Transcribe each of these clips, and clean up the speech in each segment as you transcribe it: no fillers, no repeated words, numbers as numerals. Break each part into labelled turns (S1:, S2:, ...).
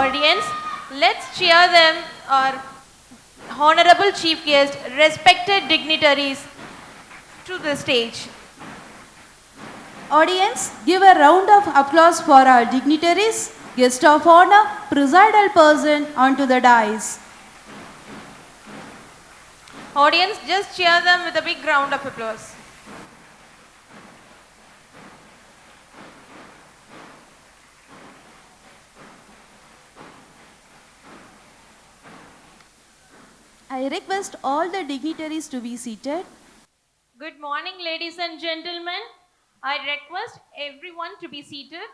S1: audience, let's cheer them, our honorable chief guest, respected dignitaries, to the stage.
S2: Audience, give a round of applause for our dignitaries, guest of honor, presidal person onto the dais.
S1: Audience, just cheer them with a big round of applause.
S2: I request all the dignitaries to be seated.
S1: Good morning, ladies and gentlemen. I request everyone to be seated.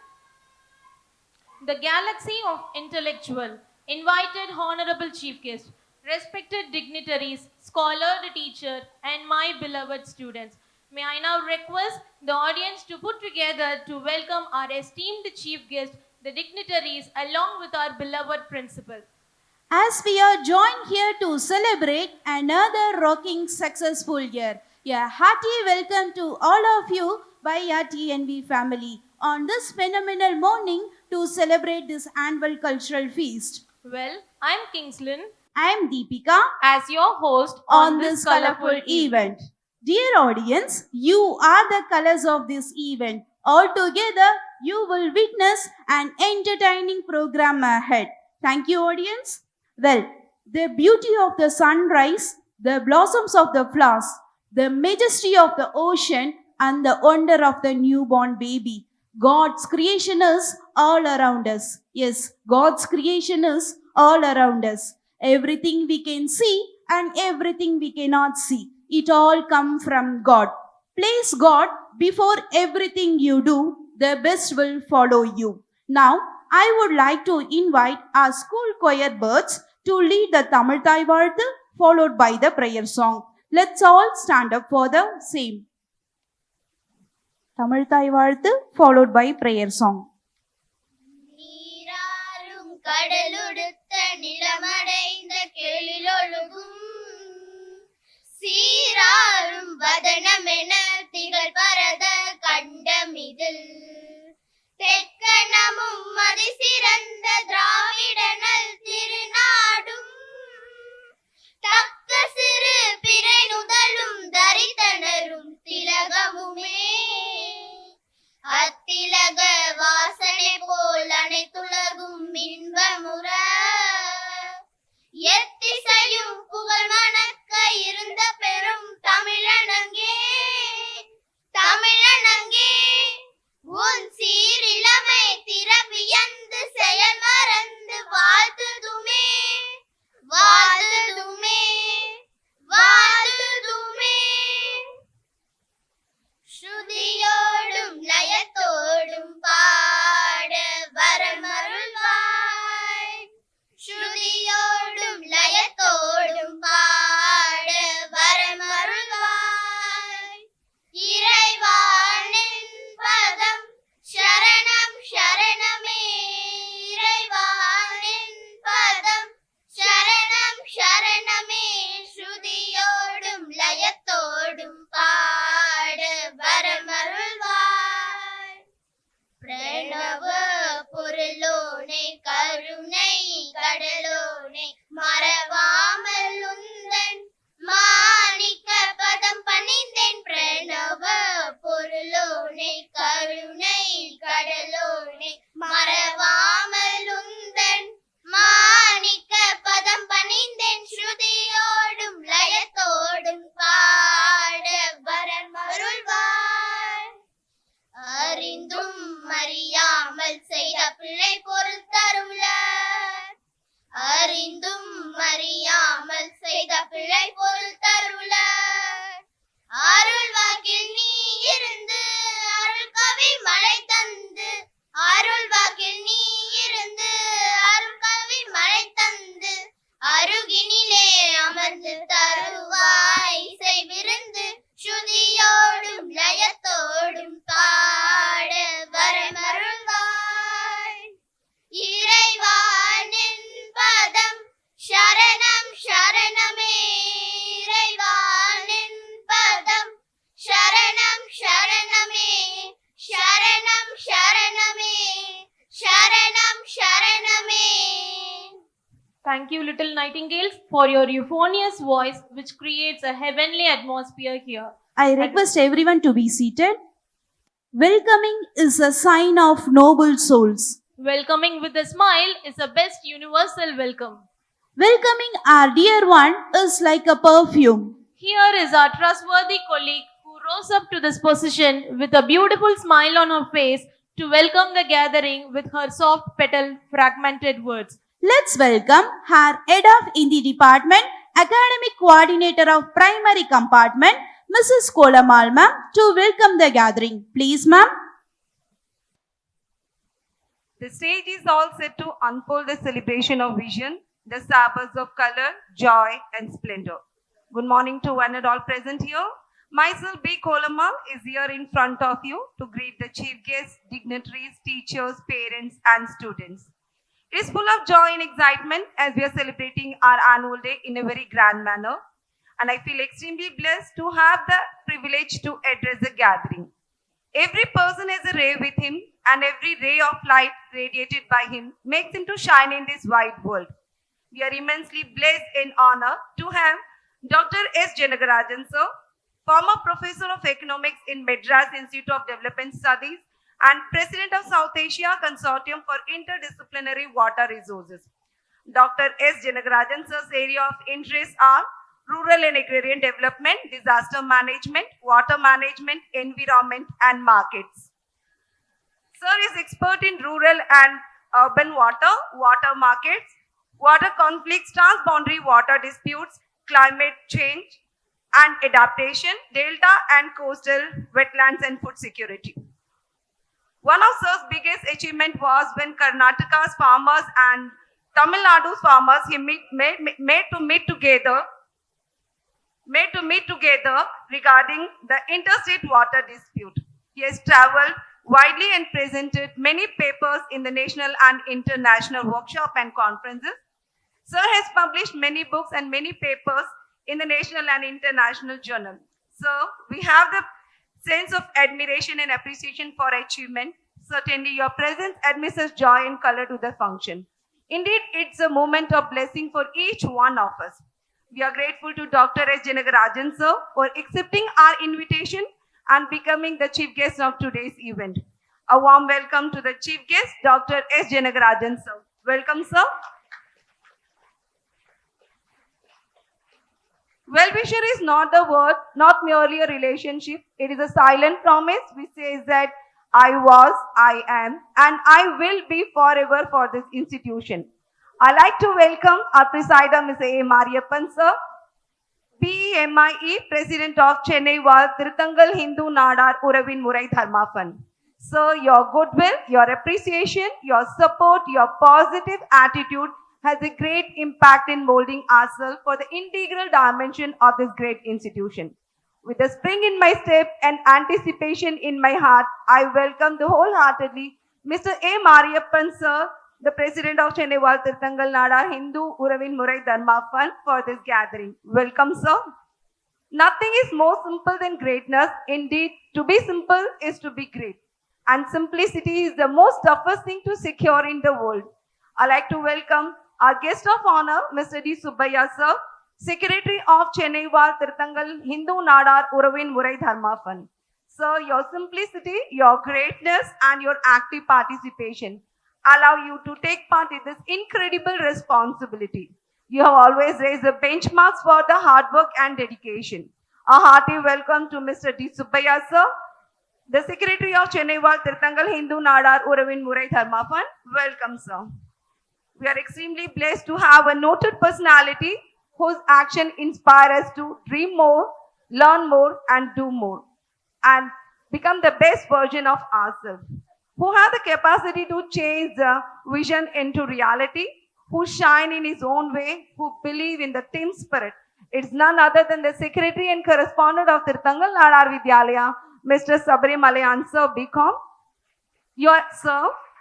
S1: The galaxy of intellectual, invited honorable chief guest, respected dignitaries, scholar, teacher, and my beloved students. May I now request the audience to put together to welcome our esteemed chief guest, the dignitaries, along with our beloved principal.
S2: As we are joined here to celebrate another rocking successful year, a hearty welcome to all of you by our TNV family on this phenomenal morning to celebrate this annual cultural feast.
S1: Well, I'm Kingslyn.
S2: I am Deepika
S1: as your host
S2: on this colorful event. Dear audience, you are the colors of this event. Altogether, you will witness an entertaining program ahead. Thank you, audience. Well, the beauty of the sunrise, the blossoms of the flowers, the majesty of the ocean, and the wonder of the newborn baby. God's creation is all around us. Yes, God's creation is all around us. Everything we can see and everything we cannot see. It all comes from God. Place God before everything you do. The best will follow you. Now, I would like to invite our school choir birds to lead the Tamil Thai Varthu, followed by the prayer song. Let's all stand up for the same. Tamil Thai Varthu, followed by prayer song.
S3: கடலுடுத்த நிலமடைந்த கெளிலொழுகும் சீராரும் வதனமென திகழ் பரத கண்டமிதில் தெக்கணமும் மதி சிறந்த திராவிடனல் திருநாடும் தக்க சிறு பிறை நுதலும் தரித்தனரும் திலகமுமே அத்திலக வாசனை போல் அனைத்துலகும் இன்பமுற எத்திசையும் புகழ் மணக்க இருந்த பெரும் தமிழனங்கே தமிழனங்கே உன் சீரிளமை திறவியந்து செயல் மறந்து வாழ்த்துதுமே வாழ்த்துதுமே வாழ்த்துதுமே ஸ்ருதியோடும் லயத்தோடும் பாட வரமருள்வாய் ஸ்ருதியோடும் லயத்தோடும் பாட வரமருள்வாய் இறைவானின் பதம் சரணம் சரணமே இறைவானின் பதம் சரணம் சரணமே ஸ்ருதியோடும் லயத்தோடும் பாட வரமருள்வாய் பிரணவ பொருளோனே கருணை கடலோனே மறவாமல் உந்தன் மாணிக்க பதம் பணிந்தேன் பிரணவ பொருளோனே கருணை கடலோனே மறவாமல் உந்தன் மாணிக்க பதம் பணிந்தேன் ஸ்ருதியோடும் லயத்தோடும் பாட வரமருள்வாய் அறிந்தும் அறியாமல் செய்த பிழை பொறுத்தருள அறிந்தும் அறியாமல் செய்த பிழை பொறுத்தருள அருள் வாக்கில் நீ இருந்து அருள் கவி மழை தந்து அருள் வாக்கில் நீ இருந்து அருள் கவி மழை தந்து அருகினிலே அமர்ந்து தருவாய் இசை விருந்து ஸ்ருதியோடும் லயத்தோடும் பாட வரமருள்வாய் இறைவானின் பதம் சரணம் சரணமே இறைவானின் பதம் சரணம் சரணமே சரணம் சரணமே சரணம் சரணமே
S1: Thank you, little nightingales, for your euphonious voice, which creates a heavenly atmosphere here.
S2: I request everyone to be seated. Welcoming is a sign of noble souls.
S1: Welcoming with a smile is the best universal welcome.
S2: Welcoming our dear one is like a perfume.
S1: Here is our trustworthy colleague who rose up to this position with a beautiful smile on her face to welcome the gathering with her soft petal fragmented words.
S2: Let's welcome her head of Hindi department, academic coordinator of primary compartment, Mrs. Kolamal ma'am, to welcome the gathering. Please ma'am.
S4: The stage is all set to unfold the celebration of vision, the sabbaths of color, joy, and splendor. Good morning to one and all present here. Myself, B. Kolamal, is here in front of you to greet the chief guests, dignitaries, teachers, parents, and students. It is full of joy and excitement as we are celebrating our annual day in a very grand manner. And I feel extremely blessed to have the privilege to address the gathering. Every person has a ray with him, and every ray of light radiated by him makes him to shine in this wide world. We are immensely blessed and honored to have Dr. S. Janagarajan sir, former professor of economics in Madras Institute of Development Studies and president of South Asia Consortium for Interdisciplinary Water Resources. Dr. S. Janagarajan sir's area of interest are rural and agrarian development, disaster management, water management, environment, and markets. Sir is expert in rural and urban water, water markets, water conflicts, transboundary water disputes, climate change and adaptation, delta and coastal wetlands, and food security. One of Sir's biggest achievement was when Karnataka's farmers and Tamil Nadu's farmers made to meet together regarding the interstate water dispute. He has traveled widely and presented many papers in the national and international workshop and conferences. Sir has published many books and many papers in the national and international journal. So we have the sense of admiration and appreciation for achievement. Certainly your presence admits us joy and color to the function. Indeed, it's a moment of blessing for each one of us. We are grateful to Dr. S. Janagarajan sir for accepting our invitation and becoming the chief guest of today's event. A warm welcome to the chief guest, Dr. S. Janagarajan sir. Welcome, sir. Well-wisher is not the word, not merely a relationship. It is a silent promise which says that I was, I am, and I will be forever for this institution. I like to welcome our presider, Mr. A. Mariyappan sir, PEMIE, President of Chennai was Thiruthangal Nadar Vidhyalaya Dharma Fund. Sir, your goodwill, your appreciation, your support, your positive attitude has a great impact in molding ourselves for the integral dimension of this great institution. With a spring in my step and anticipation in my heart, I welcome the wholeheartedly Mr. A. Mariyappan sir, the President of Chennai Thiruthangal Nadar Vidhyalaya Dharma Fund, for this gathering. Welcome, sir. Nothing is more simple than greatness. Indeed, to be simple is to be great. And simplicity is the most toughest thing to secure in the world. I'd like to welcome our guest of honor, Mr. D. Subbaiah sir, Secretary of Chennai Thiruthangal Nadar Vidhyalaya Dharma Fund. Sir, your simplicity, your greatness, and your active participation allow you to take part in this incredible responsibility. You have always raised the benchmarks for the hard work and dedication. A hearty welcome to Mr. D. Subbaiah sir, the Secretary of Chennai Thiruthangal Nadar Vidhyalaya Dharma Fund. Welcome, sir. We are extremely blessed to have a noted personality whose action inspires us to dream more, learn more, and do more, and become the best version of ourselves. Who have the capacity to change the vision into reality, who shine in his own way, who believe in the team spirit. It's none other than the Secretary and Correspondent of Thiruthangal Nadar Vidhyalaya, Mr. Sabri Malayan sir, BCom.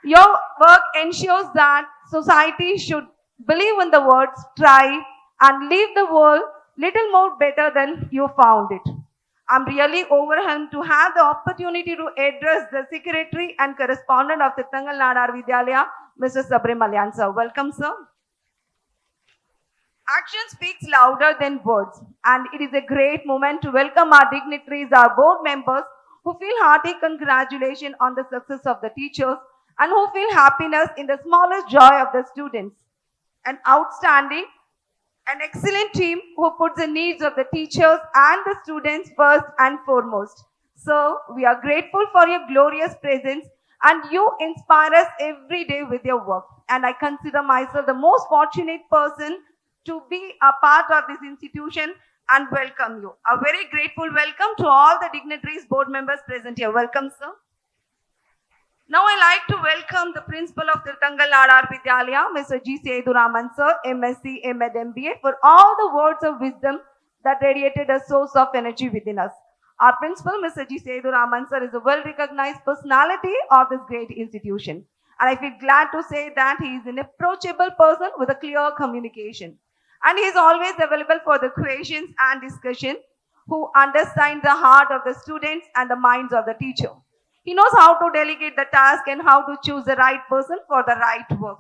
S4: Your work ensures that society should believe in the words, strive, and leave the world little more better than you found it. I'm really overwhelmed to have the opportunity to address the Secretary and Correspondent of Thiruthangal Nadar Vidhyalaya, Mr. Sabri Malayan sir. Welcome, sir. Action speaks louder than words, and it is a great moment to welcome our dignitaries, our board members, who feel hearty congratulations on the success of the teachers and who feel happiness in the smallest joy of the students. An outstanding, an excellent team who puts the needs of the teachers and the students first and foremost. So, we are grateful for your glorious presence and you inspire us every day with your work. And I consider myself the most fortunate person to be a part of this institution and welcome you. A very grateful welcome to all the dignitaries, board members present here. Welcome, sir. Now I like to welcome the principal of Thiruthangal Nadar Vidhyalaya, Mr. G. Seduraman sir, MSc, MD, MBA, for all the words of wisdom that radiated a source of energy within us. Our principal, Mr. G. Seduraman sir, is a well-recognized personality of this great institution. And I feel glad to say that he is an approachable person with a clear communication. And he is always available for the questions and discussion, who understands the heart of the students and the minds of the teacher. He knows how to delegate the task and how to choose the right person for the right work.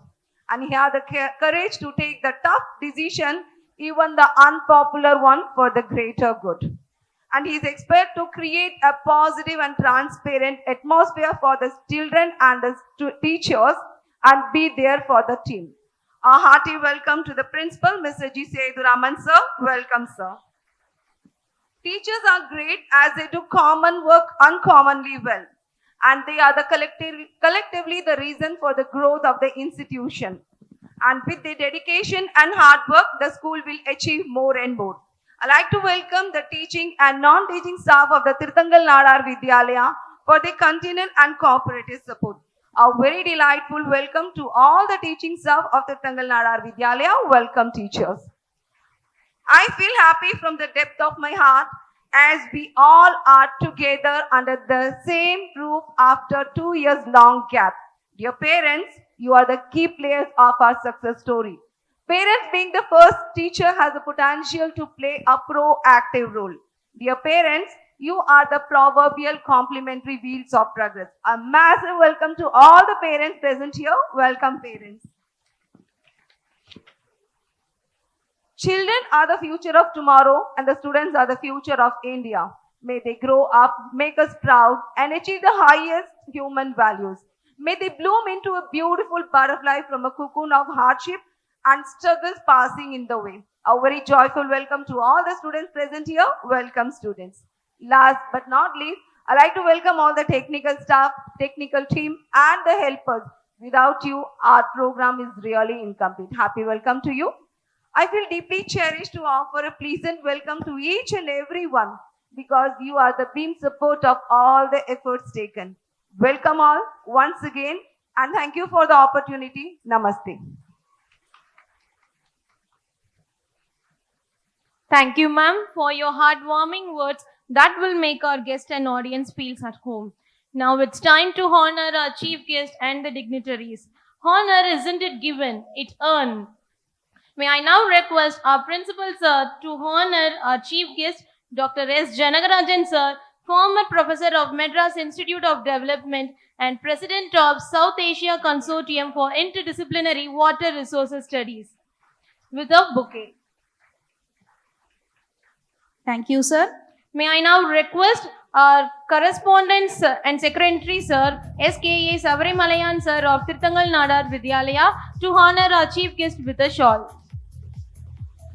S4: And he has the courage to take the tough decision, even the unpopular one, for the greater good. And he is expert to create a positive and transparent atmosphere for the children and the teachers and be there for the team. A hearty welcome to the principal, Mr. G. Seduraman sir. Welcome, sir. Teachers are great as they do common work uncommonly well. And they are the collectively the reason for the growth of the institution. And with their dedication and hard work, the school will achieve more and more. I'd like to welcome the teaching and non-teaching staff of the Thiruthangal Nadar Vidhyalaya for their continual and cooperative support. A very delightful welcome to all the teaching staff of Thiruthangal Nadar Vidhyalaya. Welcome, teachers. I feel happy from the depth of my heart as we all are together under the same roof after 2 years long gap. Dear parents, you are the key players of our success story. Parents being the first teacher has the potential to play a proactive role. Dear parents, you are the proverbial complementary wheels of progress. A massive welcome to all the parents present here. Welcome, parents. Children are the future of tomorrow and the students are the future of India. May they grow up, make us proud and achieve the highest human values. May they bloom into a beautiful butterfly from a cocoon of hardship and struggles passing in the way. A very joyful welcome to all the students present here. Welcome, students. Last but not least, I'd like to welcome all the technical staff, technical team and the helpers. Without you, our program is really incomplete. Happy welcome to you. I feel deeply cherished to offer a pleasant welcome to each and every one because you are the beam support of all the efforts taken. Welcome all once again and thank you for the opportunity. Namaste.
S1: Thank you, ma'am, for your heartwarming words that will make our guest and audience feel at home. Now it's time to honor our chief guest and the dignitaries. Honor isn't it given, it's earned. May I now request our principal sir to honor our chief guest, Dr. S. Janagarajan sir, former professor of Madras Institute of Development and president of South Asia Consortium for Interdisciplinary Water Resources Studies, with a bouquet.
S2: Thank you, sir.
S1: May I now request our correspondent sir and secretary sir, SKA Savarimalayan sir of Thiruthangal Nadar Vidhyalaya to honor our chief guest with a shawl.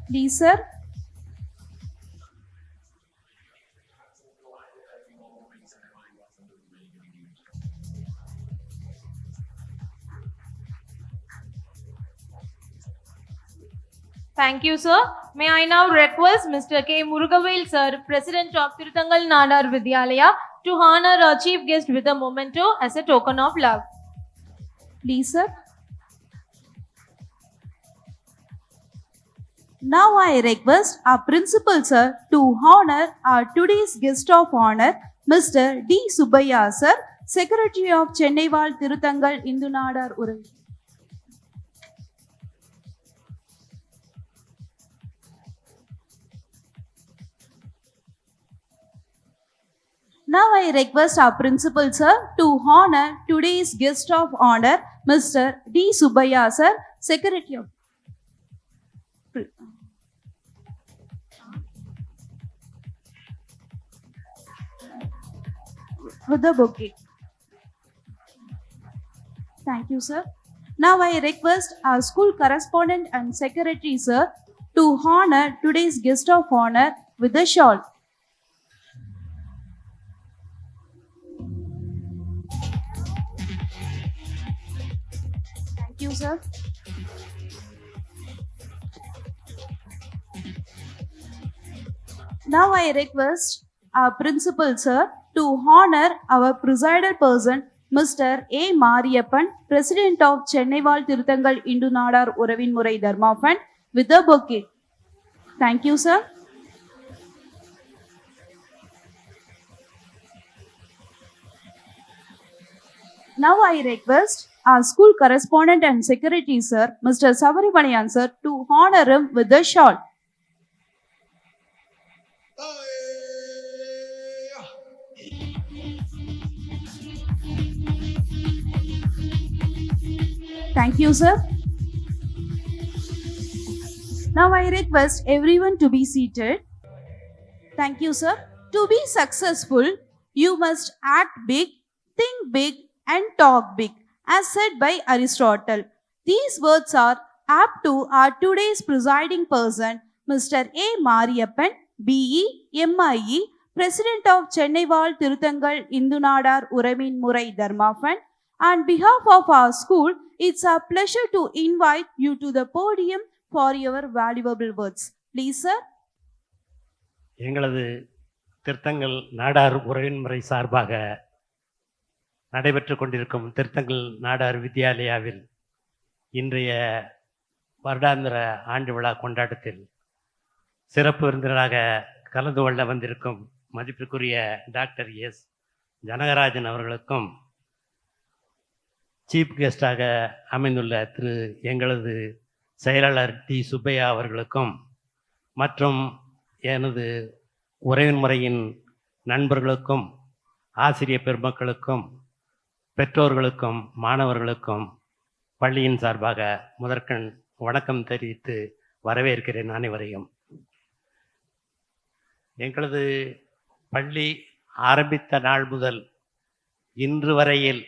S2: Please, sir.
S1: Thank you, sir. May I now request Mr. K. Murugavel sir, president of Thiruthangal Nadar Vidhyalaya, to honor our chief guest with a memento as a token of love.
S2: Please, sir. Now I request our principal sir to honor our today's guest of honor, Mr. D. Subbayya sir, Secretary of Chennaival Thiruthangal Indu Nadar Urai. Now I request our principal sir to honor today's guest of honor, Mr. D. Subbayya sir, Secretary of with the bouquet. Thank you, sir. Now I request our school correspondent and secretary, sir, to honor today's guest of honor with the shawl. Thank you, sir. Now I request our principal, sir, to honor our presided person, Mr. A. Mariyappan, President of Chennaival Thiruthangal Nadar Vidhyalaya Fund, with a bouquet. Thank you, sir. Now I request our school correspondent and secretary, sir, Mr. Savaripaniyan, sir, to honor him with the shawl. Thank you, sir. Now I request everyone to be seated. Thank you, sir. To be successful, you must act big, think big, and talk big, as said by Aristotle. These words are apt to our today's presiding person, Mr. A. Mariyappan, BE, MIE, President of Chennaival Thiruthangal Nadar Vidhyalaya Fund. On behalf of our school, it's our pleasure to invite you to the podium for your valuable words. Please, sir.
S5: எங்களது திருத்தங்கல் நாடார் உறவின்முறை சார்பாக நடைபெற்று கொண்டிருக்கும் திருத்தங்கல் நாடார் வித்யாலயாவில் இன்றைய வருடாந்திர ஆண்டு விழா கொண்டாட்டத்தில் சிறப்பு விருந்தினராக கலந்து கொள்ள வந்திருக்கும் மதிப்பிற்குரிய டாக்டர் எஸ் ஜனகராஜன் அவர்களுக்கும் சீஃப் கெஸ்டாக அமைந்துள்ள எங்களது செயலாளர் டி சுப்பையா அவர்களுக்கும் மற்றும் எனது உறவின் முறையின் நண்பர்களுக்கும் ஆசிரிய பெருமக்களுக்கும் பெற்றோர்களுக்கும் மாணவர்களுக்கும் பள்ளியின் சார்பாக முதற்கண் வணக்கம் தெரிவித்து வரவேற்கிறேன் அனைவரையும். எங்களது பள்ளி ஆரம்பித்த நாள் முதல் இன்று வரையில்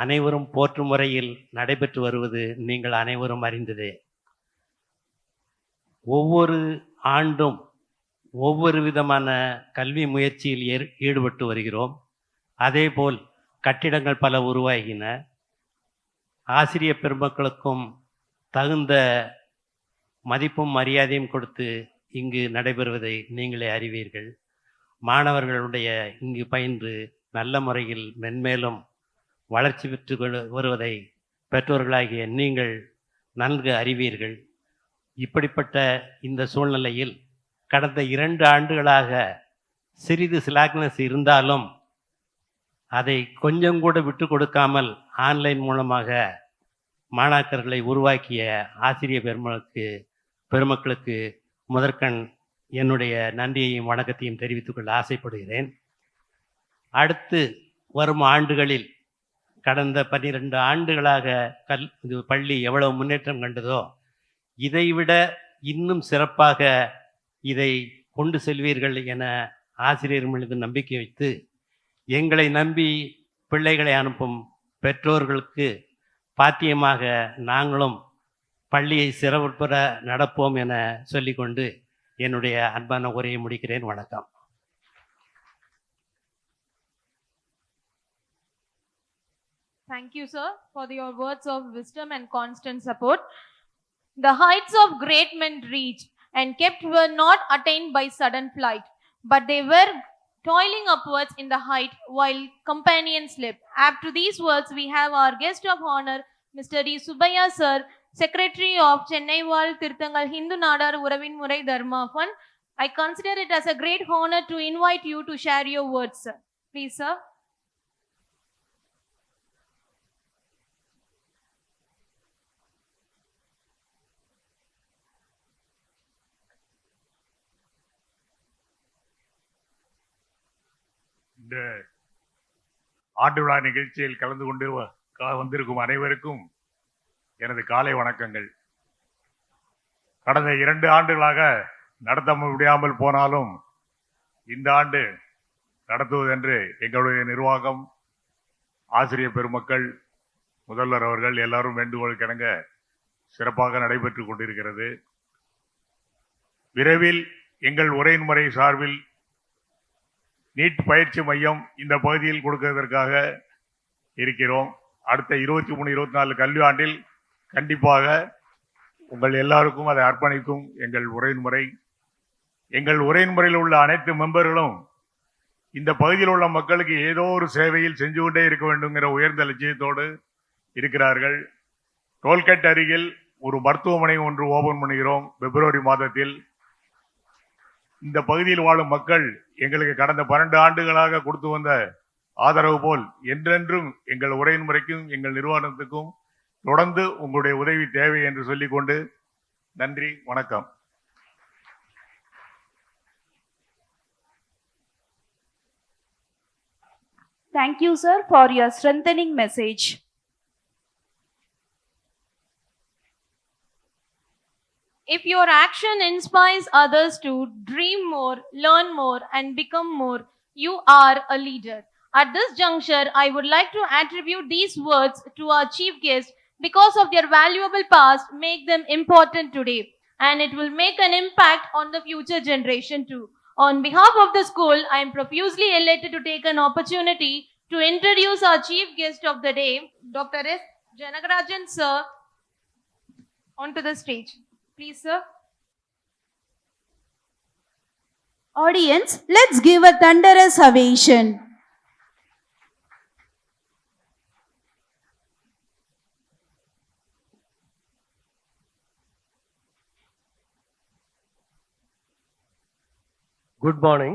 S5: அனைவரும் போற்றும் முறையில் நடைபெற்று வருவது நீங்கள் அனைவரும் அறிந்ததே. ஒவ்வொரு ஆண்டும் ஒவ்வொரு விதமான கல்வி முயற்சியில் ஈடுபட்டு வருகிறோம். அதேபோல் கட்டிடங்கள் பல உருவாகின. ஆசிரிய பெருமக்களுக்கும் தகுந்த மதிப்பும் மரியாதையும் கொடுத்து இங்கு நடைபெறுவதை நீங்களே அறிவீர்கள். மாணவர்களுடைய இங்கு பயின்று நல்ல முறையில் மென்மேலும் வளர்ச்சி பெற்று வருவதை பெற்றோர்களாகிய நீங்கள் நன்கு அறிவீர்கள். இப்படிப்பட்ட இந்த சூழ்நிலையில் கடந்த 2 ஆண்டுகளாக சிறிது ஸ்லாக்னஸ் இருந்தாலும் அதை கொஞ்சம் கூட விட்டு கொடுக்காமல் ஆன்லைன் மூலமாக மாணாக்கர்களை உருவாக்கிய ஆசிரிய பெருமக்களுக்கு முதற்கண் என்னுடைய நன்றியையும் வணக்கத்தையும் தெரிவித்துக் கொள்ள ஆசைப்படுகிறேன். அடுத்து வரும் ஆண்டுகளில் கடந்த 12 ஆண்டுகளாக பள்ளி எவ்வளவு முன்னேற்றம் கண்டதோ இதைவிட இன்னும் சிறப்பாக இதை கொண்டு செல்வீர்கள் என ஆசிரியர்கள் மீது நம்பிக்கை வைத்து எங்களை நம்பி பிள்ளைகளை அனுப்பும் பெற்றோர்களுக்கு பாத்தியமாக நாங்களும் பள்ளியை சிறப்புற நடப்போம் என சொல்லிக்கொண்டு என்னுடைய அன்பான உரையை முடிக்கிறேன். வணக்கம்.
S1: Thank you, sir, for your words of wisdom and constant support. The heights of great men reached and kept were not attained by sudden flight, but they were toiling upwards in the height while companions slept. After these words, we have our guest of honor, Mr. D. Subbaiah, sir, Secretary of Chennaival Thiruthangal Nadar Vidhyalaya Fund. I consider it as a great honor to invite you to share your words, sir. Please, sir.
S6: இந்த ஆண்டு விழா நிகழ்ச்சியில் கலந்து கொண்டு வந்திருக்கும் அனைவருக்கும் எனது காலை வணக்கங்கள். கடந்த 2 ஆண்டுகளாக நடத்த முடியாமல் போனாலும் இந்த ஆண்டு நடத்துவதென்று எங்களுடைய நிர்வாகம், ஆசிரியர் பெருமக்கள், முதல்வர் அவர்கள் எல்லாரும் வேண்டுகோள் கிணங்க சிறப்பாக நடைபெற்றுக் கொண்டிருக்கிறது. விரைவில் எங்கள் உரையின் முறை சார்பில் நீட் பயிற்சி மையம் இந்த பகுதியில் கொடுக்கிறதற்காக இருக்கிறோம். அடுத்த 23-24 கல்வி ஆண்டில் கண்டிப்பாக உங்கள் எல்லாருக்கும் அதை அர்ப்பணிக்கும் எங்கள் உரையின் முறை. எங்கள் உரையின் முறையில் உள்ள அனைத்து மெம்பர்களும் இந்த பகுதியில் உள்ள மக்களுக்கு ஏதோ ஒரு சேவையில் செஞ்சு கொண்டே இருக்க வேண்டுங்கிற உயர்ந்த லட்சியத்தோடு இருக்கிறார்கள். டோல்கேட் அருகில் ஒரு மருத்துவமனை ஒன்று ஓபன் பண்ணுகிறோம் பிப்ரவரி மாதத்தில். இந்த பகுதியில் வாழும் மக்கள் எங்களுக்கு கடந்த 12 ஆண்டுகளாக கொடுத்து வந்த ஆதரவு போல் என்றென்றும் எங்கள் உரையின் முறைக்கும் எங்கள் நிறுவனத்துக்கும் தொடர்ந்து உங்களுடைய உதவி தேவை என்று சொல்லிக்கொண்டு நன்றி, வணக்கம்.
S2: Thank you, sir, for your strengthening message.
S1: If your action inspires others to dream more, learn more, and become more, you are a leader. At this juncture, I would like to attribute these words to our chief guest because of their valuable past make them important today, and it will make an impact on the future generation too. On behalf of the school, I am profusely elated to take an opportunity to introduce our chief guest of the day, Dr. S. Janagarajan sir, onto the stage. Please, sir.
S2: Audience, let's give a thunderous ovation.
S7: Good morning.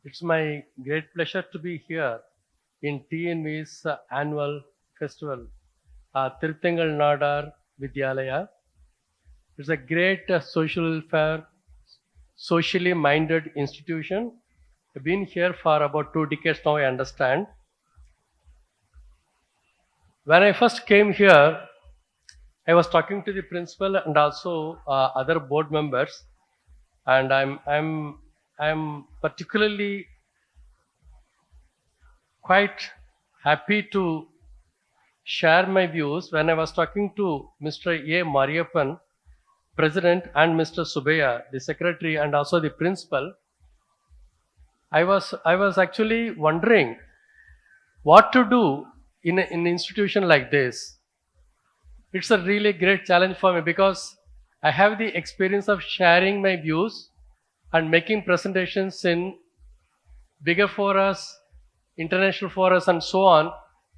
S7: It's my great pleasure to be here in TNV's annual festival, Thiruthangal Nadar Vidhyalaya. It's a great social welfare, socially minded institution. I've been here for about 2 decades now, I understand. When I first came here, I was talking to the principal and also other board members, and I'm particularly quite happy to share my views when I was talking to Mr. A. Mariappan, President, and Mr. Subaya, the Secretary, and also the Principal. I was actually wondering what to do in an institution like this. It's a really great challenge for me because I have the experience of sharing my views and making presentations in bigger forums, international forums, and so on.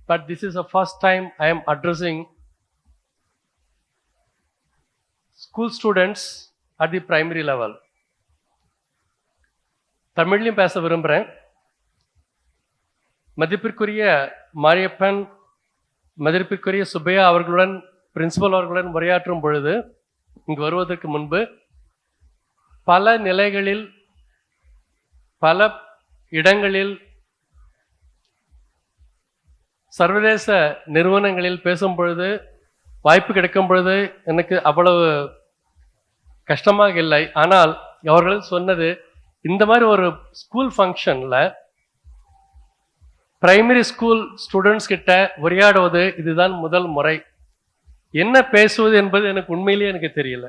S7: But this is the first time I am addressing school students at the primary level. தமிழ்லையும் பேச விரும்புகிறேன். மதிப்பிற்குரிய மாரியப்பன், மதிப்பிற்குரிய சுப்பையா அவர்களுடன், principal அவர்களுடன் உரையாற்றும் பொழுது, இங்கு வருவதற்கு முன்பு பல நிலைகளில், பல இடங்களில், சர்வதேச நிறுவனங்களில் பேசும் பொழுது, வாய்ப்பு கிடைக்கும் பொழுது எனக்கு அவ்வளவு கஷ்டமாக இல்லை. ஆனால் அவர்கள் சொன்னது, இந்த மாதிரி ஒரு ஸ்கூல் ஃபங்க்ஷனில் பிரைமரி ஸ்கூல் ஸ்டூடெண்ட்ஸ் கிட்ட உரையாடுவது இதுதான் முதல் முறை. என்ன பேசுவது என்பது எனக்கு உண்மையிலேயே எனக்கு தெரியல.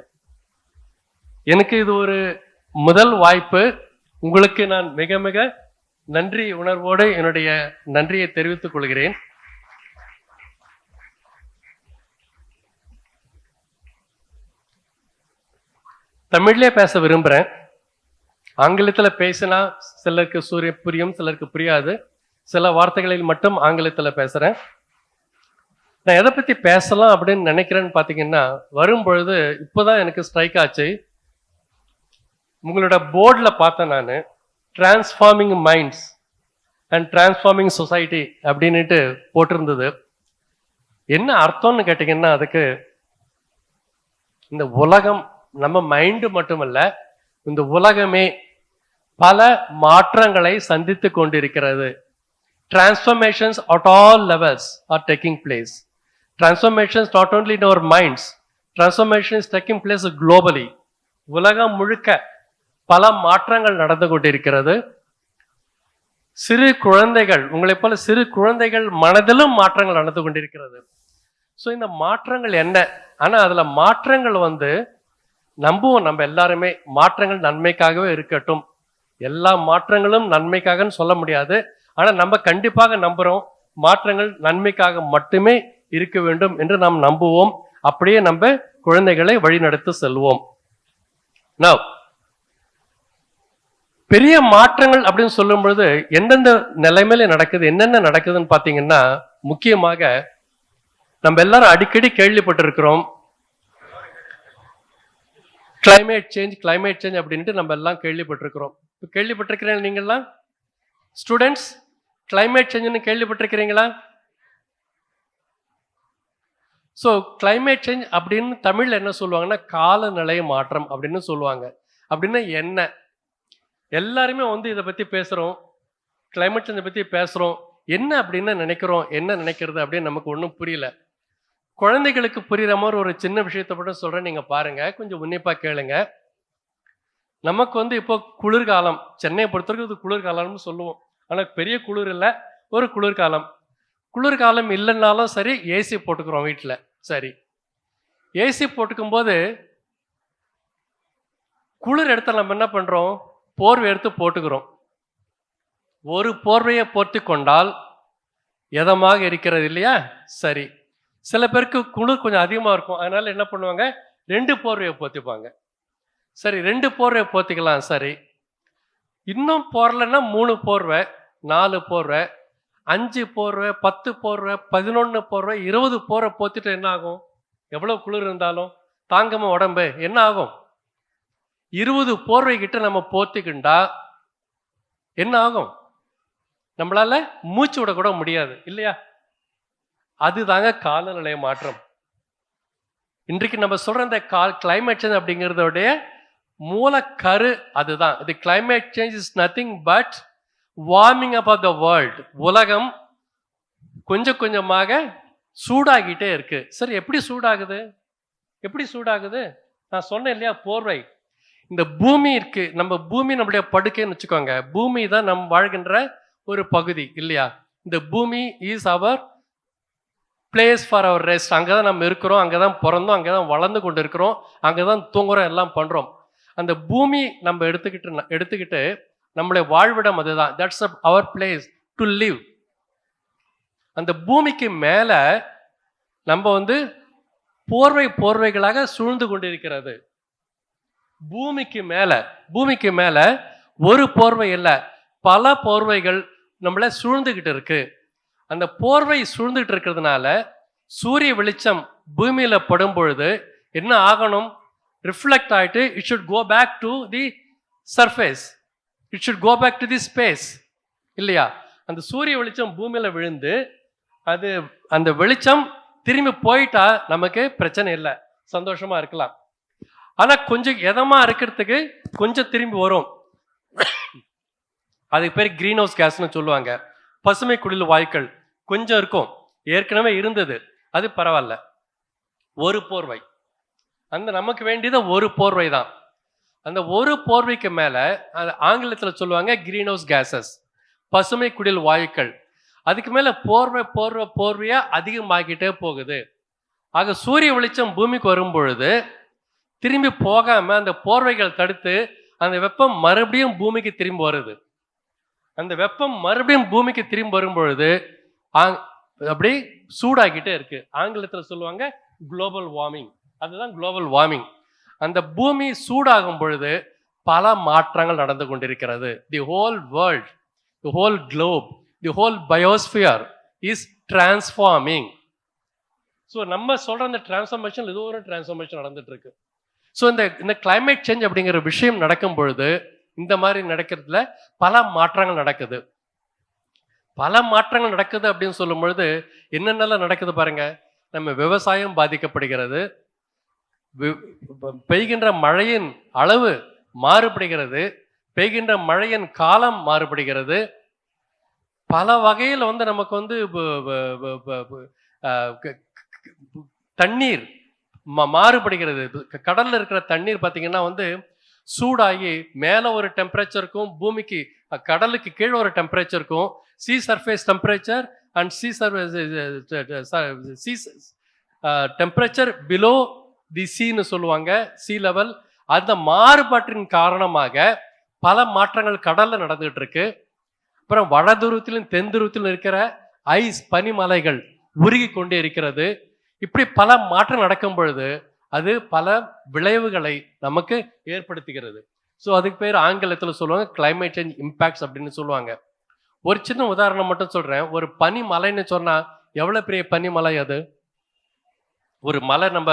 S7: எனக்கு இது ஒரு முதல் வாய்ப்பு. உங்களுக்கு நான் மிக மிக நன்றி உணர்வோடு என்னுடைய நன்றியை தெரிவித்துக் கொள்கிறேன். தமிழ்லேயே பேச விரும்புகிறேன். ஆங்கிலத்தில் பேசினா சிலருக்கு புரியும், சிலருக்கு புரியாது. சில வார்த்தைகளில் மட்டும் ஆங்கிலத்தில் பேசுகிறேன். நான் எதை பற்றி பேசலாம் அப்படின்னு நினைக்கிறேன்னு பார்த்தீங்கன்னா, வரும்பொழுது இப்போதான் எனக்கு ஸ்ட்ரைக் ஆச்சு. உங்களோட போர்டில் பார்த்தேன் நான், transforming minds and transforming society அப்படின்ட்டு போட்டிருந்தது. என்ன அர்த்தம்னு கேட்டிங்கன்னா, அதுக்கு இந்த உலகம், நம்ம மைண்டு மட்டுமல்ல, இந்த உலகமே பல மாற்றங்களை சந்தித்து கொண்டிருக்கிறது. Transformations at all levels are taking place. Transformations not only in our minds, transformation is taking place globally. உலகம் முழுக்க பல மாற்றங்கள் நடந்து கொண்டிருக்கிறது. சிறு குழந்தைகள், உங்களைப் போல சிறு குழந்தைகள் மனதிலும் மாற்றங்கள் நடந்து கொண்டிருக்கிறது. ஸோ இந்த மாற்றங்கள் என்ன? ஆனால் அதில் மாற்றங்கள் நம்புவோம் நம்ம எல்லாருமே, மாற்றங்கள் நன்மைக்காகவே இருக்கட்டும். எல்லா மாற்றங்களும் நன்மைக்காகன்னு சொல்ல முடியாது, ஆனால் நம்ம கண்டிப்பாக நம்புகிறோம் மாற்றங்கள் நன்மைக்காக மட்டுமே இருக்க வேண்டும் என்று நாம் நம்புவோம். அப்படியே நம்ம குழந்தைகளை வழிநடத்தி செல்வோம். Now, பெரிய மாற்றங்கள் அப்படின்னு சொல்லும் பொழுது எந்தெந்த நிலைமையில நடக்குது, என்னென்ன நடக்குதுன்னு பார்த்தீங்கன்னா, முக்கியமாக நம்ம எல்லாரும் அடிக்கடி கேள்விப்பட்டிருக்கிறோம் கிளைமேட் சேஞ்ச் அப்படின்ட்டு நம்ம எல்லாம் கேள்விப்பட்டிருக்கிறோம். கேள்விப்பட்டிருக்கிறேன் நீங்கள்லாம் ஸ்டூடெண்ட்ஸ், கிளைமேட் சேஞ்சுன்னு கேள்விப்பட்டிருக்கிறீங்களா? ஸோ கிளைமேட் சேஞ்ச் அப்படின்னு தமிழ்ல என்ன சொல்லுவாங்கன்னா காலநிலை மாற்றம் அப்படின்னு சொல்லுவாங்க. அப்படின்னா என்ன? எல்லாருமே இதை பத்தி பேசுறோம், கிளைமேட் சேஞ்சை பத்தி பேசுறோம். என்ன அப்படின்னு நினைக்கிறோம், என்ன நினைக்கிறது அப்படின்னு நமக்கு ஒன்றும் புரியல. குழந்தைகளுக்கு புரியுற மாதிரி ஒரு சின்ன விஷயத்தை மட்டும் சொல்றேன், நீங்க பாருங்க, கொஞ்சம் உன்னிப்பா கேளுங்க. நமக்கு இப்போ குளிர்காலம், சென்னையை பொறுத்தவரைக்கும் இது குளிர்காலம்னு சொல்லுவோம். ஆனால் பெரிய குளிர் இல்லை, ஒரு குளிர்காலம். குளிர்காலம் இல்லைன்னாலும் சரி ஏசி போட்டுக்கிறோம் வீட்டில். சரி, ஏசி போட்டுக்கும் போது குளிர் இடத்துல நம்ம என்ன பண்றோம், போர்வை எடுத்து போட்டுக்கிறோம். ஒரு போர்வையை போர்த்தி கொண்டால் எதமாக இருக்கிறது இல்லையா? சரி, சில பேருக்கு குளிர் கொஞ்சம் அதிகமாக இருக்கும், அதனால என்ன பண்ணுவாங்க, 2 போர்வையை போத்திப்பாங்க. சரி, 2 போர்வையை போத்திக்கலாம். சரி, இன்னும் போரலைன்னா 3 போர்வை, 4 போர்வை, 5 போர்வை, 10 போர்வை, 11 போர்வை, 20 போர்வை போத்திட்டு என்ன ஆகும்? எவ்வளவு குளிர் இருந்தாலும் தாங்கமா உடம்பு என்ன ஆகும்? 20 போர்வை கிட்ட நம்ம போத்திக்கிண்டா என்ன ஆகும்? நம்மளால மூச்சு விட கூட முடியாது இல்லையா? அதுதாங்க காலநிலை மாற்றம். இன்றைக்கு நம்ம சொல்ற இந்த கிளைமேட் சேஞ்ச் அப்படிங்கிறதோடைய மூலக்கரு அதுதான். இது climate change is nothing but warming up of the world. உலகம் கொஞ்சம் கொஞ்சமாக சூடாகிட்டே இருக்கு. சரி, எப்படி சூடாகுது? எப்படி சூடாகுது? நான் சொன்னேன் இல்லையா, போர்வை. இந்த பூமி இருக்கு, நம்ம பூமி நம்மளுடைய படுக்கைன்னு வச்சுக்கோங்க. பூமி தான் நம் வாழ்கின்ற ஒரு பகுதி இல்லையா? இந்த பூமி is our place for our rest. அங்கதான் நம்ம இருக்கிறோம், அங்கதான் பிறந்தோம், அங்கதான் வளர்ந்து கொண்டு இருக்கிறோம், அங்கதான் தூங்குறோம், எல்லாம் பண்றோம். அந்த பூமி நம்ம எடுத்துக்கிட்டு நம்மளுடைய வாழ்விடம் அதுதான். That's our place to live. அந்த பூமிக்கு மேல நம்ம போர்வைகளாக சூழ்ந்து கொண்டிருக்கிறது. பூமிக்கு மேல ஒரு போர்வை இல்லை, பல போர்வைகள் நம்மளை சூழ்ந்துகிட்டு இருக்கு. அந்த போர்வை சூழ்ந்துகிட்டு இருக்கிறதுனால சூரிய வெளிச்சம் பூமியில படும் பொழுது என்ன ஆகணும்? ரிஃப்ளெக்ட் ஆயிட்டு it should go back to the surface, it should go back to the space இல்லையா? அந்த சூரிய வெளிச்சம் பூமியில விழுந்து அது அந்த வெளிச்சம் திரும்பி போயிட்டா நமக்கு பிரச்சனை இல்லை, சந்தோஷமா இருக்கலாம். ஆனா கொஞ்சம் எதமா இருக்கிறதுக்கு கொஞ்சம் திரும்பி வரும். அதுக்கு பேர் கிரீன் ஹவுஸ் கேஸ்ன்னு சொல்லுவாங்க. பசுமை குடில் வாயுக்கள் கொஞ்சம் இருக்கும், ஏற்கனவே இருந்தது, அது பரவாயில்ல. ஒரு போர்வை, அந்த நமக்கு வேண்டியது ஒரு போர்வை தான். அந்த ஒரு போர்வைக்கு மேல ஆங்கிலத்தில் சொல்லுவாங்க கிரீன் ஹவுஸ் கேசஸ், பசுமை குடில் வாயுக்கள். அதுக்கு மேல போர்வையா அதிகமாகிட்டே போகுது. ஆக சூரிய வெளிச்சம் பூமிக்கு வரும் பொழுது திரும்பி போகாம அந்த போர்வைகள் தடுத்து அந்த வெப்பம் மறுபடியும் பூமிக்கு திரும்பி வருது. அந்த வெப்பம் மறுபடியும் பூமிக்கு திரும்பி வரும் பொழுது அப்படி சூடாகிட்டே இருக்கு. ஆங்கிலத்தில் சொல்லுவாங்க குளோபல் வார்மிங். அதுதான் குளோபல் வார்மிங். அந்த பூமி சூடாகும் பொழுது பல மாற்றங்கள் நடந்து கொண்டிருக்கிறது. The whole world, the whole Globe, the whole biosphere is transforming. So நம்ம சொல்ற அந்த டிரான்ஸ்ஃபார்மேஷன், இது ஒரு டிரான்ஸ்ஃபார்மேஷன் நடந்துட்டு இருக்கு. ஸோ இந்த கிளைமேட் சேஞ்ச் அப்படிங்கிற விஷயம் நடக்கும் பொழுது இந்த மாதிரி நடக்கிறதுல பல மாற்றங்கள் நடக்குது. பல மாற்றங்கள் நடக்குது அப்படின்னு சொல்லும் பொழுது என்னென்னலாம் நடக்குது பாருங்க. நம்ம விவசாயம் பாதிக்கப்படுகிறது, பெய்கின்ற மழையின் அளவு மாறுபடுகிறது, பெய்கின்ற மழையின் காலம் மாறுபடுகிறது. பல வகையில் நமக்கு தண்ணீர் மாறுபடுகிறது. கடல்ல இருக்கிற தண்ணீர் பார்த்தீங்கன்னா சூடாகி மேலே ஒரு டெம்பரேச்சருக்கும் பூமிக்கு கடலுக்கு கீழே ஒரு டெம்பரேச்சருக்கும் sea surface temperature and sea temperature below the சீன்னு சொல்லுவாங்க, சி லெவல். அந்த மாறுபாட்டின் காரணமாக பல மாற்றங்கள் கடல்ல நடந்துகிட்டு இருக்கு. அப்புறம் வடதுருவத்திலும் தென் துருவத்திலும் இருக்கிற ஐஸ் பனிமலைகள் உருகி கொண்டே இருக்கிறது. இப்படி பல மாற்றம் நடக்கும் பொழுது அது பல விளைவுகளை நமக்கு ஏற்படுத்துகிறது. ஸோ அதுக்கு பேர் ஆங்கிலத்தில் சொல்லுவாங்க கிளைமேட் சேஞ்ச் இம்பேக்ட்ஸ் அப்படின்னு சொல்லுவாங்க. ஒரு சின்ன உதாரணம் மட்டும் சொல்றேன். ஒரு பனிமலைன்னு சொன்னா எவ்வளவு பெரிய பனிமலை அது? ஒரு மலை நம்ம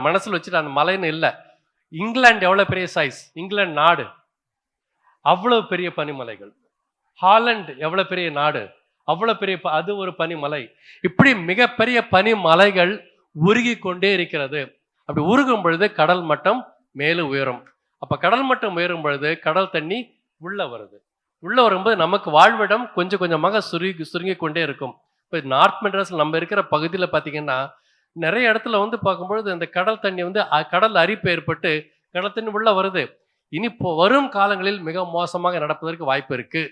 S7: மனசுல வச்சுட்டு அந்த மலைன்னு இல்லை. இங்கிலாந்து எவ்வளவு பெரிய சைஸ், இங்கிலாந்து நாடு அவ்வளவு பெரிய பனிமலைகள். ஹாலண்ட் எவ்வளவு பெரிய நாடு, அவ்வளவு பெரிய அது ஒரு பனிமலை. இப்படி மிகப்பெரிய பனிமலைகள் உருகி கொண்டே இருக்கிறது. அப்படி உருகும் பொழுது கடல் மட்டம் மேலும் உயரும். அப்ப கடல் மட்டம் உயரும் பொழுது கடல் தண்ணி உள்ள வருது. உள்ள வரும்போது நமக்கு வாழ்விடம் கொஞ்சம் கொஞ்சமாக சுருங்கி கொண்டே இருக்கும். இப்போ நார்த் மெட்ராஸ்ல நம்ம இருக்கிற பகுதியில் பார்த்தீங்கன்னா நிறைய இடத்துல வந்து பார்க்கும்பொழுது இந்த கடல் தண்ணி வந்து கடல் அரிப்பு ஏற்பட்டு கடல் தண்ணி உள்ள வருது. இனி வரும் காலங்களில் மிக மோசமாக நடப்பதற்கு வாய்ப்பு இருக்கு.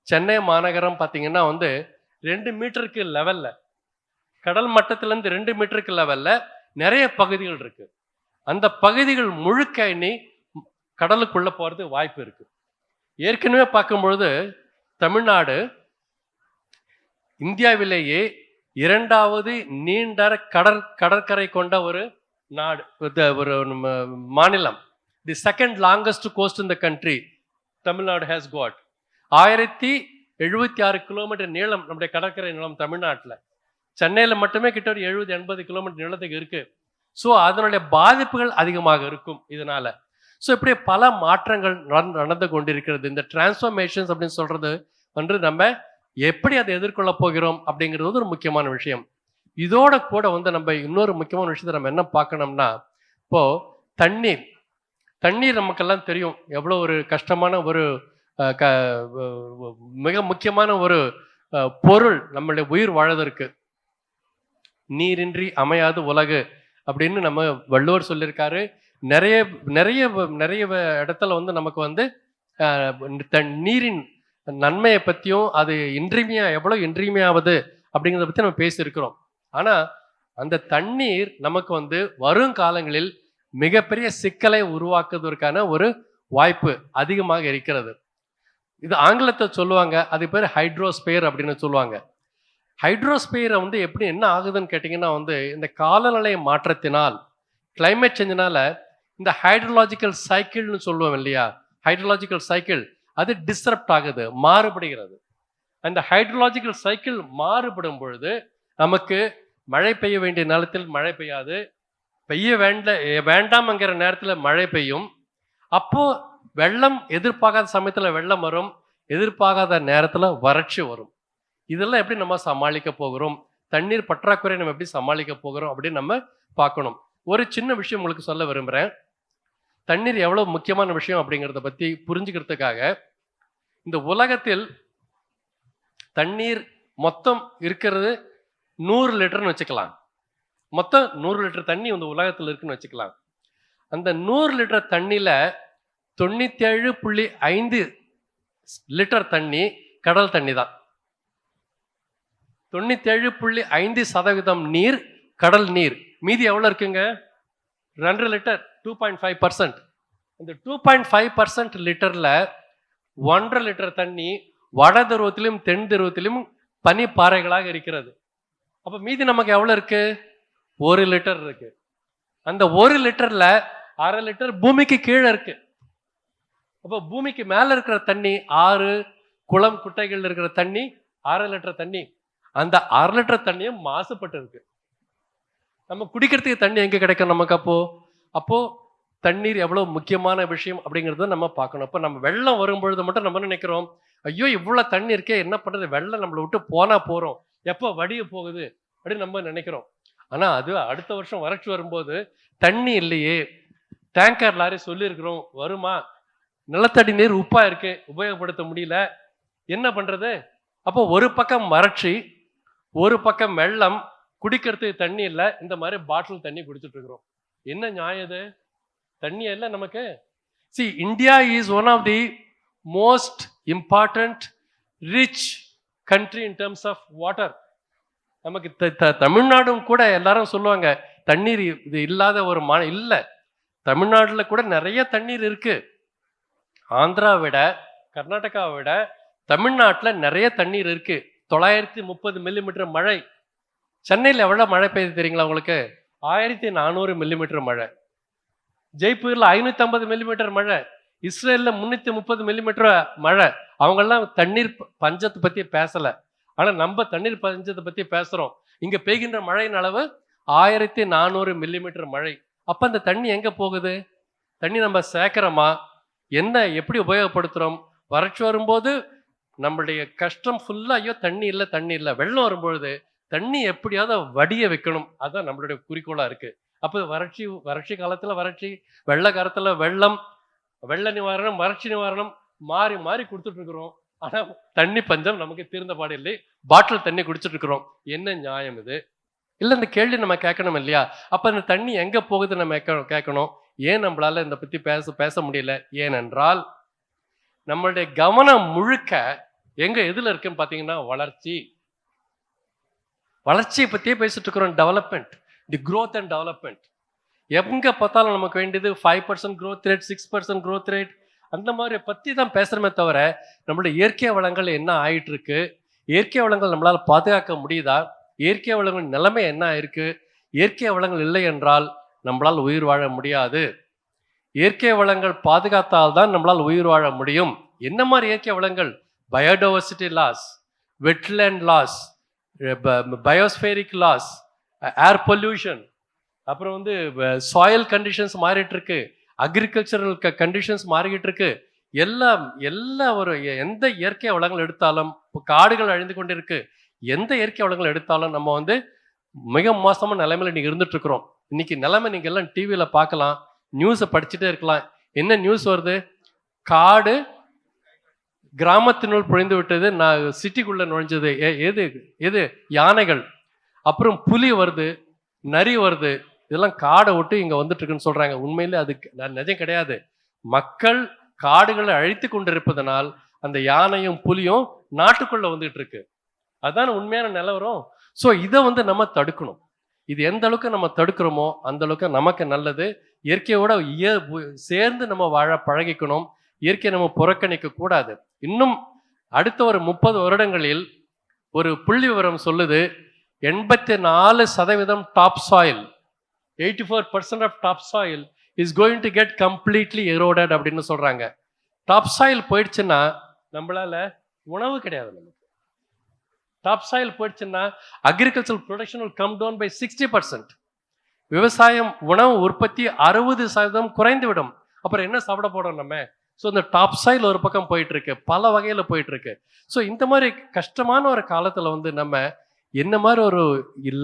S7: சென்னை மாநகரம் பார்த்தீங்கன்னா வந்து 2 மீட்டருக்கு லெவல்ல, கடல் மட்டத்திலேருந்து 2 மீட்டருக்கு லெவல்ல நிறைய பகுதிகள் இருக்கு. அந்த பகுதிகள் முழுக்க இனி கடலுக்குள்ள போறது வாய்ப்பு இருக்கு. ஏற்கனவே பார்க்கும்பொழுது தமிழ்நாடு இந்தியாவிலேயே 2வது நீண்ட கடற்கரை கொண்ட ஒரு நாடு, ஒரு மாநிலம். The second longest coast in the country Tamil Nadu has got. 1076 kilometre நீளம் நம்முடைய கடற்கரை நிலம் தமிழ்நாட்டில். சென்னையில் மட்டுமே கிட்ட ஒரு 70-80 கிலோமீட்டர் நீளத்துக்கு இருக்கு. ஸோ அதனுடைய பாதிப்புகள் அதிகமாக இருக்கும் இதனால. ஸோ இப்படி பல மாற்றங்கள் நடந்து கொண்டிருக்கிறது. இந்த டிரான்ஸ்ஃபர்மேஷன்ஸ் அப்படின்னு சொல்றது வந்து நம்ம எப்படி அதை எதிர்கொள்ள போகிறோம் அப்படிங்கிறது ஒரு முக்கியமான விஷயம். இதோட கூட வந்து நம்ம இன்னொரு முக்கியமான விஷயத்தை நம்ம என்ன பார்க்கணும்னா, இப்போ தண்ணீர் நமக்கெல்லாம் தெரியும் எவ்வளோ ஒரு கஷ்டமான ஒரு மிக முக்கியமான ஒரு பொருள் நம்மளுடைய உயிர் வாழதற்கு. நீரின்றி அமையாது உலகு அப்படின்னு நம்ம வள்ளுவர் சொல்லியிருக்காரு. நிறைய நிறைய நிறைய இடத்துல வந்து நமக்கு வந்து நீரின் நன்மையை பற்றியும் அது எவ்வளோ இன்றியமையாவது அப்படிங்கிறத பற்றி நம்ம பேசியிருக்கிறோம். ஆனால் அந்த தண்ணீர் நமக்கு வந்து வரும் காலங்களில் மிகப்பெரிய சிக்கலை உருவாக்குவதற்கான ஒரு வாய்ப்பு அதிகமாக இருக்கிறது. இது ஆங்கிலத்தை சொல்லுவாங்க, அது பேர் ஹைட்ரோஸ்பியர் அப்படின்னு சொல்லுவாங்க. ஹைட்ரோஸ்பியரை வந்து எப்படி என்ன ஆகுதுன்னு கேட்டிங்கன்னா வந்து இந்த காலநிலை மாற்றத்தினால், கிளைமேட் சேஞ்சினால இந்த ஹைட்ரோலாஜிக்கல் சைக்கிள்னு சொல்லுவோம் இல்லையா, ஹைட்ரோலாஜிக்கல் சைக்கிள் அது டிஸ்டர்ப்ட் ஆகுது, மாறுபடுகிறது. அந்த ஹைட்ரோலாஜிக்கல் சைக்கிள் மாறுபடும் பொழுது நமக்கு மழை பெய்ய வேண்டிய நேரத்தில் மழை பெய்யாது, வேண்டாம்ங்கிற நேரத்தில் மழை பெய்யும். அப்போ வெள்ளம் எதிர்பார்க்காத சமயத்தில் வெள்ளம் வரும், எதிர்பார்க்காத நேரத்தில் வறட்சி வரும். இதெல்லாம் எப்படி நம்ம சமாளிக்க போகிறோம், தண்ணீர் பற்றாக்குறை நம்ம எப்படி சமாளிக்க போகிறோம் அப்படின்னு நம்ம பார்க்கணும். ஒரு சின்ன விஷயம் உங்களுக்கு சொல்ல விரும்புகிறேன். தண்ணீர் எவ்வளோ முக்கியமான விஷயம் அப்படிங்கிறத பற்றி புரிஞ்சுக்கிறதுக்காக, இந்த உலகத்தில் தண்ணீர் மொத்தம் இருக்கிறது 100 லிட்டர்னு வச்சுக்கலாம். மொத்தம் 100 லிட்டர் தண்ணி இந்த உலகத்தில் இருக்குன்னு வச்சுக்கலாம். அந்த 100 லிட்டர் தண்ணியில் 97.5 லிட்டர் தண்ணி கடல் தண்ணி தான். 97.5% நீர் கடல் நீர். மீதி எவ்வளோ இருக்குங்க? 2 லிட்டர், 2.5%. இந்த 2.5% லிட்டரில் 1.5 லிட்டர் தண்ணி வட துருவத்திலும் தென் துருவத்திலும் பனிப்பாறைகளாக இருக்கிறது. அப்போ மீதி நமக்கு எவ்வளோ இருக்கு? 1 லிட்டர் இருக்கு. அந்த 1 லிட்டர்ல 1/2 லிட்டர் பூமிக்கு கீழே இருக்கு. அப்போ பூமிக்கு மேல இருக்கிற தண்ணி, ஆறு குளம் குட்டைகள் இருக்கிற தண்ணி 1/2 லிட்டர் தண்ணி. அந்த 1/2 லிட்டர் தண்ணியும் மாசுபட்டு இருக்கு. நம்ம குடிக்கிறதுக்கு தண்ணி எங்க கிடைக்கும் நமக்கு? அப்போ தண்ணீர் எவ்வளவு முக்கியமான விஷயம் அப்படிங்கிறத நம்ம பார்க்கணும். இப்போ நம்ம வெள்ளம் வரும்பொழுது மட்டும் நம்ம நினைக்கிறோம், ஐயோ இவ்வளோ தண்ணி இருக்கே, என்ன பண்றது, வெள்ளம் நம்மளை விட்டு போனா போறோம், எப்போ வடிய போகுது அப்படின்னு நம்ம நினைக்கிறோம். ஆனா அது அடுத்த வருஷம் வறட்சி வரும்போது தண்ணி இல்லையே, டேங்கர் லாரி சொல்லியிருக்கிறோம் வருமா, நிலத்தடி நீர் உப்பா இருக்கு, உபயோகப்படுத்த முடியல, என்ன பண்றது? அப்போ ஒரு பக்கம் வறட்சி, ஒரு பக்கம் வெள்ளம், குடிக்கிறதுக்கு தண்ணி இல்லை, இந்த மாதிரி பாட்டில் தண்ணி குடிச்சிட்டு இருக்கிறோம். என்ன நியாயம் இது? தண்ணி எல்லாம் நமக்கு. See, India is one of the most important rich country in terms of water. நமக்கு தமிழ்நாடும் கூட எல்லாரும் சொல்லுவாங்க தண்ணீர் இது இல்லாத ஒரு இல்ல. தமிழ்நாடுல கூட நிறைய தண்ணீர் இருக்கு. ஆந்திராவை விட கர்நாடகாவை விட தமிழ்நாட்டில் நிறைய தண்ணீர் இருக்கு. 930 மில்லிமீட்டர் மழை. சென்னையில் எவ்வளவு மழை பெய்யுது தெரியுங்களா உங்களுக்கு? 1400 மில்லிமீட்டர் மழை. ஜெய்ப்பூர்ல 550 மில்லிமீட்டர் மழை. இஸ்ரேல்ல 330 மில்லிமீட்டர் மழை. அவங்கெல்லாம் தண்ணீர் பஞ்சத்தை பத்தி பேசல. ஆனா நம்ம தண்ணீர் பஞ்சத்தை பத்தி பேசுறோம். இங்க பெய்கின்ற மழையின் அளவு 1400 மில்லிமீட்டர் மழை. அப்ப அந்த தண்ணி எங்க போகுது? தண்ணி நம்ம சேர்க்கிறோமா? என்ன எப்படி உபயோகப்படுத்துறோம்? வறட்சி வரும்போது நம்மளுடைய கஷ்டம் ஃபுல்லா ஐயோ தண்ணி இல்லை தண்ணி இல்லை. வெள்ளம் வரும்பொழுது தண்ணி எப்படியாவது வடிய வைக்கணும். அதுதான் நம்மளுடைய குறிக்கோளா இருக்கு. அப்போ வறட்சி காலத்துல வறட்சி, வெள்ள காலத்துல வெள்ளம், வெள்ள நிவாரணம், வறட்சி நிவாரணம் மாறி மாறி கொடுத்துட்டு இருக்கிறோம். ஆனா தண்ணி பஞ்சம் நமக்கு தீர்ந்த பாடு இல்லை. பாட்டில் தண்ணி குடிச்சிட்டு இருக்கிறோம். என்ன நியாயம் இது? இல்லை, இந்த கேள்வி நம்ம கேட்கணும் இல்லையா? அப்ப அந்த தண்ணி எங்க போகுது நம்ம கேட்கணும். ஏன் நம்மளால இந்த பத்தி பேச முடியல? ஏனென்றால் நம்மளுடைய கவனம் முழுக்க எங்க எதுல இருக்குன்னு பாத்தீங்கன்னா வளர்ச்சியை பத்தியே பேசிட்டு இருக்கிறோம். Development, the growth and development. எங்க பார்த்தாலும் நமக்கு வேண்டியது 5% growth rate, 6% growth rate, அந்த மாதிரி பத்தி தான் பேசுறமே தவிர நம்மளுடைய இயற்கை வளங்கள் என்ன ஆயிட்டு இருக்கு, இயற்கை வளங்கள் நம்மளால பாதுகாக்க முடியுதா, இயற்கை வளங்கள் நிலைமை என்ன இருக்கு, இயற்கை வளங்கள் இல்லை என்றால் நம்மளால் உயிர் வாழ முடியாது. இயற்கை வளங்கள் பாதுகாத்தால் தான் நம்மளால் உயிர் வாழ முடியும். என்ன மாதிரி இயற்கை வளங்கள்? Biodiversity loss, wetland loss, biospheric loss, air pollution, அப்புறம் வந்து சாயில் கண்டிஷன்ஸ் மாறிட்டு இருக்கு, அக்ரிகல்ச்சரல் கண்டிஷன்ஸ் மாறிக்கிட்டு இருக்கு. எல்லா ஒரு எந்த இயற்கை வளங்கள் எடுத்தாலும், காடுகள் அழிந்து கொண்டு இருக்கு, எந்த இயற்கை வளங்கள் எடுத்தாலும் நம்ம வந்து மிக மோசமான நிலைமையில நீங்க இருந்துட்டு இருக்கிறோம். இன்னைக்கு நிலைமை நீங்க எல்லாம் டிவியில பார்க்கலாம், நியூஸை படிச்சுட்டே இருக்கலாம். என்ன நியூஸ் வருது? காடு கிராமத்தினுள் பொழிந்து விட்டது, நான் சிட்டிக்குள்ள நுழைஞ்சது. எது? யானைகள், அப்புறம் புலி வருது, நரி வருது. இதெல்லாம் காடை விட்டு இங்க வந்துட்டு இருக்குன்னு சொல்றாங்க. உண்மையிலே அது நிஜம் கிடையாது. மக்கள் காடுகளை அழித்து கொண்டிருப்பதனால் அந்த யானையும் புலியும் நாட்டுக்குள்ள வந்துட்டு இருக்கு. அதான் உண்மையான நிலவரம். ஸோ இதை வந்து நம்ம தடுக்கணும். இது எந்த அளவுக்கு நம்ம தடுக்கிறோமோ அந்த அளவுக்கு நமக்கு நல்லது. இயற்கையோட சேர்ந்து நம்ம வாழ பழகிக்கணும். இயற்கையை நம்ம புறக்கணிக்க கூடாது. இன்னும் அடுத்த ஒரு 30 வருடங்களில் ஒரு புள்ளி விவரம் சொல்லுது, 84% top soil, 84% of top soil is going to get completely eroded அப்படின்னு சொல்றாங்க. டாப் சாயில் போயிடுச்சுன்னா நம்மளால உணவு கிடையாது. நமக்கு டாப் சாயில் போயிடுச்சுன்னா agriculture production will come down by 60%. விவசாயம் உணவு உற்பத்தி 60% குறைந்து விடும். அப்புறம் என்ன சாப்பிட போறோம் நம்ம? ஸோ இந்த டாப் சாயில் ஒரு பக்கம் போயிட்டு இருக்கு, பல வகையில போயிட்டு இருக்கு. ஸோ இந்த மாதிரி கஷ்டமான ஒரு காலத்துல வந்து நம்ம என்ன மாதிரி ஒரு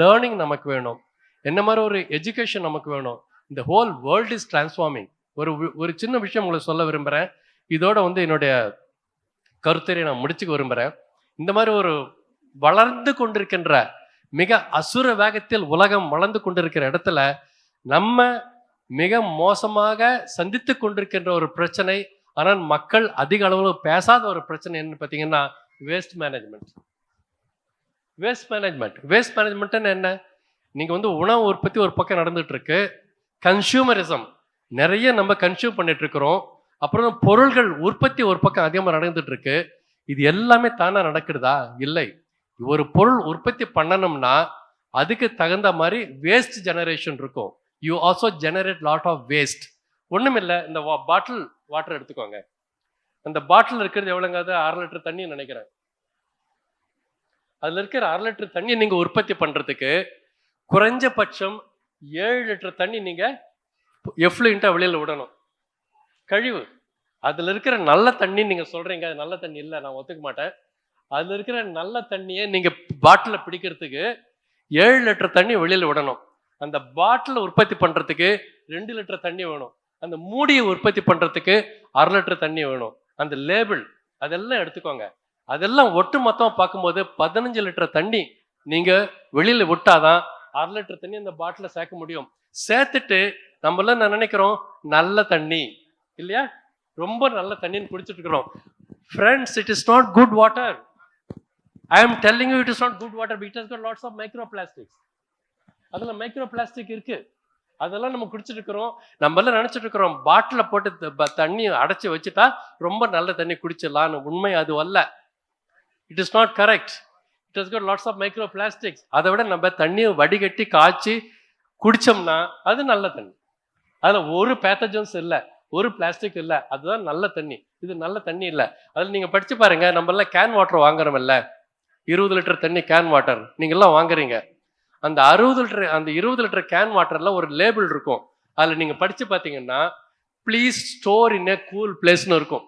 S7: லேர்னிங் நமக்கு வேணும், என்ன மாதிரி ஒரு எஜுகேஷன் நமக்கு வேணும். இந்த ஹோல் வேர்ல்ட் இஸ் டிரான்ஸ்ஃபார்மிங். ஒரு சின்ன விஷயம் உங்களுக்கு சொல்ல விரும்புகிறேன். இதோட வந்து என்னுடைய கருத்துரை நான் முடிச்சுக்க விரும்புகிறேன். இந்த மாதிரி ஒரு வளர்ந்து கொண்டிருக்கின்ற மிக அசுர வேகத்தில் உலகம் வளர்ந்து கொண்டிருக்கிற இடத்துல நம்ம மிக மோசமாக சந்தித்து கொண்டிருக்கின்ற ஒரு பிரச்சனை, ஆனால் மக்கள் அதிக அளவில் பேசாத ஒரு பிரச்சனை என்னன்னு பார்த்தீங்கன்னா வேஸ்ட் மேனேஜ்மெண்ட். வேஸ்ட் மேனேஜ்மெண்ட்னு என்ன? நீங்க வந்து உணவு உற்பத்தி ஒரு பக்கம் நடந்துட்டு இருக்கு, கன்சியூமரிசம் நிறைய நம்ம கன்சியூம் பண்ணிட்டு இருக்கிறோம், அப்புறம் பொருள்கள் உற்பத்தி ஒரு பக்கம் அதிகமாக நடந்துட்டு இருக்கு. இது எல்லாமே தானா நடக்குதா? இல்லை. ஒரு பொருள் உற்பத்தி பண்ணணும்னா அதுக்கு தகுந்த மாதிரி வேஸ்ட் ஜெனரேஷன் இருக்கும். You also generate lot of waste. ஒண்ணும் இல்லை, இந்த பாட்டில் வாட்டர் எடுத்துக்கோங்க. அந்த பாட்டில் இருக்கிறது எவ்வளோங்க? அது 1/2 லிட்டர் தண்ணி நினைக்கிறேன். அதுல இருக்கிற 1/2 லிட்டர் தண்ணி நீங்க உற்பத்தி பண்றதுக்கு குறைஞ்சபட்சம் 7 லிட்டர் தண்ணி நீங்க எஃப்ளூயண்டா வெளியில விடணும். கழிவு. அதுல இருக்கிற நல்ல தண்ணி நீங்க சொல்றீங்க, அது நல்ல தண்ணி இல்லை, நான் ஒத்துக்க மாட்டேன். அதுல இருக்கிற நல்ல தண்ணியை நீங்க பாட்டில பிடிக்கிறதுக்கு 7 லிட்டர் தண்ணி வெளியில விடணும். அந்த பாட்டில உற்பத்தி பண்றதுக்கு 2 லிட்டர் தண்ணி வேணும். அந்த மூடியை உற்பத்தி பண்றதுக்கு 1/2 லிட்டர் தண்ணி வேணும். அந்த லேபிள் அதெல்லாம் எடுத்துக்கோங்க. அதெல்லாம் ஒட்டு மொத்தமா பார்க்கும்போது 15 லிட்டர் தண்ணி நீங்க வெளியில விட்டாதான் 1/2 லிட்டர் தண்ணி அந்த பாட்டில சேர்க்க முடியும். சேர்த்துட்டு நம்மளாம் நான் நினைக்கிறோம் நல்ல தண்ணி இல்லையா, ரொம்ப நல்ல தண்ணின்னு குடிச்சிட்டு இருக்கிறோம். Friends, it is not good water. I am telling you it is not good water, but it has got lots of microplastics. அதெல்லாம் மைக்ரோ பிளாஸ்டிக் இருக்கு, அதெல்லாம் நம்ம குடிச்சிட்டு இருக்கிறோம். நம்ம எல்லாம் நினைச்சிட்டு இருக்கிறோம் பாட்டில போட்டு தண்ணி அடைச்சி வச்சுட்டா ரொம்ப நல்ல தண்ணி குடிச்சிடலான்னு. உண்மை அது அல்ல. It is not correct. It has got lots of micro plastics. அதை விட நம்ம தண்ணியை வடிகட்டி காய்ச்சி குடிச்சோம்னா அது நல்ல தண்ணி. அதில் ஒரு பேத்தஜன்ஸ் இல்லை, ஒரு பிளாஸ்டிக் இல்லை, அதுதான் நல்ல தண்ணி. இது நல்ல தண்ணி இல்லை. அதில் நீங்கள் படிச்சு பாருங்க, நம்ம எல்லாம் கேன் வாட்டர் வாங்குறோம் இல்லை, 20 லிட்டர் தண்ணி கேன் வாட்டர் நீங்கள்லாம் வாங்குறீங்க. அந்த 20 லிட்டர் கேன் வாட்டர்ல ஒரு லேபிள் இருக்கும். அதில் நீங்கள் படிச்சு பார்த்தீங்கன்னா please store in a cool பிளேஸ்னு இருக்கும்.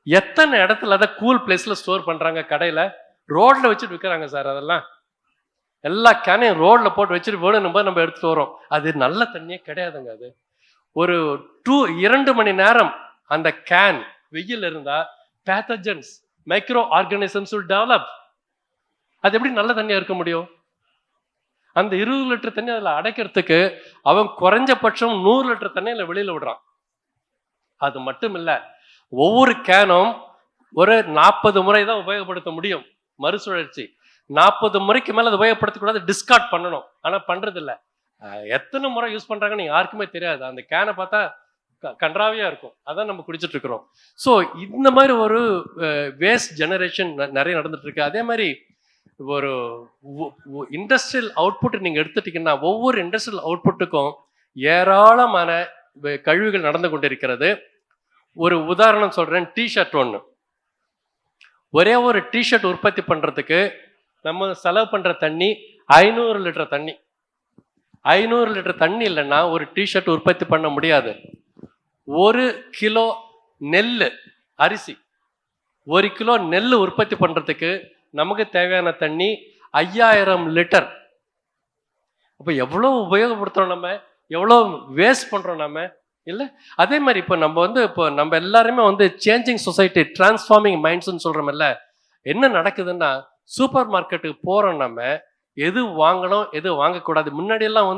S7: எத்தனை இடத்துல அதை கூல் பிளேஸ்ல ஸ்டோர் பண்றாங்க? கடையில் ரோட்ல வச்சுட்டு விற்கிறாங்க சார். அதெல்லாம் எல்லா கேனையும் ரோட்ல போட்டு வச்சுட்டு வேணும் நம்ம எடுத்துட்டு வரோம். அது நல்ல தண்ணியே கிடையாதுங்க. அது ஒரு 2 மணி நேரம் அந்த கேன் வெயில் இருந்தா pathogens, micro organisms will develop. அது எப்படி நல்ல தண்ணியா இருக்க முடியும்? அந்த 20 லிட்டர் தண்ணி அதில் அடைக்கிறதுக்கு அவன் குறைஞ்சபட்சம் 100 லிட்டர் தண்ணியில வெளியில விடுறான். அது மட்டும் இல்லை, ஒவ்வொரு கேனும் ஒரு 40 முறை தான் உபயோகப்படுத்த முடியும். மறுசுழற்சி 40 முறைக்கு மேலே அதை உபயோகப்படுத்தக்கூடாது, டிஸ்கார்ட் பண்ணணும். ஆனால் பண்றது இல்லை. எத்தனை முறை யூஸ் பண்றாங்கன்னு யாருக்குமே தெரியாது. அந்த கேனை பார்த்தா கன்றாவியா இருக்கும். அதான் நம்ம குடிச்சிட்டு இருக்கிறோம். ஸோ இந்த மாதிரி ஒரு வேஸ்ட் ஜெனரேஷன் நிறைய நடந்துட்டு இருக்கு. அதே மாதிரி ஒரு இண்டஸ்ட்ரியல் அவுட்புட் நீங்க எடுத்துட்டீங்கன்னா ஒவ்வொரு இண்டஸ்ட்ரியல் அவுட்புட்டுக்கும் ஏராளமான கழிவுகள் நடந்து கொண்டிருக்கிறது. ஒரு உதாரணம் சொல்றேன். டிஷர்ட் ஒன்று, ஒரே ஒரு டிஷர்ட் உற்பத்தி பண்றதுக்கு நம்ம செலவு பண்ற தண்ணி 500 லிட்டர் தண்ணி. 500 லிட்டர் தண்ணி இல்லைன்னா ஒரு டிஷர்ட் உற்பத்தி பண்ண முடியாது. 1 கிலோ நெல் அரிசி, 1 கிலோ நெல் உற்பத்தி பண்றதுக்கு நமக்கு தேவையான தண்ணி 5000 லிட்டர். அப்போ எவ்வளோ உபயோகப்படுத்துறோம் நம்ம, எவ்வளோ வேஸ்ட் பண்றோம் நம்ம இல்லை? அதே மாதிரி இப்போ நம்ம எல்லாருமே சேஞ்சிங் சொசைட்டி, டிரான்ஸ்ஃபார்மிங் மைண்ட்ஸ்ன்னு சொல்றோம்ல. என்ன நடக்குதுன்னா சூப்பர் மார்க்கெட்டுக்கு போறோம், நம்ம எது வாங்கணும் எது வாங்கக்கூடாது. முன்னாடி எல்லாம்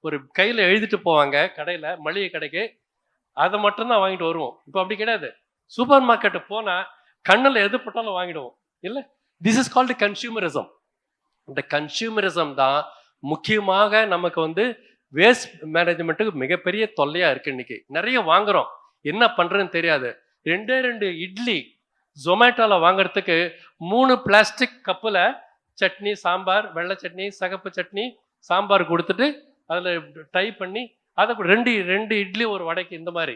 S7: ஒரு கையில எழுதிட்டு போவாங்க கடையில, மளிகை கடைக்கு, அதை மட்டும்தான் வாங்கிட்டு வருவோம். இப்போ அப்படி கிடையாது. சூப்பர் மார்க்கெட்டு போனா கண்ணில் எது போட்டாலும் வாங்கிடுவோம் இல்லை? This is called consumerism. இந்த கன்சியூமரிசம் தான் முக்கியமாக நமக்கு வேஸ்ட் மேனேஜ்மெண்ட்டுக்கு மிகப்பெரிய தொல்லையா இருக்கு. இன்னைக்கு நிறைய வாங்குறோம், என்ன பண்றதுன்னு தெரியாது. 2 இட்லி ஜொமேட்டோல வாங்குறதுக்கு 3 பிளாஸ்டிக் கப்புல சட்னி, சாம்பார், வெள்ளை சட்னி, சகப்பு சட்னி, சாம்பார் கொடுத்துட்டு அதில் டைப் பண்ணி அதை 2 இட்லி ஒரு வடைக்கு, இந்த மாதிரி.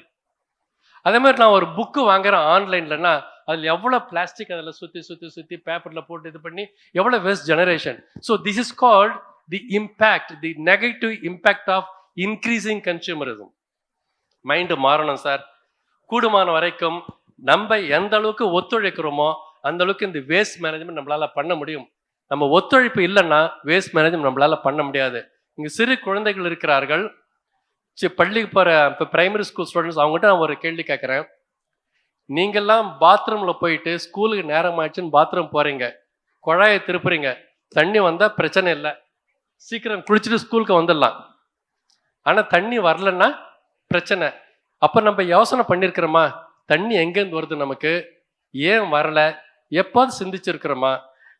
S7: அதே மாதிரி நான் ஒரு புக்கு வாங்குறேன் ஆன்லைன்லன்னா அதில் எவ்வளோ பிளாஸ்டிக் அதில் சுற்றி பேப்பரில் போட்டு இது பண்ணி எவ்வளோ waste generation. So this is called the impact, the negative impact of increasing consumerism. Mind மாறணும் சார். கூடுமான வரைக்கும் நம்ம எந்த அளவுக்கு ஒத்துழைக்கிறோமோ அந்த அளவுக்கு இந்த வேஸ்ட் மேனேஜ்மெண்ட் நம்மளால பண்ண முடியும். நம்ம ஒத்துழைப்பு இல்லைன்னா வேஸ்ட் மேனேஜ்மெண்ட் நம்மளால பண்ண முடியாது. இங்கே சிறு குழந்தைகள் இருக்கிறார்கள், பள்ளிக்கு போகிற இப்போ பிரைமரி ஸ்கூல் ஸ்டூடெண்ட்ஸ். அவங்ககிட்ட நான் ஒரு கேள்வி கேட்குறேன். நீங்கள்லாம் பாத்ரூமில் போயிட்டு ஸ்கூலுக்கு நேரம் ஆயிடுச்சுன்னு பாத்ரூம் போகிறீங்க, குழாயை திருப்புறீங்க, தண்ணி வந்தால் பிரச்சனை இல்லை, சீக்கிரம் குளிச்சுட்டு ஸ்கூலுக்கு வந்துடலாம். ஆனால் தண்ணி வரலன்னா பிரச்சனை. அப்போ நம்ம யோசனை பண்ணியிருக்கிறோமா, தண்ணி எங்கேருந்து வருது, நமக்கு ஏன் வரலை, எப்போது சிந்திச்சிருக்கிறோமா?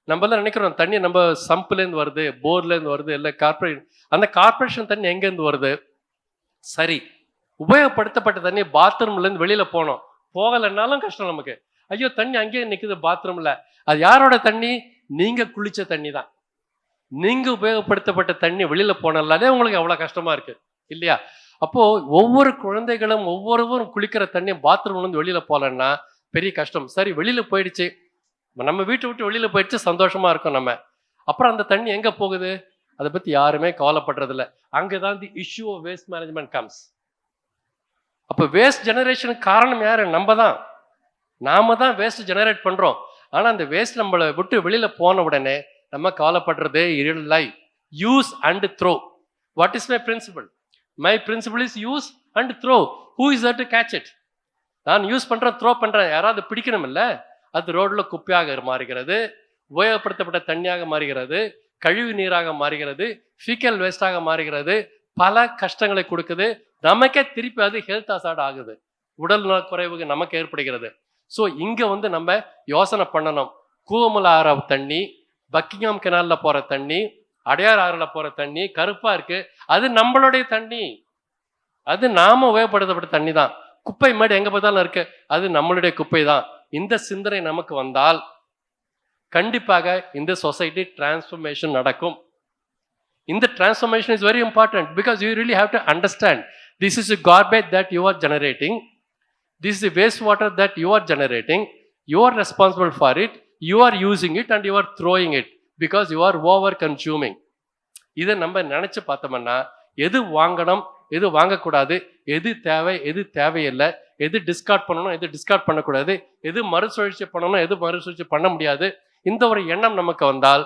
S7: நம்மளாம் நினைக்கிறோம் தண்ணி நம்ம சம்புலேருந்து வருது, போர்லேருந்து வருது, இல்லை அந்த கார்பரேஷன் தண்ணி எங்கேருந்து வருது? சரி, உபயோகப்படுத்தப்பட்ட தண்ணி பாத்ரூம்லேருந்து வெளியில் போகலைன்னாலும் கஷ்டம் நமக்கு. ஐயோ தண்ணி அங்கேயே நிற்குது பாத்ரூமில். அது யாரோட தண்ணி? நீங்கள் குளிச்ச தண்ணி தான். நீங்கள் உபயோகப்படுத்தப்பட்ட தண்ணி வெளியில் போனாலே உங்களுக்கு அவ்வளோ கஷ்டமாக இருக்குது இல்லையா? அப்போது ஒவ்வொரு குழந்தைகளும் ஒவ்வொருவரும் குளிக்கிற தண்ணி பாத்ரூம்லேருந்து வெளியில் போகலன்னா பெரிய கஷ்டம். சரி, வெளியில் போயிடுச்சு, நம்ம வீட்டை விட்டு வெளியில் போயிடுச்சு, சந்தோஷமாக இருக்கும் நம்ம. அப்புறம் அந்த தண்ணி எங்கே போகுது? அதை பற்றி யாருமே கவலைப்படுறதில்ல. அங்கே தான் the issue of waste management comes. அப்போ வேஸ்ட் ஜெனரேஷனுக்கு காரணம் யாரு? நாம தான் வேஸ்ட் ஜெனரேட் பண்ணுறோம். ஆனால் அந்த வேஸ்ட் நம்மளை விட்டு வெளியில் போன உடனே நம்ம கவலைப்படுறதே இல்லை. Use and throw. What is my principle? My principle is use and throw. Who is that to catch it? நான் யூஸ் பண்ணுறேன், த்ரோ பண்ணுறேன், யாராவது பிடிக்கணும் இல்லை? அது ரோடில் குப்பையாக மாறுகிறது, உபயோகப்படுத்தப்பட்ட தண்ணியாக மாறுகிறது, கழிவு நீராக மாறுகிறது, ஃபீக்கல் வேஸ்டாக மாறுகிறது, பல கஷ்டங்களை கொடுக்குது. நமக்கே திருப்பி அது ஹெல்த் அசார்ட் ஆகுது, உடல் நல குறைவு நமக்கு ஏற்படுகிறது. ஸோ இங்கே வந்து நம்ம யோசனை பண்ணணும். கூவமலை ஆற தண்ணி, பக்கிங்ஹாம் கெனாலில் போகிற தண்ணி, அடையார் ஆறில் போகிற தண்ணி கருப்பாக இருக்கு, அது நம்மளுடைய தண்ணி, அது நாம உபயோகப்படுத்தப்பட்ட தண்ணி தான். குப்பை மேடு எங்கே பார்த்தாலும் இருக்கு, அது நம்மளுடைய குப்பை தான். இந்த சிந்தனை நமக்கு வந்தால் கண்டிப்பாக இந்த சொசைட்டி டிரான்ஸ்ஃபர்மேஷன் நடக்கும். இந்த transformation is very important because you really have to understand this is a garbage that you are generating, this is a wastewater that you are generating, you are responsible for it, you are using it and you are throwing it because you are over consuming. இதை நம்ம நினைச்சு பார்த்தோம்னா எது வாங்கணும், எது வாங்கக்கூடாது, எது தேவை, எது தேவையில்லை, எது டிஸ்கார்ட் பண்ணணும், எது டிஸ்கார்ட் பண்ணக்கூடாது, எது மறுசுழற்சி பண்ணணும், எது மறுசுழற்சி பண்ண முடியாது, இந்த ஒரு எண்ணம் நமக்கு வந்தால்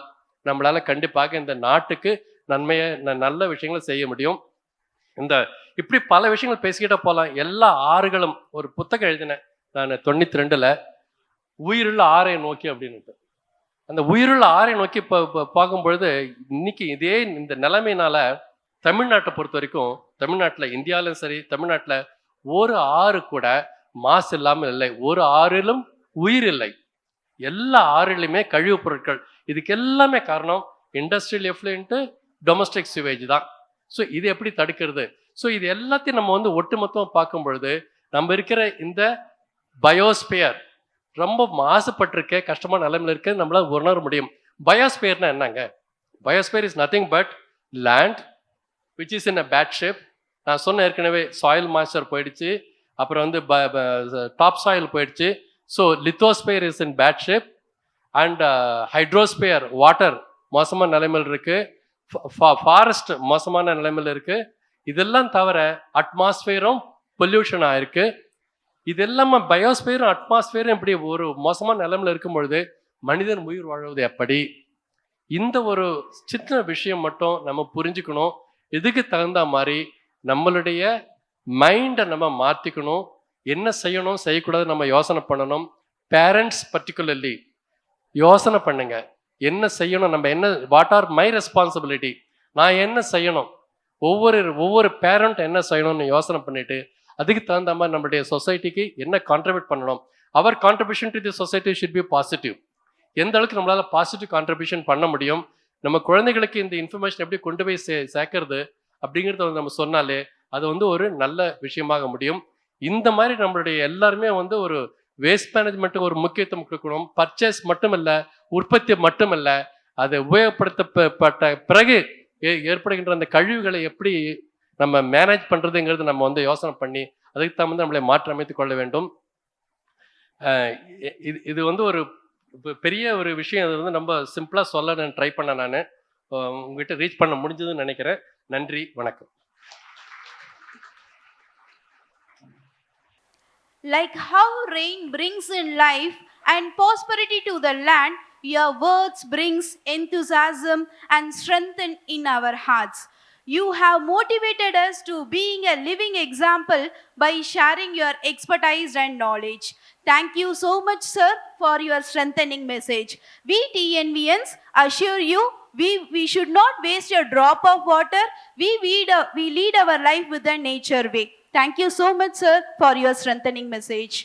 S7: நம்மளால கண்டிப்பாக இந்த நாட்டுக்கு நன்மையை நல்ல விஷயங்களை செய்ய முடியும். இந்த இப்படி பல விஷயங்கள் பேசிக்கிட்ட போகலாம். எல்லா ஆறுகளும் ஒரு புத்தகம் எழுதினேன் நான் 92 உயிருள்ள ஆறை நோக்கி அப்படின்ட்டு. அந்த உயிருள்ள ஆறை நோக்கி பார்க்கும்பொழுது இன்னைக்கு இதே இந்த நிலைமையினால தமிழ்நாட்டை பொறுத்த வரைக்கும், தமிழ்நாட்டில் இந்தியாவிலும் சரி, தமிழ்நாட்டில் ஒரு ஆறு கூட மாசு இல்லாமல் இல்லை, ஒரு ஆறிலும் உயிர் இல்லை. எல்லா ஆறிலுமே கழிவுப் பொருட்கள். இதுக்கு எல்லாமே காரணம் இண்டஸ்ட்ரியல் எஃப்ளூயன்ட்டு, டொமஸ்டிக் சிவேஜ் தான். ஸோ இது எப்படி தடுக்கிறது? ஸோ இது எல்லாத்தையும் நம்ம வந்து ஒட்டுமொத்தமாக பார்க்கும் பொழுது நம்ம இருக்கிற இந்த பயோஸ்பியர் ரொம்ப மாசுபட்டிருக்க கஷ்டமான நிலைமையில் இருக்க நம்மளால் உணர முடியும். பயோஸ்பியர்னா என்னங்க? Biosphere is nothing but land which is in a bad shape. நான் சொன்ன ஏற்கனவே சாயில் மாய்ஸ்சர் போயிடுச்சு, அப்புறம் வந்து டாப் சாயில் போயிடுச்சு. So lithosphere is in bad shape and hydrosphere water மோசமான நிலைமையில் இருக்குது, ஃபாரஸ்ட் மோசமான நிலைமையில் இருக்குது. இதெல்லாம் தவிர அட்மாஸ்பியரும் பொல்யூஷன் ஆயிருக்கு. இது எல்லாமே பயோஸ்பியரும் அட்மாஸ்பியரும் இப்படி ஒரு மோசமான நிலைமையில் இருக்கும் பொழுது மனிதன் உயிர் வாழ்வது எப்படி? இந்த ஒரு சின்ன விஷயம் மட்டும் நம்ம புரிஞ்சுக்கணும். இதுக்கு தகுந்த மாதிரி நம்மளுடைய மைண்டை நம்ம மாற்றிக்கணும். என்ன செய்யணும் செய்யக்கூடாது நம்ம யோசனை பண்ணணும். பேரண்ட்ஸ் பர்டிகுலர்லி யோசனை பண்ணுங்க, என்ன செய்யணும், நம்ம என்ன, வாட் ஆர் மை ரெஸ்பான்சிபிலிட்டி, நான் என்ன செய்யணும், ஒவ்வொரு பேரண்ட் என்ன செய்யணும்னு யோசனை பண்ணிட்டு அதுக்கு தகுந்த மாதிரி நம்மளுடைய சொசைட்டிக்கு என்ன கான்ட்ரிபியூட் பண்ணணும். அவர் contribution to the society should be positive. எந்த அளவுக்கு நம்மளால பாசிட்டிவ் கான்ட்ரிபியூஷன் பண்ண முடியும், நம்ம குழந்தைகளுக்கு இந்த இன்ஃபர்மேஷன் எப்படி கொண்டு போய் சேர்க்கறது அப்படிங்கிறத வந்து நம்ம சொன்னாலே அது வந்து ஒரு நல்ல விஷயமாக முடியும். இந்த மாதிரி நம்மளுடைய எல்லாருமே வந்து ஒரு வேஸ்ட் மேனேஜ்மெண்ட்டுக்கு ஒரு முக்கியத்துவம் கொடுக்கணும். பர்ச்சேஸ் மட்டும் இல்லை, உற்பத்தி மட்டும் இல்லை, அதை உபயோகப்படுத்தப்பட்ட பிறகு ஏற்படுகின்ற அந்த கழிவுகளை எப்படி நம்ம மேனேஜ் பண்ணுறதுங்கிறது நம்ம வந்து யோசனை பண்ணி அதுக்கு தகுந்த நம்மளை மாற்றி அமைத்துக் கொள்ள வேண்டும். இது வந்து ஒரு பெரிய ஒரு விஷயம். அது வந்து ரொம்ப சிம்பிளாக சொல்ல நான் ட்ரை பண்ணேன். நான் உங்ககிட்ட ரீச் பண்ண முடிஞ்சதுன்னு நினைக்கிறேன். நன்றி, வணக்கம்.
S2: Like how rain brings in life and prosperity to the land, your words brings enthusiasm and strength in our hearts. You have motivated us to being a living example by sharing your expertise and knowledge. Thank you so much, sir, for your strengthening message. We TNVNs assure you we should not waste a drop of water. We lead our life with a nature way. Thank you so much, sir, for your strengthening message.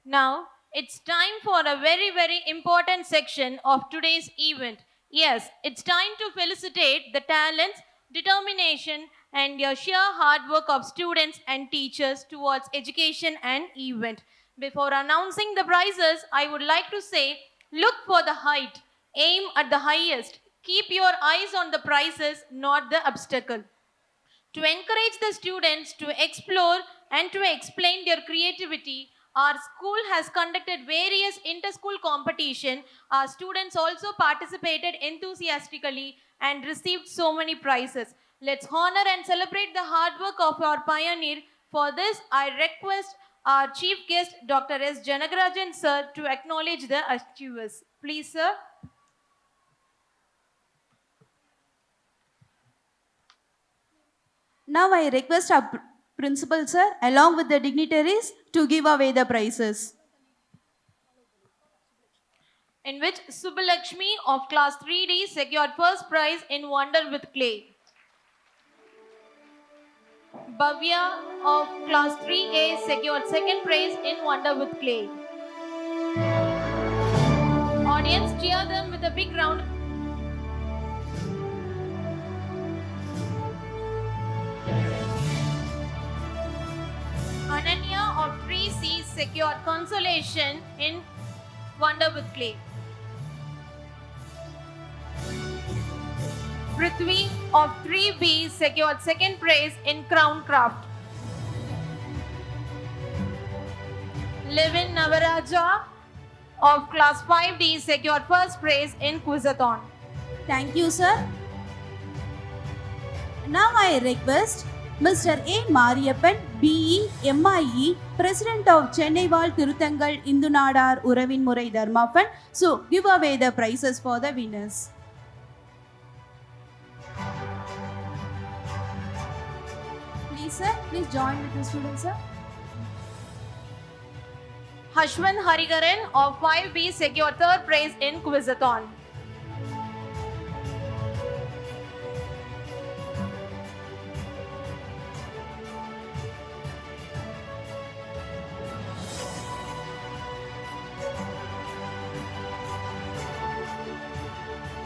S1: Now, it's time for a very, very important section of today's event. Yes, it's time to felicitate the talents, determination, and your sheer hard work of students and teachers towards education and event. Before announcing the prizes, I would like to say, look for the height, aim at the highest, keep your eyes on the prizes, not the obstacle. To encourage the students to explore and to explain their creativity, our school has conducted various inter-school competitions. Our students also participated enthusiastically and received so many prizes. Let's honor and celebrate the hard work of our pioneer. For this, I request our chief guest, Dr. S. Janagarajan sir, to acknowledge the achievers. Please, sir.
S2: Now I request our principal, sir, along with the dignitaries, to give away the prizes.
S1: In which Subbalakshmi of class 3D secured first prize in Wonder with Clay. Bhavya of class 3A secured second prize in Wonder with Clay. Audience, cheer them with a big round. Ananya of 3C secured consolation in Wonder with Clay. Prithvi of 3B secured second prize in Crown Craft. Levin Navaraja of class 5D secured first prize in Quizathon.
S2: Thank you, sir. Now I request Mr. A. Mariyappan, BE, MIE, President of Chennai Val Thiruthangal Nadar Vidhyalaya Dharma Fund, so give away the prizes for the winners. Please, sir, please join with the students, sir.
S1: Hashwan Harigaran of 5B secured third prize in Quizathon.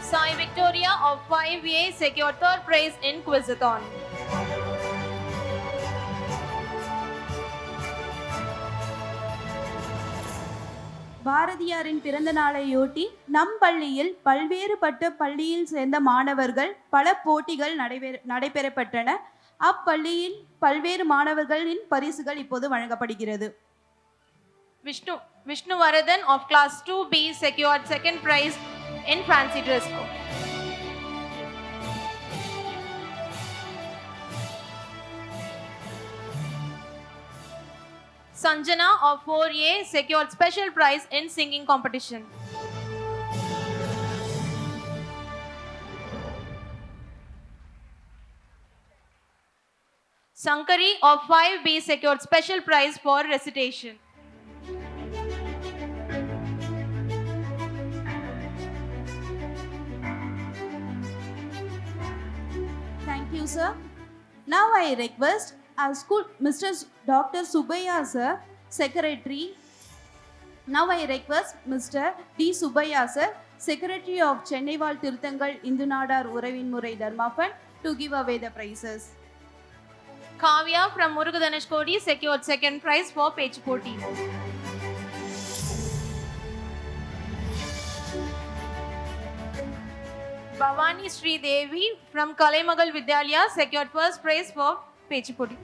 S1: Sai Victoria of 5A secured third prize in Quizathon.
S2: பாரதியாரின் பிறந்த நாளையொட்டி நம் பள்ளியில் பல்வேறுபட்ட பள்ளியில் சேர்ந்த மாணவர்கள் பல போட்டிகள் நடைபெறப்பட்டன. அப்பள்ளியில் பல்வேறு மாணவர்களின் பரிசுகள் இப்போது வழங்கப்படுகிறது.
S1: Vishnu Varadan of class 2B secured second prize in fancy dress code. Sanjana of 4A secured special prize in singing competition. Sankari of 5B secured special prize for recitation.
S2: Thank you, sir. Now I request our school, Mr. Dr. Subaya, sir, Secretary. Now I request Mr. D. Subaya, sir, Secretary of Chennai Val Thiruthangal Nadar Vidhyalaya Dharma Fund, to give away the prizes.
S1: Kavya from Murugadhaneshkodi secured second prize for Pech Poti. Bhavani Sri Devi from Kalaimagal Vidyalaya secured first prize for Pech Poti.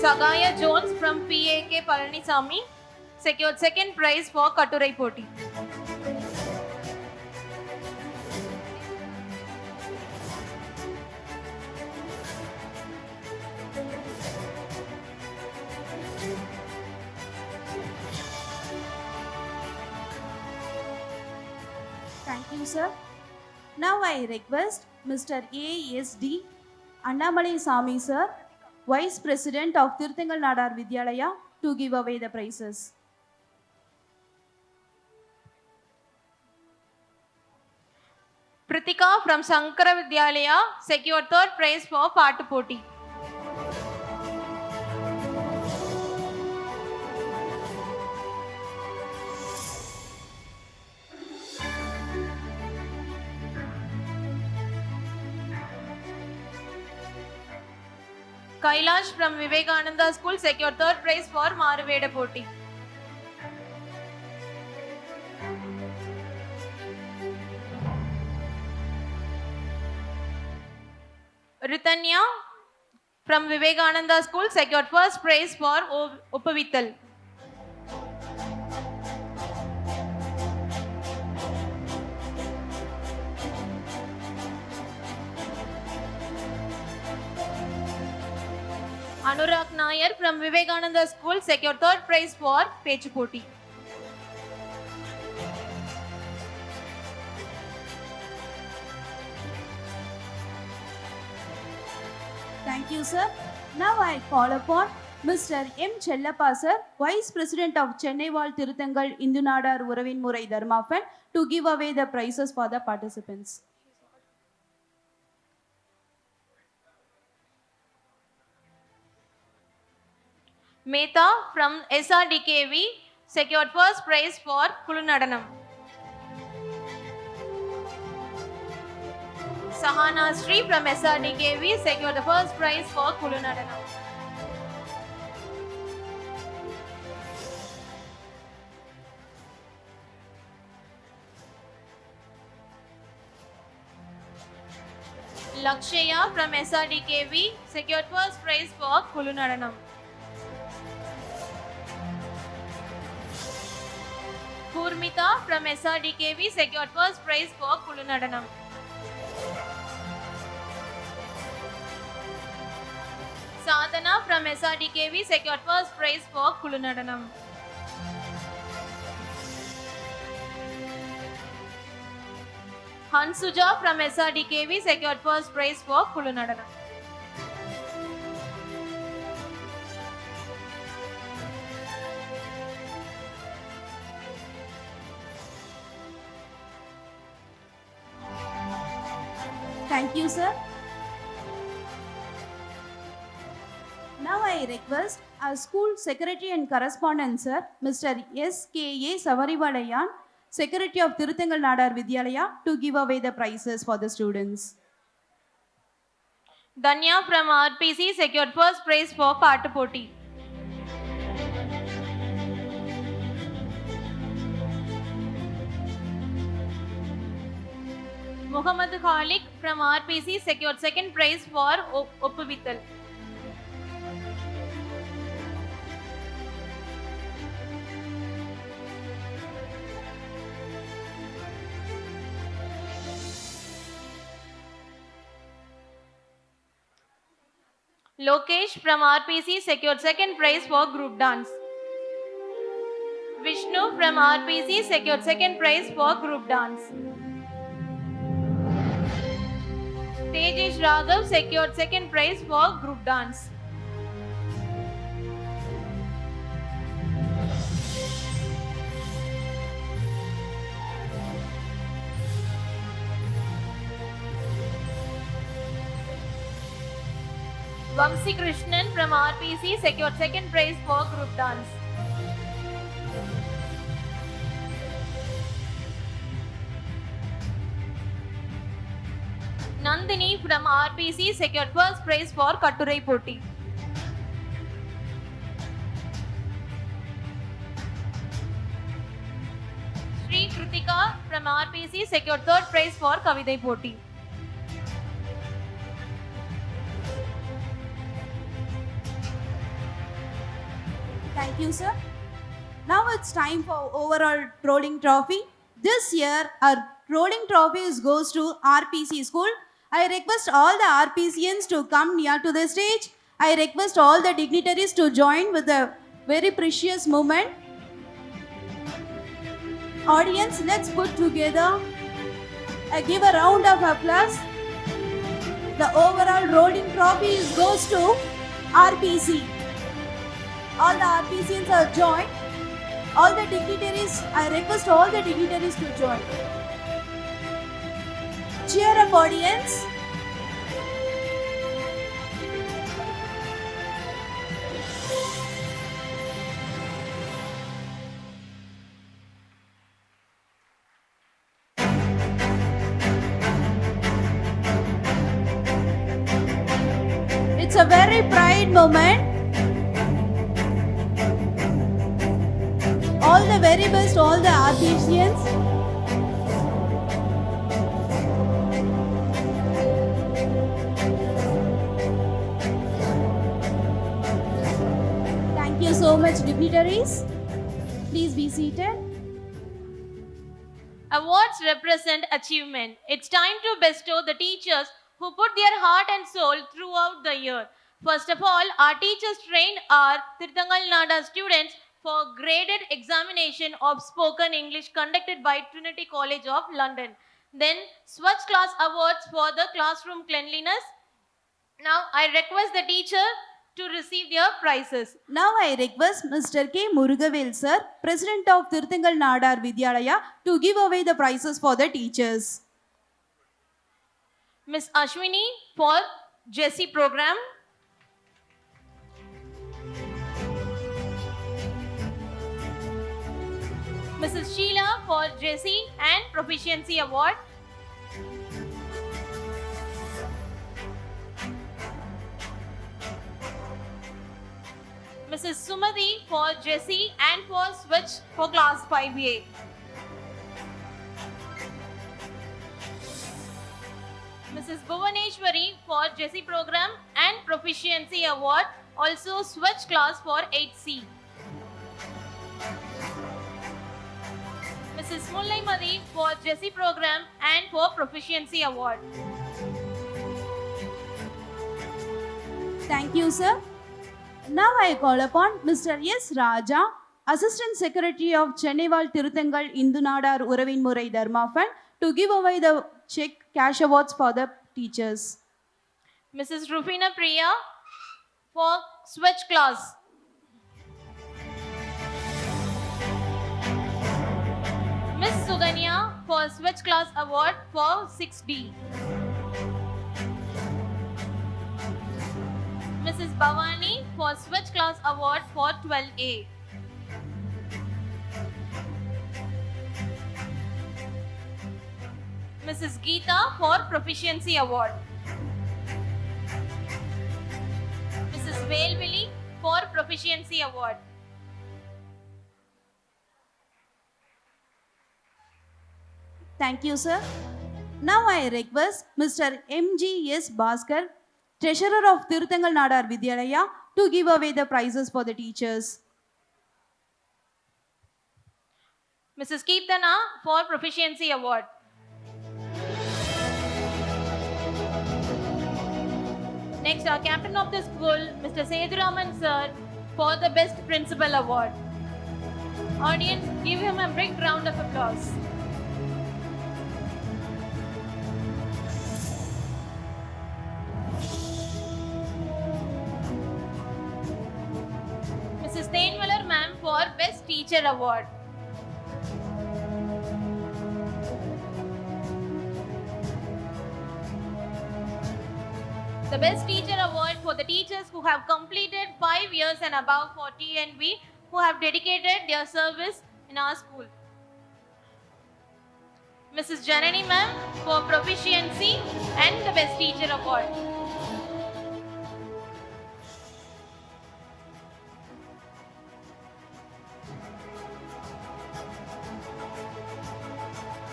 S1: Sagaya Jones from PAK Palanisamy secured second prize for Katurai Poti.
S2: Thank you, sir. Now I request Mr. A.S.D. Annamalai Sami, sir, Vice President of Thiruthangal Nadar Vidhyalaya, to give away the prizes.
S1: Pritika from Sankara Vidyalaya secured third prize for Paatu Poti. Kailash from Vivekananda School secured third prize for Maruveda Poti. Ritanya from Vivekananda School secured first prize for Upavittal. Anurag Nair from Vivekananda School secured third prize for Pech Poti.
S2: Thank you, sir. Now I call upon Mr. M. Chellappa, sir, Vice President of Chennai Val Thiruthangal Nadar Vidhyalaya Dharma Fund, to give away the prizes for the participants.
S1: Mehta from SRDKV secured first prize for Kulunadanam. Sahana Sri from SRDKV secured the first prize for Kulunadanam. Lakshaya from SRDKV secured first prize for Kulunadanam. Kurmita from SRDKV secured first prize for Kulunadanam. Sadhana from SRDKV secured first prize for Kulunadanam. Hansuja from SRDKV secured first prize for Kulunadanam.
S2: Thank you, sir. Now I request our school secretary and correspondent, sir, Mr. S.K.A. Savarivalayan, Secretary of Thiruthangal Nadar Vidhyalaya, to give away the prizes for the students.
S1: Danya from RPC secured first prize for Paatu Poti. Muhammad Khalik from RPC secured second prize for Oppuvital. Lokesh from RPC secured second prize for group dance. Vishnu from RPC secured second prize for group dance. Tejesh Raghav secured second prize for group dance. Vamsi Krishnan from RPC secured second prize for group dance. Nandini from RPC secured first prize for Katturai Poti. Sri Kritika from RPC secured third prize for Kavidai Poti.
S2: Thank you, sir. Now it's time for overall rolling trophy. This year, our rolling trophy goes to RPC school. I request all the RPCians to come near to the stage. I request all the dignitaries to join with a very precious moment. Audience, let's put together. I give a round of applause. The overall rolling trophy goes to RPC. All the RPCians are joined. All the dignitaries, I request all the dignitaries to join. Cheer up, audience. It's a very pride moment. All the very best, all the RPCians. Thank you so much, dignitaries. Please be seated.
S1: Awards represent achievement. It's time to bestow the teachers who put their heart and soul throughout the year. First of all, our teachers trained our Thiruthangal Nadar students for graded examination of spoken English conducted by Trinity College of London. Then Swachh Class Awards for the classroom cleanliness, Now I request the teacher to receive their prizes.
S2: Now I request Mr. K. Murugavel sir, President of Thiruthangal Nadar Vidhyalaya, to give away the prizes for the teachers.
S1: Miss Ashwini for Jesse program. Mrs. Sheila for Jesse and Proficiency Award. Mrs. Sumati for Jesse and for Switch for class 5A. Mrs. Bhuvaneshwari for Jesse program and Proficiency Award, also Switch class for 8C. Mrs. Mullaimadi for Jesse program and for Proficiency Award.
S2: Thank you, sir. Now I call upon Mr. S. Raja, Assistant Secretary of Chennaival Thiruthangal Nadar Vidhyalaya Dharma Fund, to give away the check cash awards for the teachers.
S1: Mrs. Rufina Priya for Switch class. Miss Suganya for Switch class award for 6D. Mrs. Bhavani for Switch class award for 12A. Mrs. Geeta for Proficiency Award. Mrs. Velvili for Proficiency Award.
S2: Thank you, sir. Now I request Mr. M.G.S. Bhaskar, Treasurer of Thiruthangal Nadar Vidhyalaya, to give away the prizes for the teachers.
S1: Mrs. Keertana for Proficiency Award. Next, our captain of the school, Mr. Seduraman sir, for the Best Principal Award. Audience, give him a big round of applause. Mrs. Thainwaller ma'am for Best Teacher Award. The Best Teacher Award for the teachers who have completed 5 years and above for TNV, who have dedicated their service in our school. Mrs. Janani ma'am for Proficiency and the Best Teacher Award.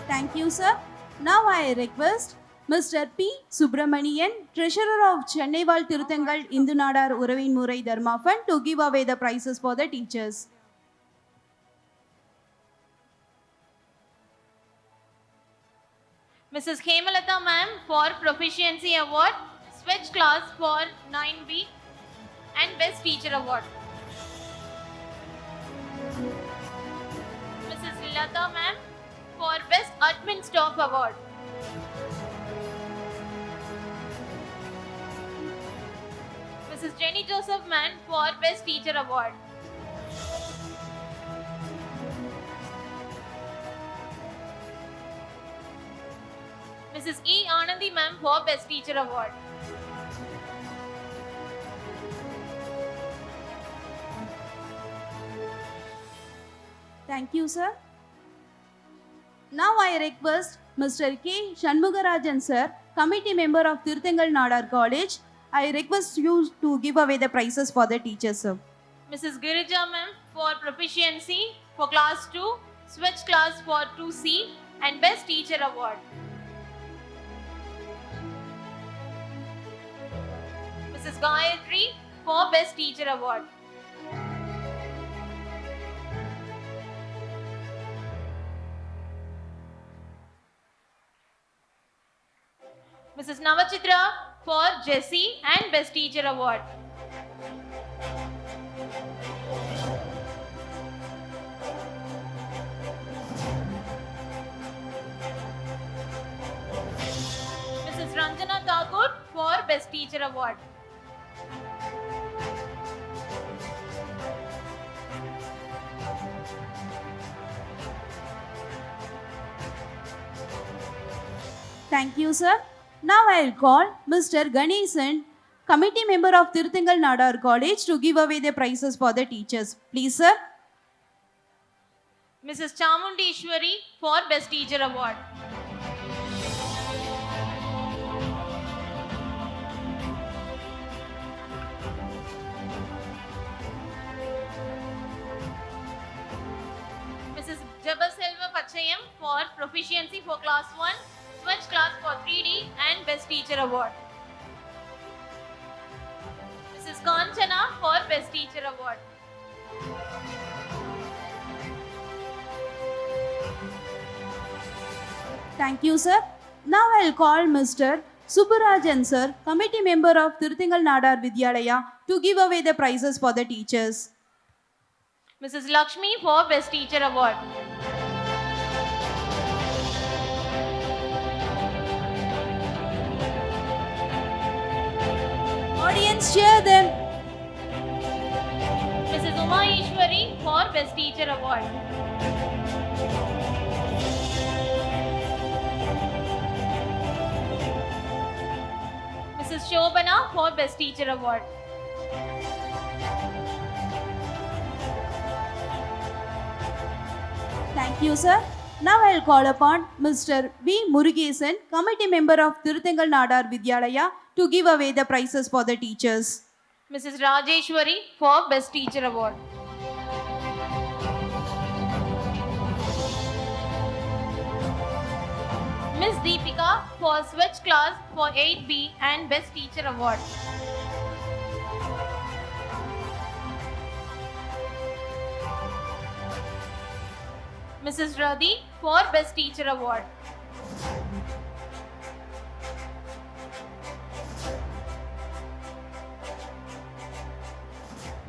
S2: Thank you, sir. Now I request Mr. P. Subramanian, Treasurer of Chennaival Thiruthangal Nadar Vidhyalaya Dharma Fund, to give away the prizes for the teachers.
S1: Mrs. Hemalata ma'am for Proficiency Award, Switch class for 9B and Best Teacher Award. Mrs. Lata ma'am for Best Admin Staff Award. Mrs. Jenny Joseph ma'am for Best Teacher Award. Mrs. E. Anandi ma'am for Best Teacher Award.
S2: Thank you, sir. Now I request Mr. K. Shanmugarajan sir, Committee Member of Thiruthangal Nadar College. I request you to give away the prizes for the teachers, sir.
S1: Mrs. Girija ma'am for Proficiency for Class 2, Switch class for 2C and Best Teacher Award. Mrs. Gayatri for Best Teacher Award. Mrs. Navachitra for Jessie and Best Teacher Award. Mrs. Ranjana Thakur for Best Teacher Award.
S2: Thank you, sir. Now I'll call Mr. Ganesan, committee member of Thiruthangal Nadar College, to give away the prizes for the teachers. Please, sir.
S1: Mrs. Chamundeshwari for Best Teacher Award. Mrs. Jabaselva Pachayam for Proficiency for Class 1, Switch Class for 3D and Best Teacher Award. Mrs. Kanchana for Best Teacher Award.
S2: Thank you, sir. Now I'll call Mr. Subbarajan, sir, committee member of Thiruthangal Nadar Vidhyalaya, to give away the prizes for the teachers.
S1: Mrs. Lakshmi for Best Teacher Award.
S2: Audience, cheer them.
S1: Mrs. Uma Ishwari for Best Teacher Award. Mrs. Shobana for Best Teacher Award.
S2: Thank you, sir. Now I'll call upon Mr. B. Murugesan, committee member of Thiruthangal Nadar Vidhyalaya, to give away the prizes for the teachers.
S1: Mrs. Rajeshwari for Best Teacher Award. Miss Deepika for Switch Class for 8B and Best Teacher Award. Mrs. Radhi for Best Teacher Award.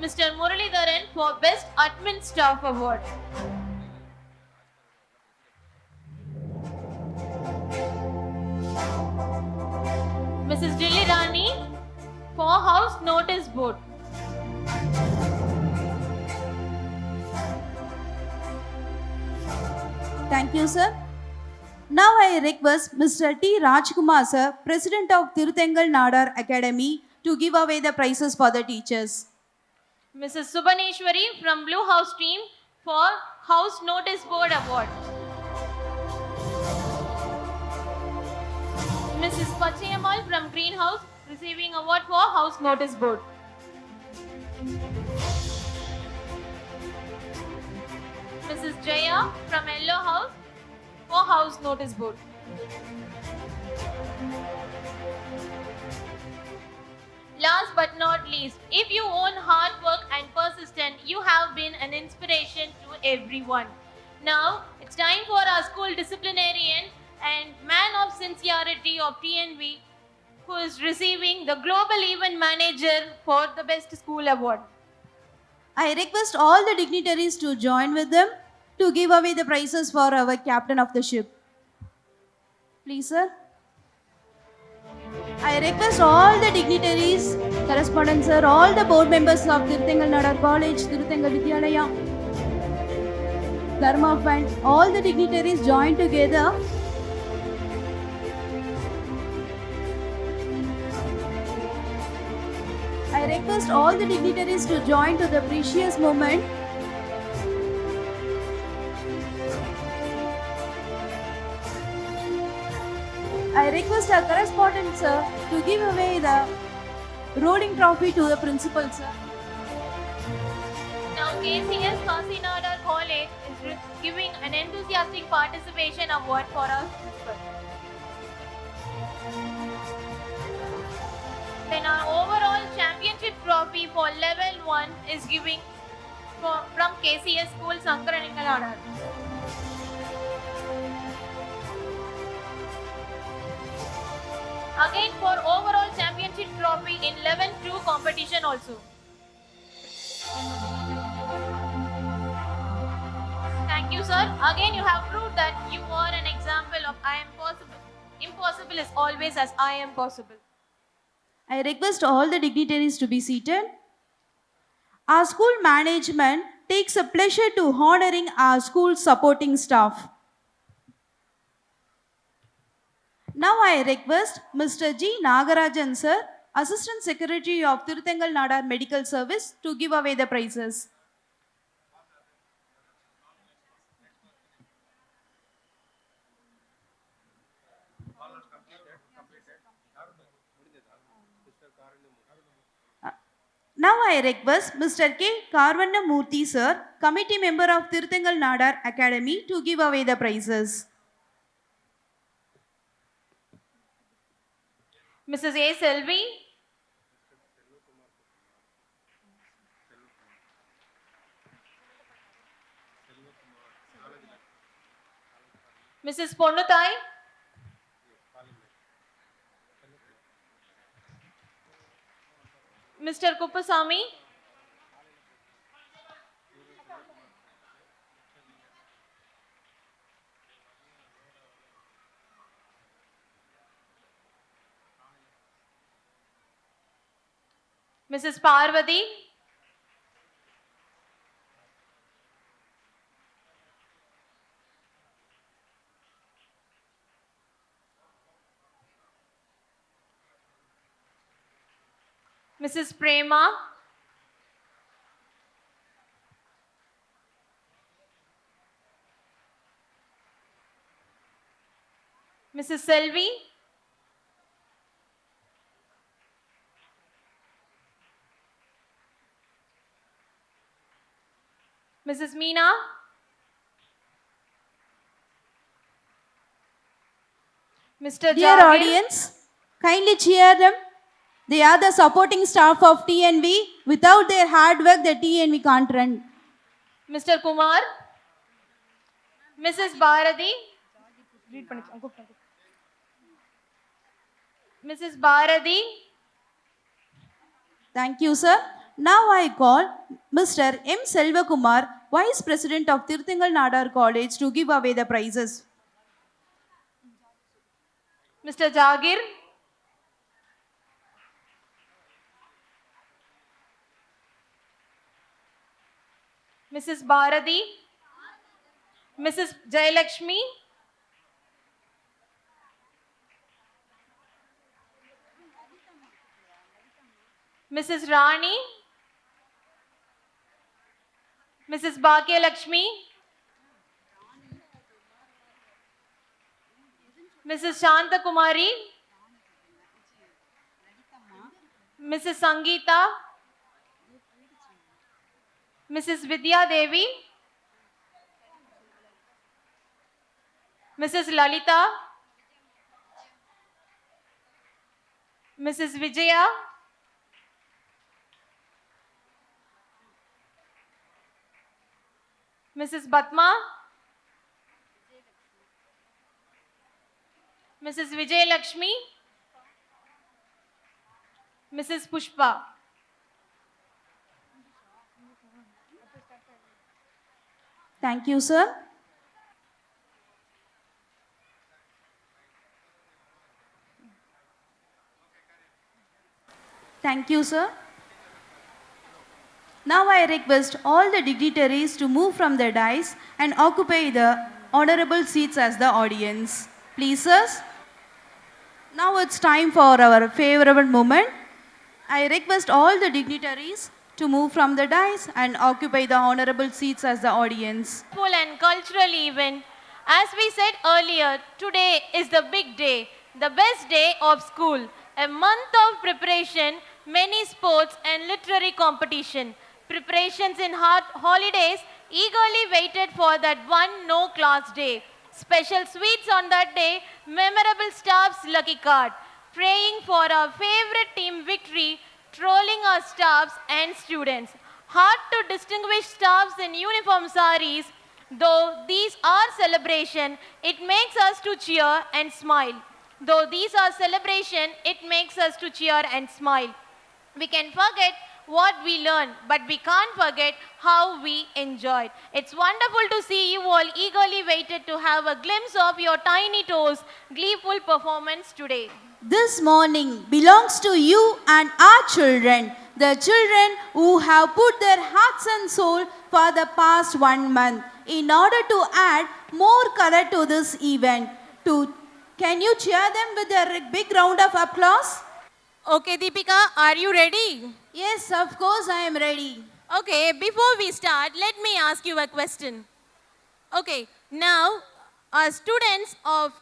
S1: Mr. Muralidharan for Best Admin Staff Award. Mrs. Dilli Rani for House Notice Board.
S2: Thank you, sir. Now I request Mr. T. Rajkumar, sir, President of Thiruthangal Nadar Academy, to give away the prizes for the teachers.
S1: Mrs. Subbaneshwari from Blue House team for House Notice Board Award. Mrs. Pachayamal from Greenhouse receiving award for House Notice Board. Mrs. Jaya from Yellow House for House Notice Board. Last but not least, if you own hard work and persistent, you have been an inspiration to everyone. Now, it's time for our school disciplinarian and man of sincerity of TNV, who is receiving the Global Event Manager for the Best School Award.
S2: I request all the dignitaries to join with them to give away the prizes for our captain of the ship. Please, sir. I request all the dignitaries, correspondents, sir, all the board members of Thiruthangal Nadar College, Thiruthangal Vidhyalaya, Dharma Fund, all the dignitaries join together. I request all the dignitaries to join to the precious moment. I request our correspondent, sir, to give away the rolling trophy to the principal, sir.
S1: Now, KCS Kasinadar College is giving an enthusiastic participation award for our principal. Then our overall championship trophy for level 1 is giving from KCS School Sankaranikaladar. Again for overall championship trophy in 11-2 competition also. Thank you, sir. Again, you have proved that you are an example of I am possible. Impossible is always as I am possible.
S2: I request all the dignitaries to be seated. Our school management takes a pleasure to honoring our school supporting staff. Now I request Mr. G. Nagarajan sir, Assistant Secretary of Thiruthangal Nadar Medical Service, to give away the prizes. Now I request Mr. K. Karvanna Murthy sir, Committee Member of Thiruthangal Nadar Academy, to give away the prizes.
S1: Mrs. A. Selvi. Mrs. Ponnuthai. Mr. Kuppasamy. Mrs. Parvati. Mrs. Prema. Mrs. Selvi. Mrs. Meena. Mr.
S2: Dear
S1: Jagir.
S2: audience, kindly cheer them. They are the supporting staff of TNV. Without their hard work, the TNV can't run.
S1: Mr. Kumar. Mrs. Bharati. Mrs. Bharati.
S2: Thank you, sir. Now I call Mr. M. Selvakumar, Vice President of Thiruthangal Nadar College, to give away the prizes.
S1: Mr. Jagir. Mrs. Bharati. Mrs. Jayalakshmi. Mrs. Rani. Mrs. Bhagya Lakshmi. Mrs. Shanta Kumari. Mrs. Sangeeta. Mrs. Vidya Devi. Mrs. Lalita. Mrs. Vijaya. Mrs. Batma. Mrs. Vijay Lakshmi. Mrs. Pushpa.
S2: Thank you, sir. Thank you, sir. Now I request all the dignitaries to move from the dais and occupy the honorable seats as the audience. Please, sirs. Now it's time for our favorable moment. I request all the dignitaries to move from the dais and occupy the honorable seats as the audience.
S1: And cultural event. As we said earlier, today is the big day, the best day of school. A month of preparation, many sports and literary competition. Preparations in holidays, eagerly waited for that one no-class day. Special sweets on that day, memorable staff's lucky card. Praying for our favorite team victory, trolling our staffs and students. Hard to distinguish staffs in uniform saris. Though these are celebration, it makes us to cheer and smile. Though these are celebration, it makes us to cheer and smile. We can forget what we learned, but we can't forget how we enjoyed. It's wonderful to see you all eagerly waited to have a glimpse of your tiny toes' gleeful performance today.
S2: This morning belongs to you and our children, the children who have put their hearts and soul for the past 1 month in order to add more color to this event. Can you cheer them with a big round of applause?
S1: Okay, Deepika, are you ready?
S2: Yes, of course I am ready.
S1: Okay, before we start, let me ask you a question. Okay, now our students of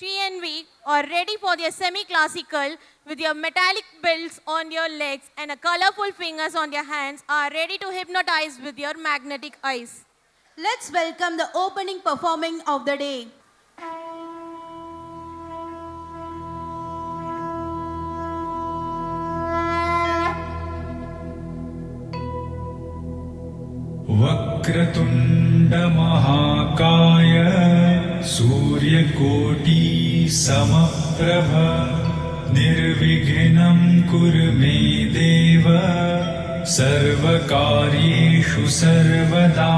S1: TNV are ready for their semi-classical with your metallic belts on your legs and a colorful fingers on their hands are ready to hypnotize with your magnetic eyes.
S2: Let's welcome the opening performing of the day.
S8: वक्रतुण्ड महाकाय सूर्यकोटि समप्रभ निर्विघ्नं कुरु मे देव सर्वकार्येषु सर्वदा।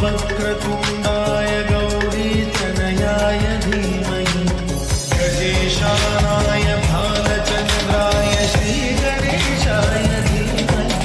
S8: वक्रतुण्डाय गौरीतनयाय धीमहि गजेशानाय भालचन्द्राय श्रीगणेशाय धीमहि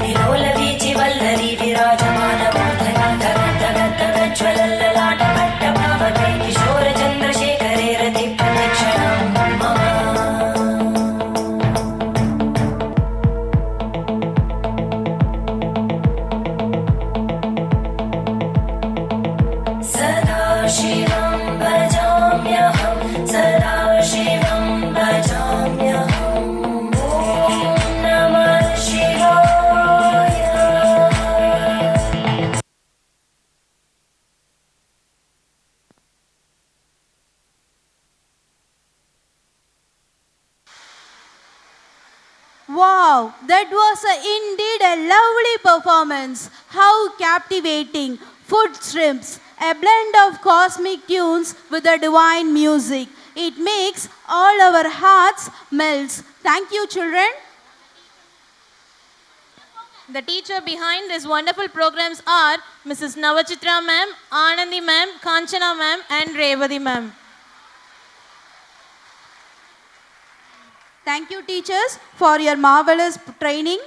S9: विलोलवीचि वल्लरी विराजमानमूर्धनि तगज्ज्वलल्ललाटपट्टभावकै किशोरचन्द्रशेखरे रतिप्रदक्षिणां मम सदा शिवं भजाम्यहं सदा शिवं भजाम्यहम् ॐ नमः शिवाय
S2: Wow, that was indeed a lovely performance. How captivating. Food strips, a blend of cosmic tunes with a divine music. It makes all our hearts melt. Thank you, children.
S1: The teacher behind these wonderful programs are Mrs. Navachitra ma'am, Anandi ma'am, Kanchana ma'am and Revati ma'am.
S2: Thank you, teachers, for your marvelous training.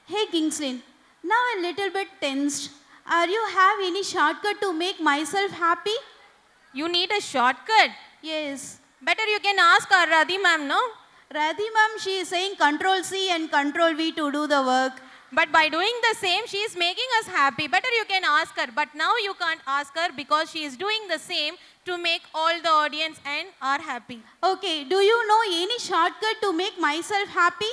S2: Hey, Kingsley, now a little bit tensed. Are you have any shortcut to make myself happy?
S1: You need a shortcut.
S2: Yes.
S1: Better you can ask our Radhi ma'am, no?
S2: Radhi ma'am, she is saying Control C and Control V to do the work.
S1: But by doing the same, she is making us happy. Better you can ask her. But now you can't ask her because she is doing the same to make all the audience and are happy.
S2: Okay, do you know any shortcut to make myself happy?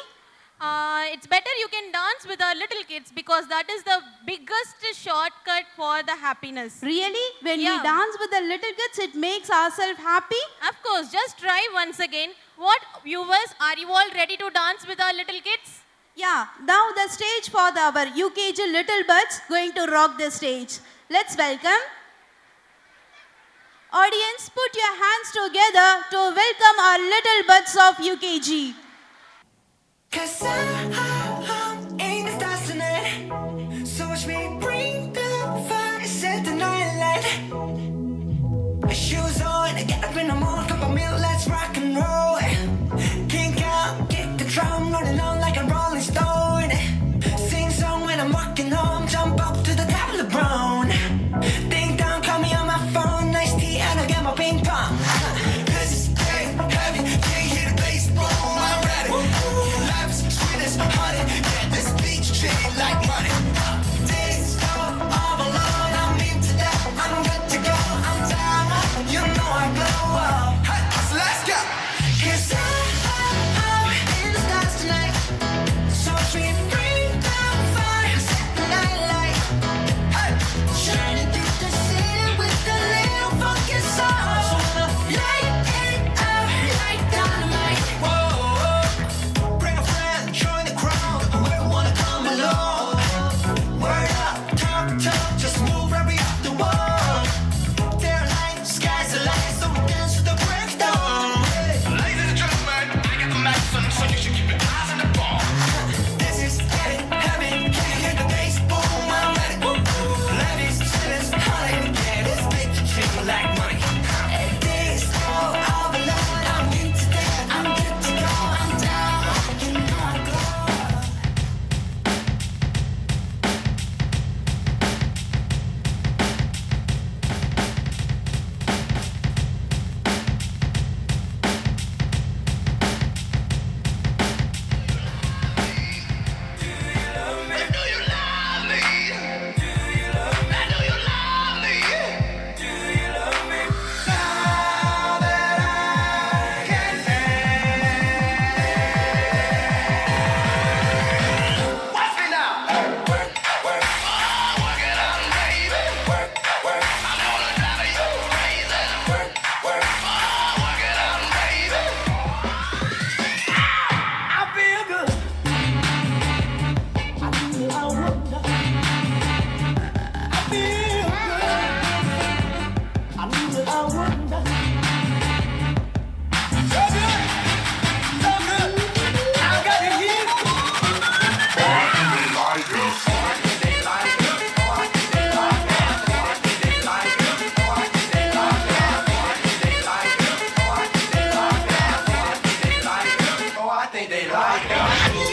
S1: It's better you can dance with our little kids because that is the biggest shortcut for the happiness.
S2: Really? When
S1: Yeah.
S2: we dance with the little kids, it makes ourselves happy?
S1: Of course, just try once again. What viewers, are you all ready to dance with our little kids?
S2: Yeah, now the stage for our UKG little buds going to rock the stage. Let's welcome. Audience, put your hands together to welcome our little buds of UKG.
S10: Cause I'm in the stars tonight. So watch me bring the fire, set the night light. Shoes on, get up in the morning, cup of milk, let's rock and roll. Kink out, kick the drum, rolling on like a rolling stone. Sing song when I'm walking home, jump up to the top of the brown. Ding dong, call me on my phone, nice tea, and I'll get my ping pong. This is getting heavy, can't hear the bass, boom, I'm ready. Life's sweet as honey, yeah, this beach treated like money. Days go all alone, I'm into that, I'm good to go, I'm down, you know I glow up. Hey, so let's go. 'Cause I'm in the stars tonight, so watch me bring the fire, set the night light. Hey, shining through the city with a little funky soul. So light it up like dynamite. Whoa, bring a friend, join the crowd, whoever wanna come along. Word up, talk, just move right up the wall. They're light, sky's the light, so we dance to the break of dawn. Ladies and gentlemen, I got the medicine, so you should keep your eyes on the ball. This is getting heavy, can you hear the bass? Boom, I'm ready. Ladies, chillin', honey, yeah, this bitch treat me like money. Days go all alone, I'm into that, I'm good to go, I'm down, you know I glow up. Oh, I think they like it.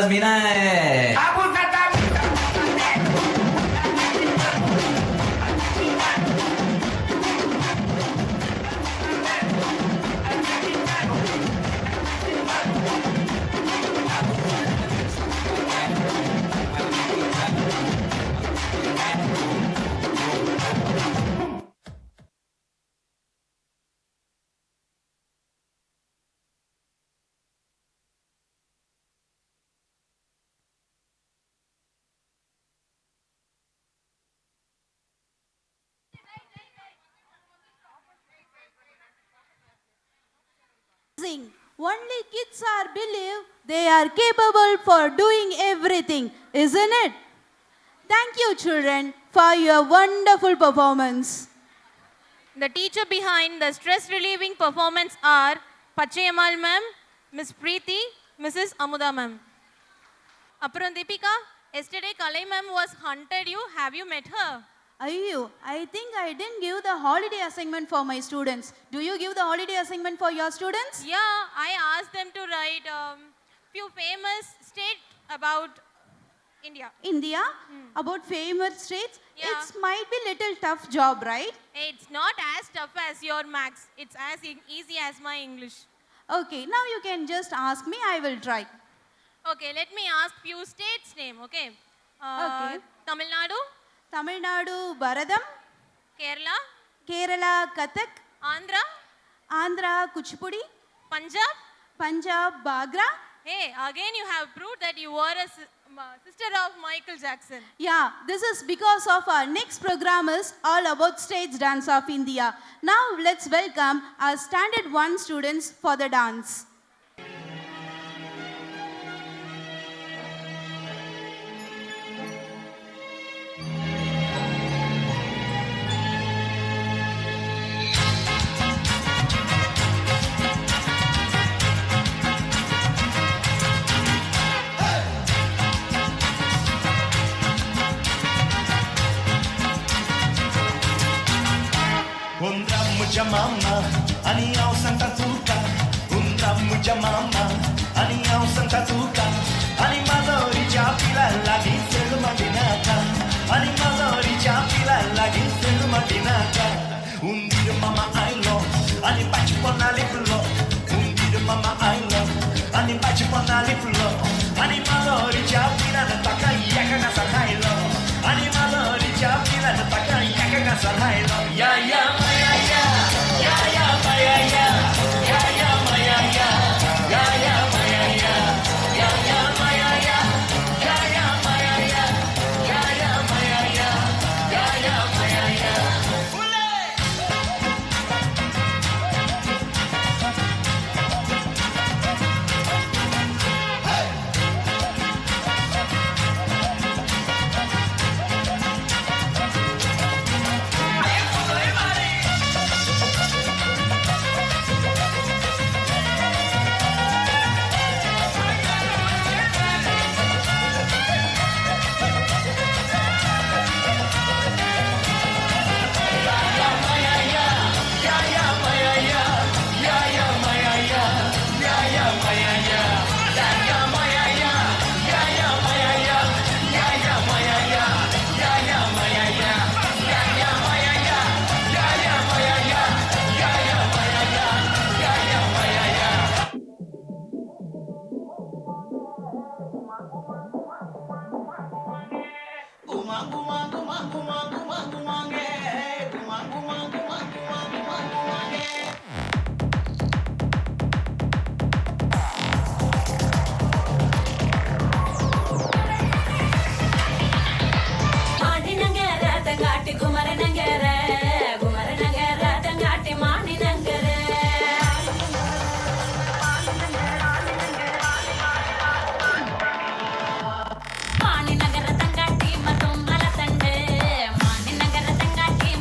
S11: Tasmina.
S2: Only kids are believe they are capable for doing everything, isn't it? Thank you, children, for your wonderful performance.
S1: The teacher behind the stress relieving performance are Pachayamal ma'am, Miss Preeti, Mrs. Amuda ma'am. Appuram Deepika, yesterday Kalai ma'am was hunted you. Have you met her?
S2: Ayyo, I think I didn't give the holiday assignment for my students. Do you give the holiday assignment for your students?
S1: Yeah, I asked them to write few famous states about India.
S2: India? About famous states?
S1: Yeah.
S2: It might be little tough job, right?
S1: It's not as tough as your maths. It's as easy as my English.
S2: Okay, now you can just ask me, I will try.
S1: Okay, let me ask few states name, okay?
S2: Okay.
S1: Tamil Nadu,
S2: Tamil Nadu, Bharadam,
S1: Kerala,
S2: Kerala, Kathak,
S1: Andhra,
S2: Andhra, Kuchipudi,
S1: Punjab.
S2: Punjab, Bagra.
S1: Hey, again you have proved that you were a sister of Michael Jackson.
S2: Yeah, this is because of our next program is all about stage dance of India. Now let's welcome our standard 1 students for the dance.
S8: Mama, ani au Santa Tuca, mucha mama, ani au Santa Tuca, ani mazori chapila lagi selu madinaka, ani mazori chapila lagi selu madinaka. Undir mama I love, ani pachi pona liplo, undir mama I love, ani pachi pona liplo, ani mazori chapila nataka yaka na sakailo, ani mazori chapila nataka yaka na sakailo, ya ya maya ya.
S9: Mani நகர தங்காட்டி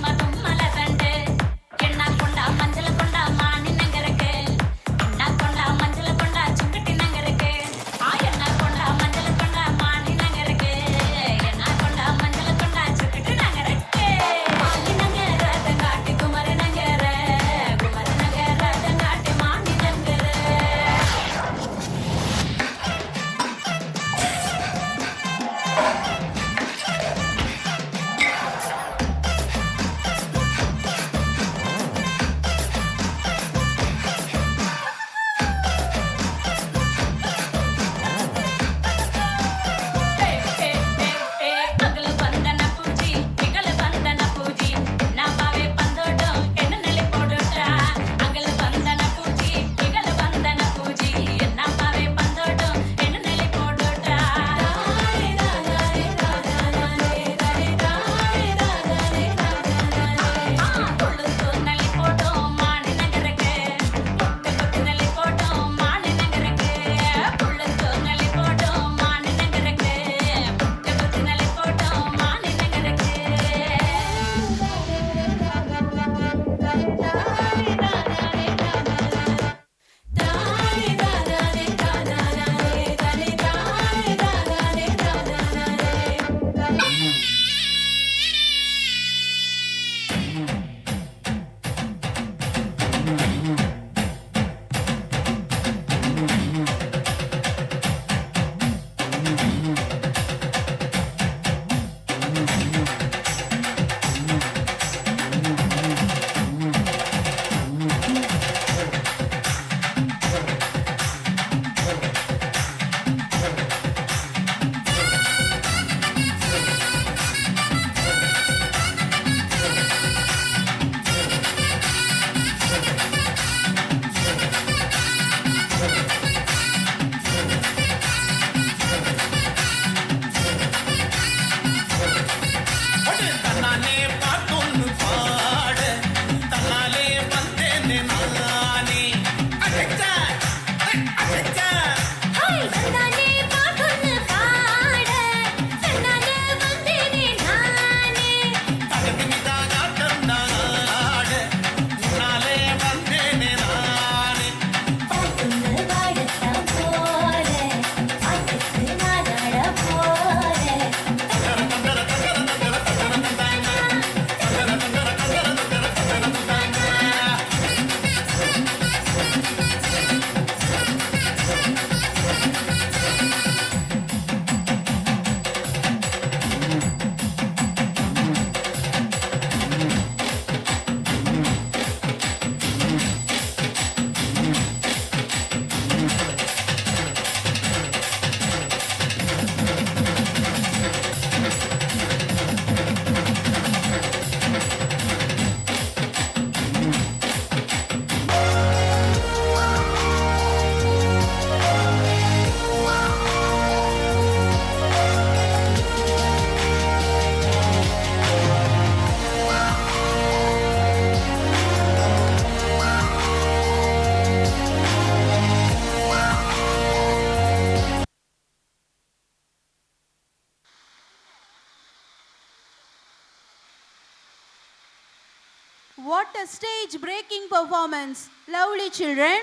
S9: மதும் மலத்தண்டு
S2: What a stage breaking performance. Lovely children.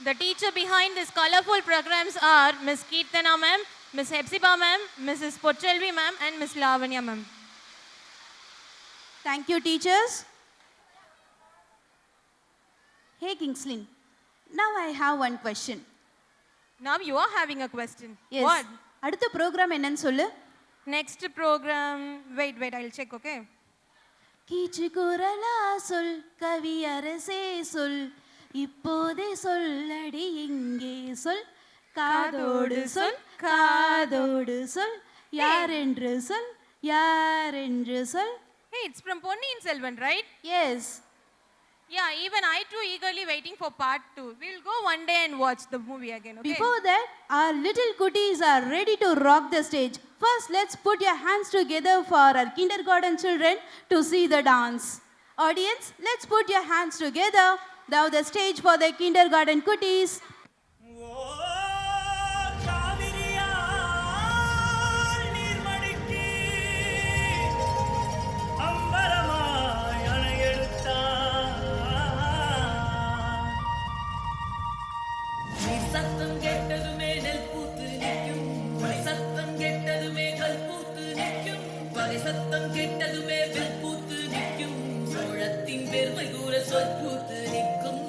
S1: The teacher behind these colorful programs are Miss Keertana ma'am, Miss Hepzibah ma'am, Mrs. Pochelvi ma'am and Miss Lavanya ma'am.
S2: Thank you, teachers. Hey, Kingsley. Now I have one question.
S1: Now you are having a question.
S2: Yes.
S1: What?
S2: அடுத்த program என்னன்னு சொல்லு?
S1: Next program. Wait, I'll check, okay?
S2: கீச்சு குரலா சொல் கவி அரசே சொல் இப்போதே சொல்லடி இங்கே சொல் காதோடு சொல் காதோடு சொல் யாரென்று சொல் யாரென்று சொல்.
S1: Hey, it's from Ponniyin Selvan, right?
S2: Yes.
S1: Yeah, even I too eagerly waiting for part 2. We'll go one day and watch the movie again, okay?
S2: Before that, our little cuties are ready to rock the stage. First, let's put your hands together for our kindergarten children to see the dance. Audience, let's put your hands together. Now the stage for the kindergarten cuties.
S9: சத்தம் கேட்டதுமே நெல் பூத்து நிற்கும் பகை சத்தம் கேட்டதுமே கல் பூத்து நிற்கும் பகை சத்தம் கேட்டதுமே வில் பூத்து நிற்கும் சோழத்தின் பெருமை கூற சொல் பூத்து நிற்கும்.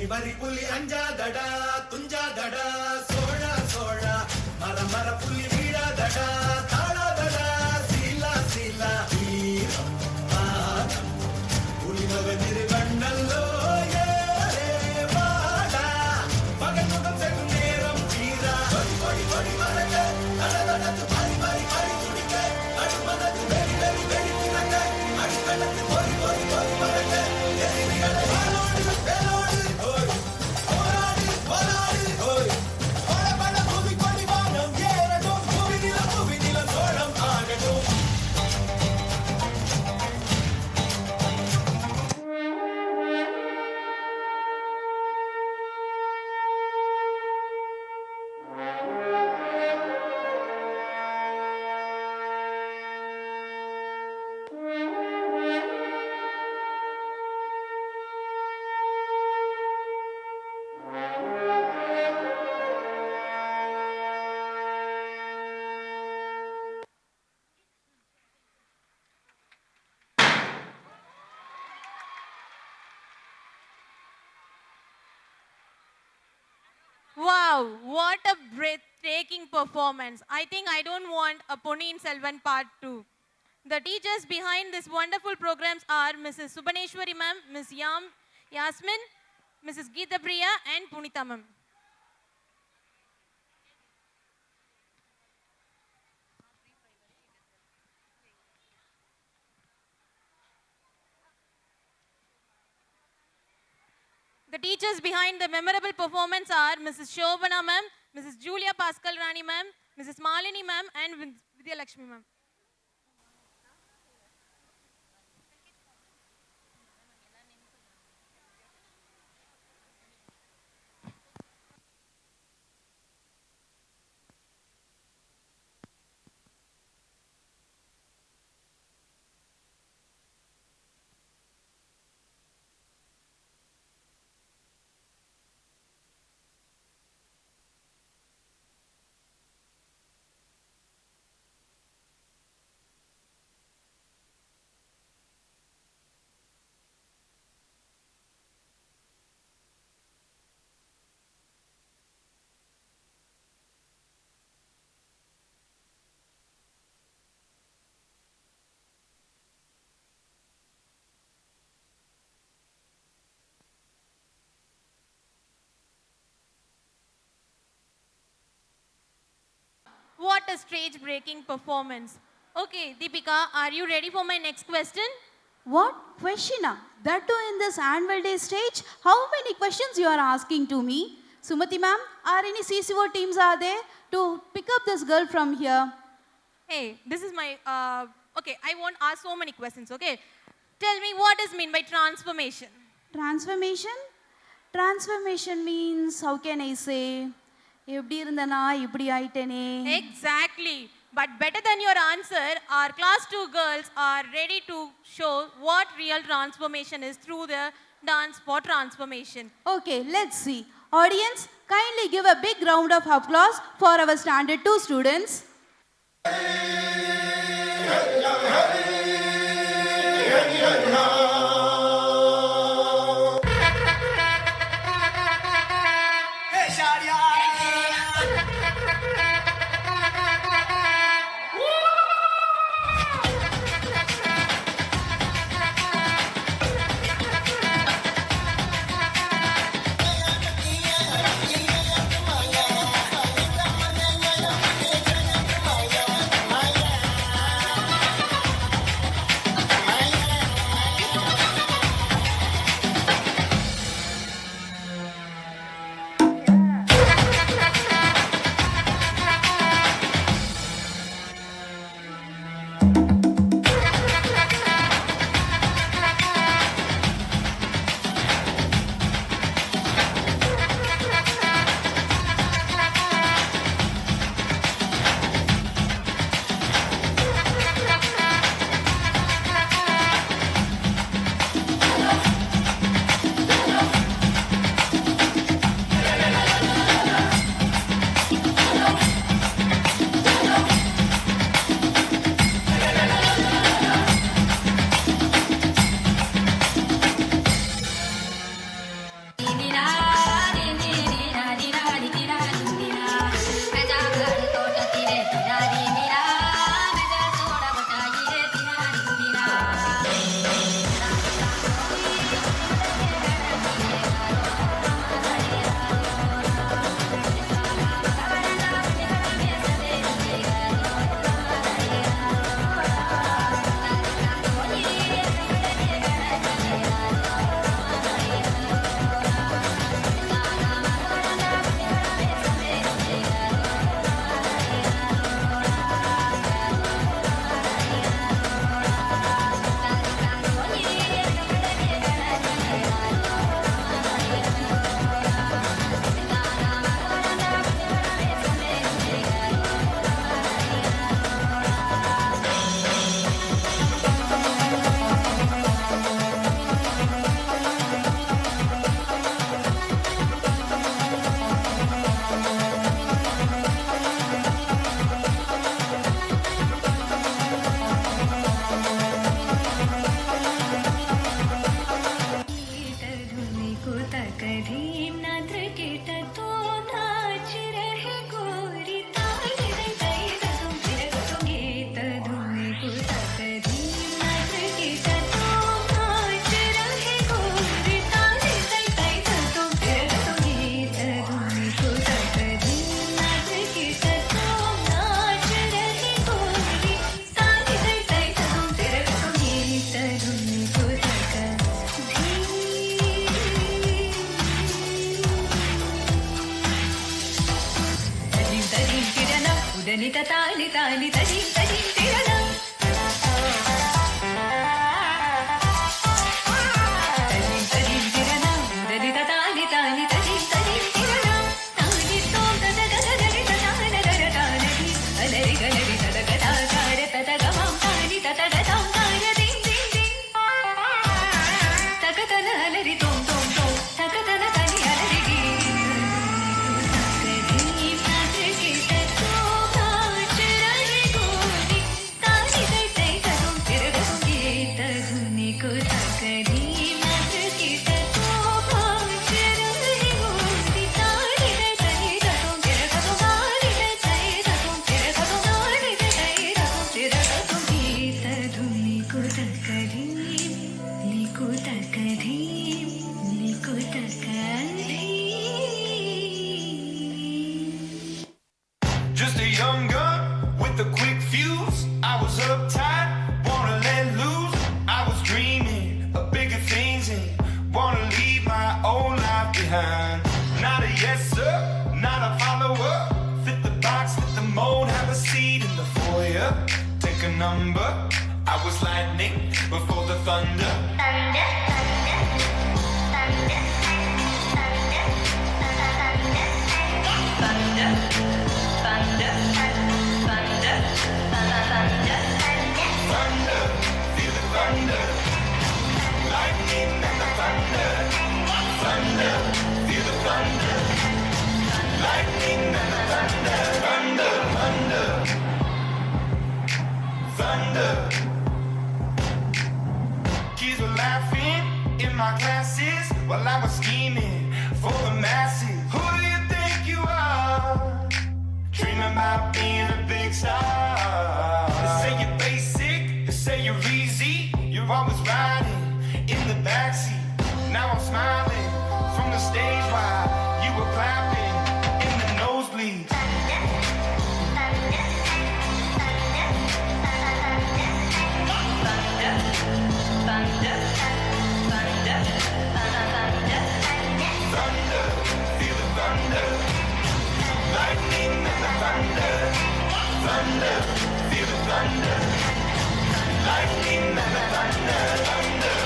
S8: வரி புலி அஞ்சாதடா துஞ்சாதடா சோழா சோழா மர புலி வீழாதடா தாழாதடா சீலா சீலா வீரம் பாதம் புலிமக திருவண்ணல்லோ ஏரே வாடா பகனுடன் செகும் நேரம் தீரா கொடி கொடி கொடி மரக்க தடதடத்து பரி பரி பரி துடிக்க அடுமனது வெறி வெறி வெறி திறக்க அடிக்கடத்து பொறி பொறி பொறி மரக்க எதிரிகளை வாழோடு வேலோடு
S1: Wow, what a breathtaking performance. I think I don't want a Ponniyin Selvan part 2. The teachers behind this wonderful programs are Mrs. Subbaneshwari ma'am, Ms. Yasmin, Mrs. Geeta Priya and Punitha ma'am. The teachers behind the memorable performance are Mrs. Shobana ma'am, Mrs. Julia Pascal Rani ma'am, Mrs. Malini ma'am and Vidya Lakshmi ma'am. What a stage-breaking performance. Okay, Deepika, are you ready for my next question?
S2: What question? That too in this annual day stage? How many questions you are asking to me? Sumati ma'am, are any CCO teams are there to pick up this girl from here?
S1: Hey, this is my, okay, I won't ask so many questions, okay? Tell me what is mean by transformation?
S2: Transformation? Transformation means, how can I say? எப்படி இருந்தனா இப்படி ஆயிட்டேனே.
S1: Exactly. But better than your answer, our class 2 girls are ready to show what real transformation is through the dance for transformation.
S2: Okay, let's see. Audience, kindly give a big round of applause for our standard 2 students.
S8: Just a young gun with a quick fuse. I was uptight, wanna let loose. I was dreaming of bigger things and wanna leave my old life behind. Not a yes sir, not a follower. Fit the box, fit the mold, have a seat in the foyer. Take a number. I was lightning before the thunder.
S3: Thunder, thunder, thunder, thunder, thunder, thunder, thunder,
S8: Thunder, feel the thunder. Lightning and the thunder. Thunder, feel the thunder. Lightning and the thunder. Thunder, thunder. Thunder. Kids were laughing in my classes while I was scheming for the masses. Who do you think you are? Dreaming about being a big star. They say you're basic, they say you're easy. You're always riding in the backseat. Now I'm smiling from the stage while you were clapping in the nosebleeds. Thunder, feel the thunder. Lightning and the thunder. Thunder, feel the thunder. Lightning and the thunder. Thunder.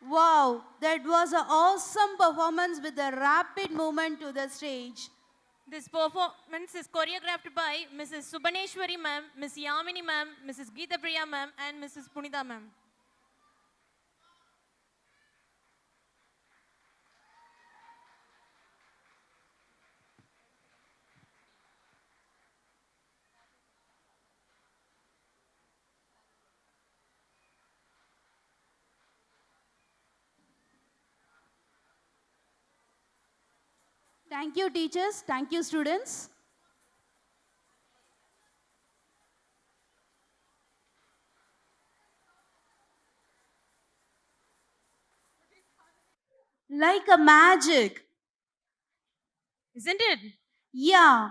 S2: Wow, that was an awesome performance with a rapid movement to the stage.
S1: This performance is choreographed by Mrs. Subbaneshwari ma'am, Miss Yamini ma'am, Mrs. Geeta Priya ma'am, and Mrs. Punita ma'am.
S2: Thank you, teachers. Thank you, students. Like a magic.
S1: Isn't it?
S2: Yeah.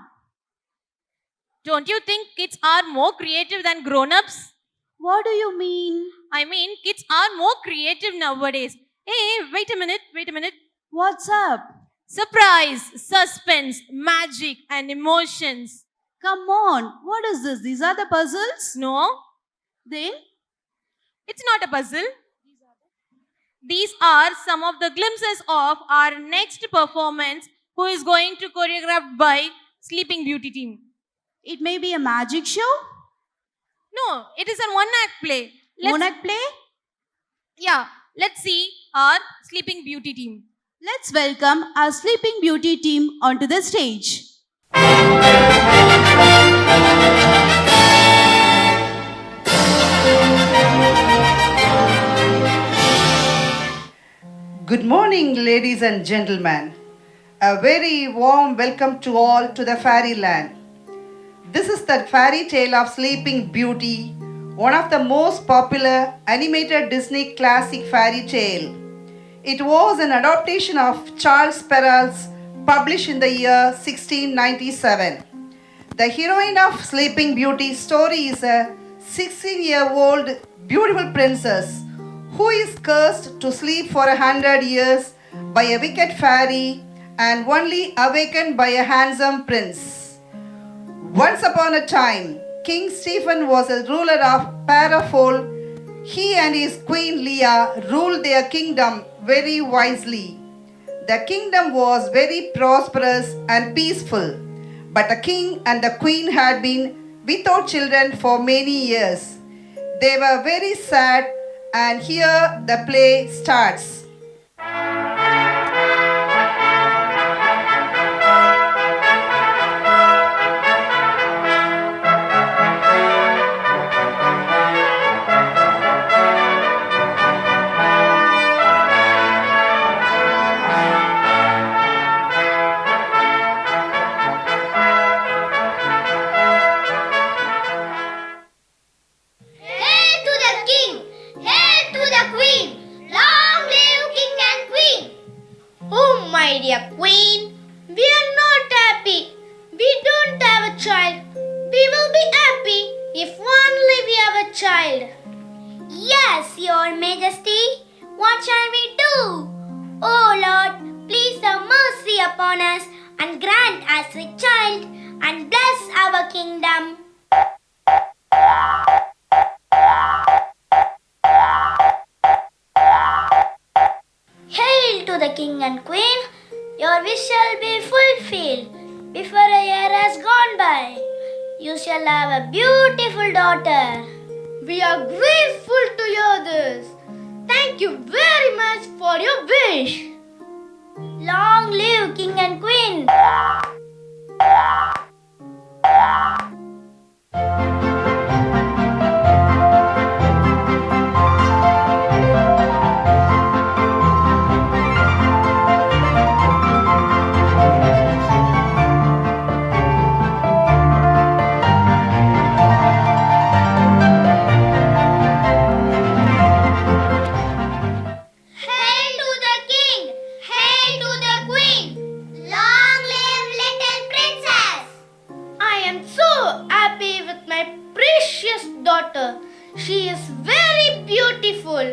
S1: Don't you think kids are more creative than grown-ups?
S2: What do you mean?
S1: I mean, kids are more creative nowadays. Hey, wait a minute.
S2: What's up?
S1: Surprise, suspense, magic, and emotions.
S2: Come on. What is this? These are the puzzles?
S1: No,
S2: Then?
S1: it's not a puzzle. These are some of the glimpses of our next performance, who is going to choreographed by Sleeping Beauty team.
S2: It may be a magic show?
S1: No, it is a one-act play.
S2: One-act play?
S1: Yeah, let's see our Sleeping Beauty team.
S2: Let's welcome our Sleeping Beauty team onto the stage.
S11: Good morning, ladies and gentlemen. A very warm welcome to all to the fairyland. This is the fairy tale of Sleeping Beauty, one of the most popular animated Disney classic fairy tale. It was an adaptation of Charles Perrault's, published in the year 1697. The heroine of Sleeping Beauty's story is a 16-year-old beautiful princess who is cursed to sleep for 100 years by a wicked fairy and only awakened by a handsome prince. Once upon a time, King Stephen was a ruler of Parafol. He and his queen Leah ruled their kingdom very wisely. The kingdom was very prosperous and peaceful, but the king and the queen had been without children for many years. They were very sad And here the play starts.
S3: Hail to the king! Hail to the queen! Long live king and queen! Oh, my dear queen, we are not happy. We don't have a child. We will be happy if only we have a child. Yes, your majesty. What shall we do? Oh Lord, please have mercy upon us and grant us a child and bless our kingdom. Hail to the king and queen. Your wish shall be fulfilled before a year has gone by. You shall have a beautiful daughter. We are grateful to hear this. Thank you very much for your wish. Long live king and queen. Hail to the king! Hail to the queen! Long live little princess! I am so happy with my precious daughter. She is very beautiful.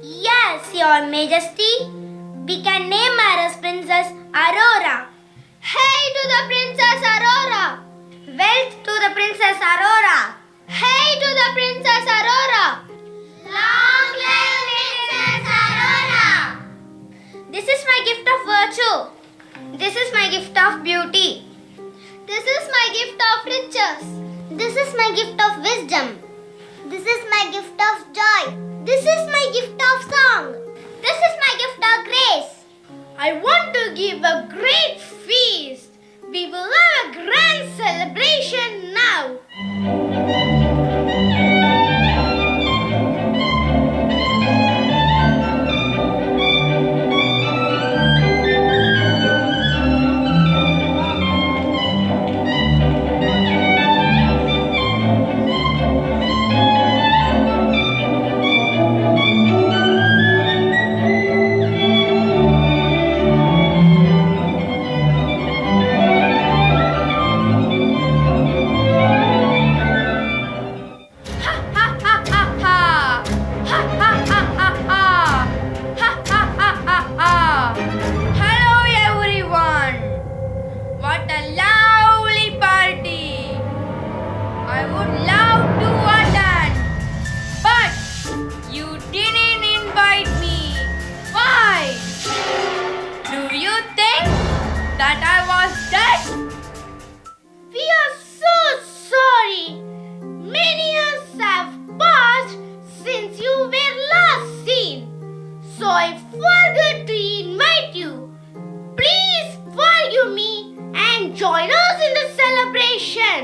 S3: Yes, your majesty. We can name her as Princess Aurora. Hail to the Princess Aurora! Wealth to the Princess Aurora! Hail to the Princess Aurora! Long live Princess Aurora! This is my gift of virtue. This is my gift of beauty. This is my gift of riches. This is my gift of wisdom. This is my gift of joy. This is my gift of song. This is my gift of grace. I want to give a great feast. We will have a grand celebration now. Hello everyone. What a lovely party. I would love to attend, but you didn't invite me. Why? Do you think that I was dead? We are so sorry. Many years have passed since you were last seen. So I forgot to invite you. Please forgive me and join us in the celebration.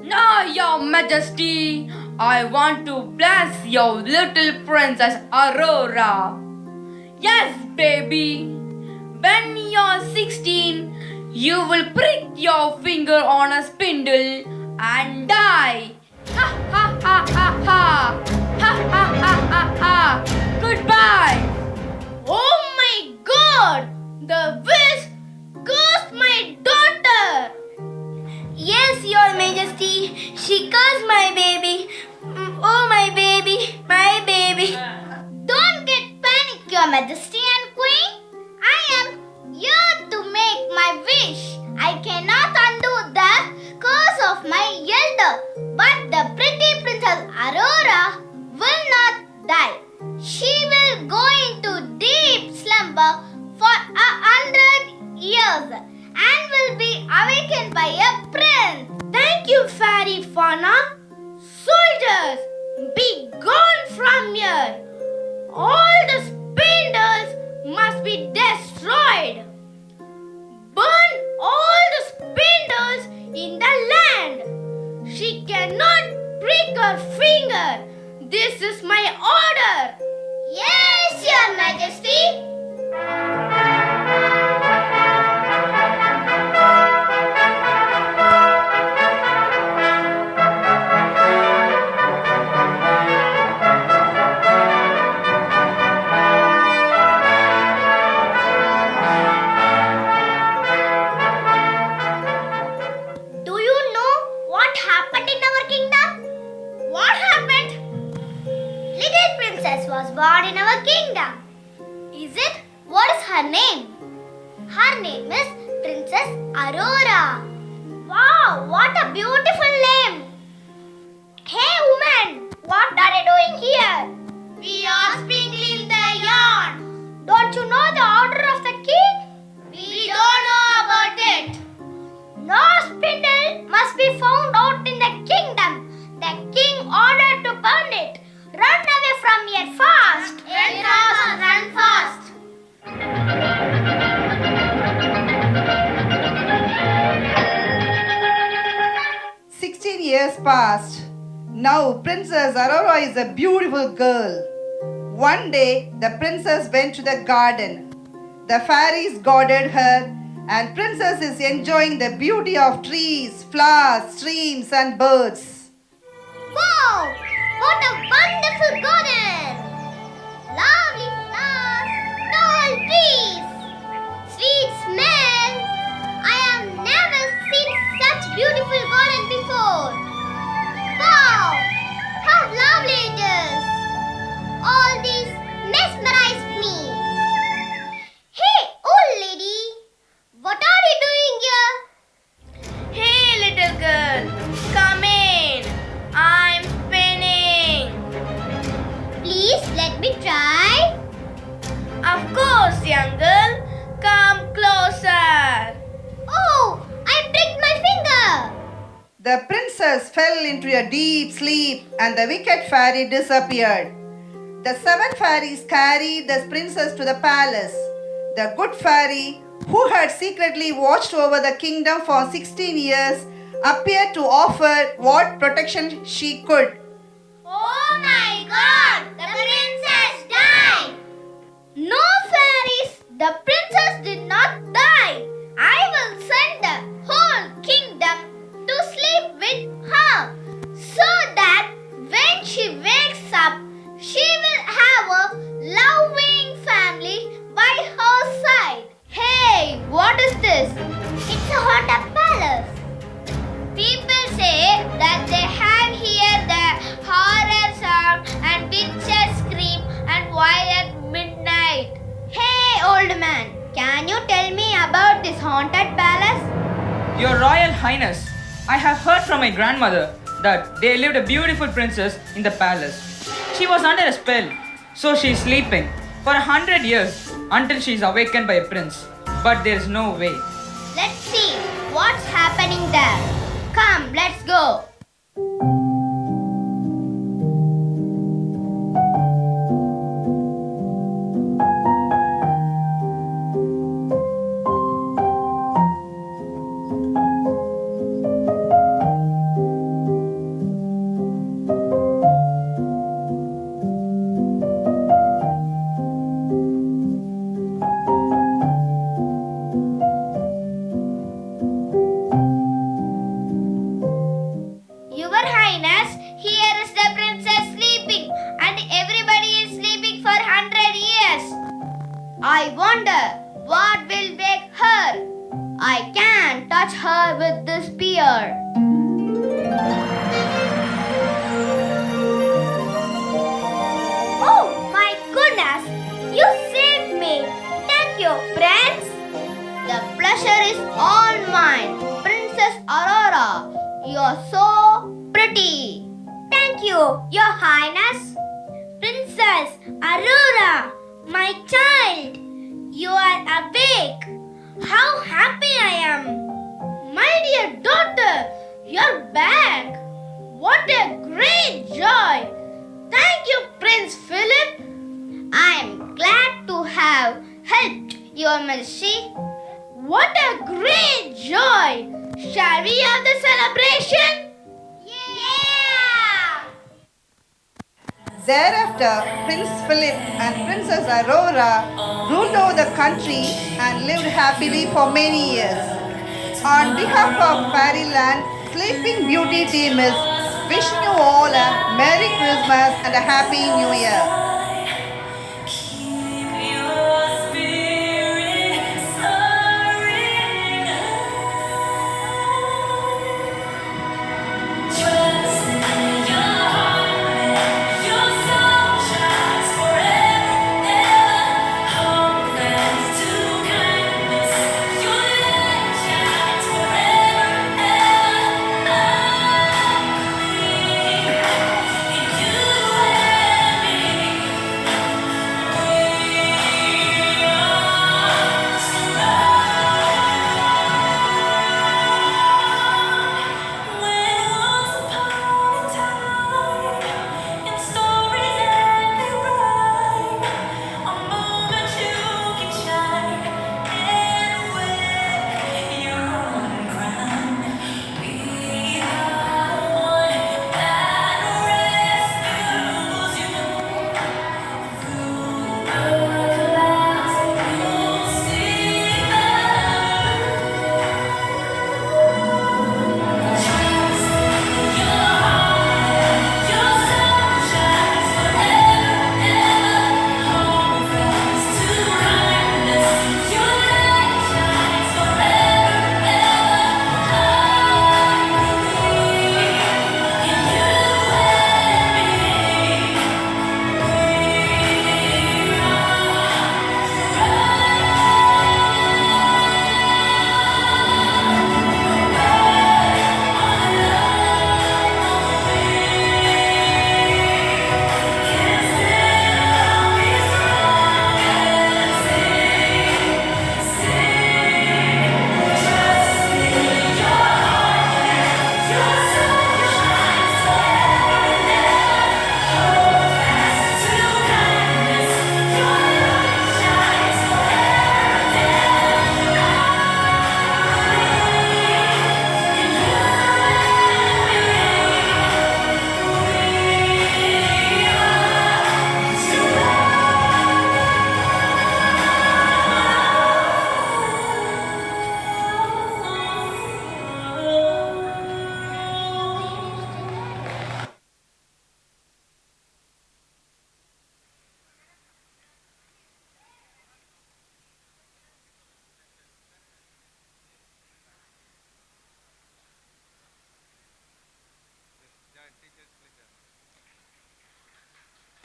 S3: No, your majesty. I want to bless your little princess Aurora. Yes, baby. When you're 16, you will prick your finger on a spindle and die. Ha ha ha ha ha. Ha ha ha ha ha. Goodbye. Oh my God! The wish cursed my daughter. Yes, your majesty. She cursed my baby. Oh, my baby. My baby. Don't get panic, your majesty and queen. I am here to make my wish. I cannot undo the curse of my elder. But the pretty Princess Aurora will not die. She will go into deep slumber for 100 years and will be awakened by a prince. Thank you, Fairy Fauna. Soldiers, be gone from here.
S12: kingdom. Is it? What is her name? Her name is Princess Aurora. Wow, what a beautiful name. Hey woman, what are you doing here? We are sprinkling the yarn. Don't you know the order of the king? We don't know about it. No spindle must be found out in the kingdom. The king ordered to burn it. Run away from here fast. Run fast, run fast.
S11: 16 years passed. Now Princess Aurora is a beautiful girl. One day the princess went to the garden. The fairies guarded her and princess is enjoying the beauty of trees, flowers, streams and birds.
S12: Wow! What a wonderful garden! Lovely flowers, tall trees, sweet smell. I have never seen such beautiful garden before. Wow! How lovely it is! All these mesmerized me. Hey, old lady, what are you doing here?
S3: Hey, little girl, come in. I'm spinning.
S12: Please let me try.
S3: Of course, young girl. Come closer.
S12: Oh, I pricked my finger.
S11: The princess fell into a deep sleep and the wicked fairy disappeared. The 7 fairies carried the princess to the palace. The good fairy, who had secretly watched over the kingdom for 16 years, appeared to offer what protection she could.
S12: Oh my God! The princess died! No fairies! The princess did not die! I will send the whole kingdom to sleep with her so that when she wakes up, she will have a loving family by her side. Hey, what is this? It's a haunted palace. People say that they have here the horror sound and witches scream and while at midnight. Hey, old man, can you tell me about this haunted palace?
S13: Your Royal Highness, I have heard from my grandmother that there lived a beautiful princess in the palace. She was under a spell, so she is sleeping for 100 years until she is awakened by a prince. But there is no way.
S12: Let's see what's happening there. Come, let's go. Your Highness, here is the princess sleeping and everybody is sleeping for 100 years. I wonder what will wake her. I can't touch her with this spear. Oh my goodness, you saved me. Thank you, Prince. The pleasure is all mine. Princess Aurora, you're so pretty. Thank you, Your Highness. Princess Aurora, my child, you are awake. How happy I am. My dear daughter, you're back. What a great joy. Thank you, Prince Philip. I'm glad to have helped Your Majesty. What a great joy. Shall we have the celebration? Yeah!
S11: Thereafter, Prince Philip and Princess Aurora ruled over the country and lived happily for many years. On behalf of Fairyland, Sleeping Beauty team is wishing you all a Merry Christmas and a Happy New Year.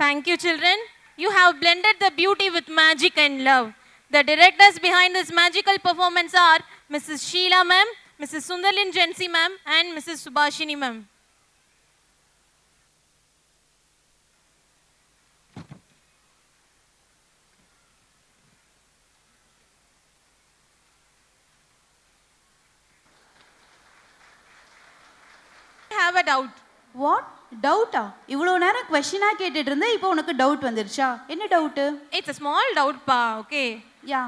S1: Thank you, children. You have blended the beauty with magic and love. The directors behind this magical performance are Mrs. Sheila ma'am, Mrs. Sundarlin Jensi ma'am, and Mrs. Subhashini ma'am. I have a doubt.
S2: What டவுட்டா இவ்வளோ நேரம் கொஷினா கேட்டுட்டு இருந்தேன், இப்போ உனக்கு doubt வந்துருச்சா? என்ன doubt?
S1: It's a small doubt, pa. Okay.
S2: Yeah.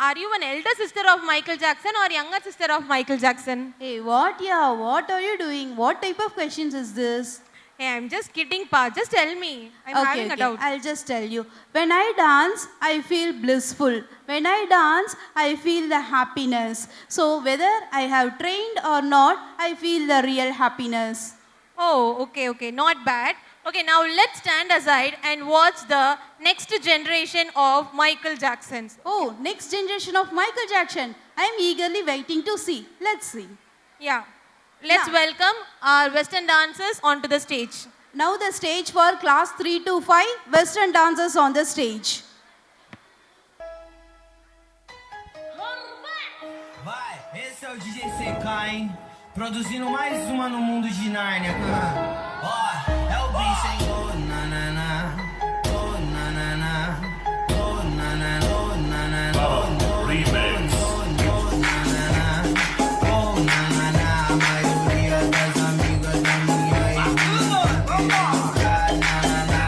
S1: Are you an elder sister of Michael Jackson or younger sister of Michael Jackson?
S2: Hey, what? Yeah, what are you doing? What type of questions is this?
S1: Hey, I'm just kidding, pa. Just tell me. I'm having a doubt.
S2: I'll just tell you. When I dance, I feel blissful. When I dance, I feel the happiness. So whether I have trained or not, I feel the real happiness.
S1: Oh, okay. Not bad. Okay, now let's stand aside and watch the next generation of Michael Jacksons.
S2: Oh, next generation of Michael Jackson. I'm eagerly waiting to see. Let's see.
S1: Yeah. Let's welcome our Western dancers onto the stage.
S2: Now the stage for class 3 to 5, Western dancers on the stage.
S8: Vai, esse é o DJ Sekai, produzindo mais uma no mundo de Nárnia. Ó, é o bicho, hein? Oh, na na na, oh, na na na, oh, na na na, oh, na na na, oh, na na na, oh, na na na. A maioria das amigas da minha ex-mina querendo na na na,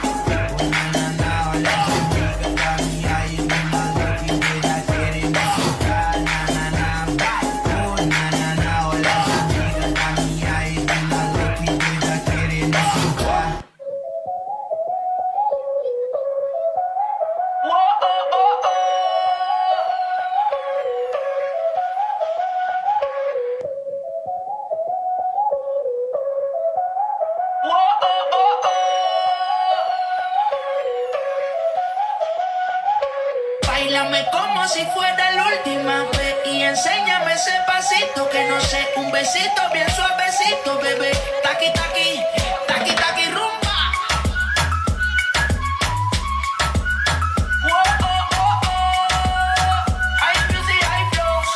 S8: oh, na na na. Olha as amigas da minha ex-mina que doida querendo ficar na na na, oh, na na na. Olha as amigas da minha ex-mina que doida querendo ficar. Báilame como si fuera la última vez y enséñame ese pasito que no sé, un besito bien suavecito, bebé. Taqui taqui, taqui taqui rumba. Hay music, hay flows.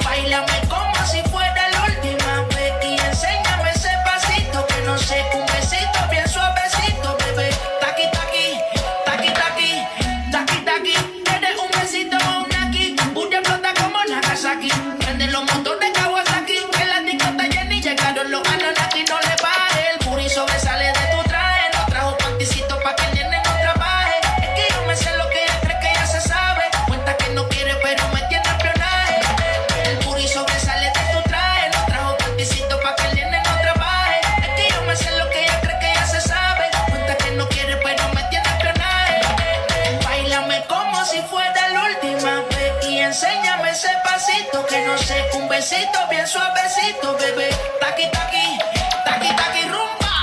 S8: Báilame como si fuera la última vez y enséñame ese pasito que no sé, un besito bien suavecito, bebé. Taqui taqui, taqui taqui, taqui taqui. Eres un besito Monaki, una explota como Nagasaki. Prende los motores Kawasaki, en la discota llena y llegaron los Anunnaki. No le baje, el puri sobresale de tu traje. No trajo panticito pa' que el nene no trabaje. Es que yo me sé lo que ella cree que ya se sabe. Cuenta que no quiere pero me tiene espionaje. El puri sobresale de tu traje. No trajo panticito pa' que el nene no trabaje. Es que yo me sé lo que ella cree que ya se sabe. Cuenta que no quiere pero me tiene espionaje. Báilame como si fuera la última vez y enséñame ese pasito que no sé, un besito bien suavecito, bebé. Taqui taqui, taqui taqui rumba.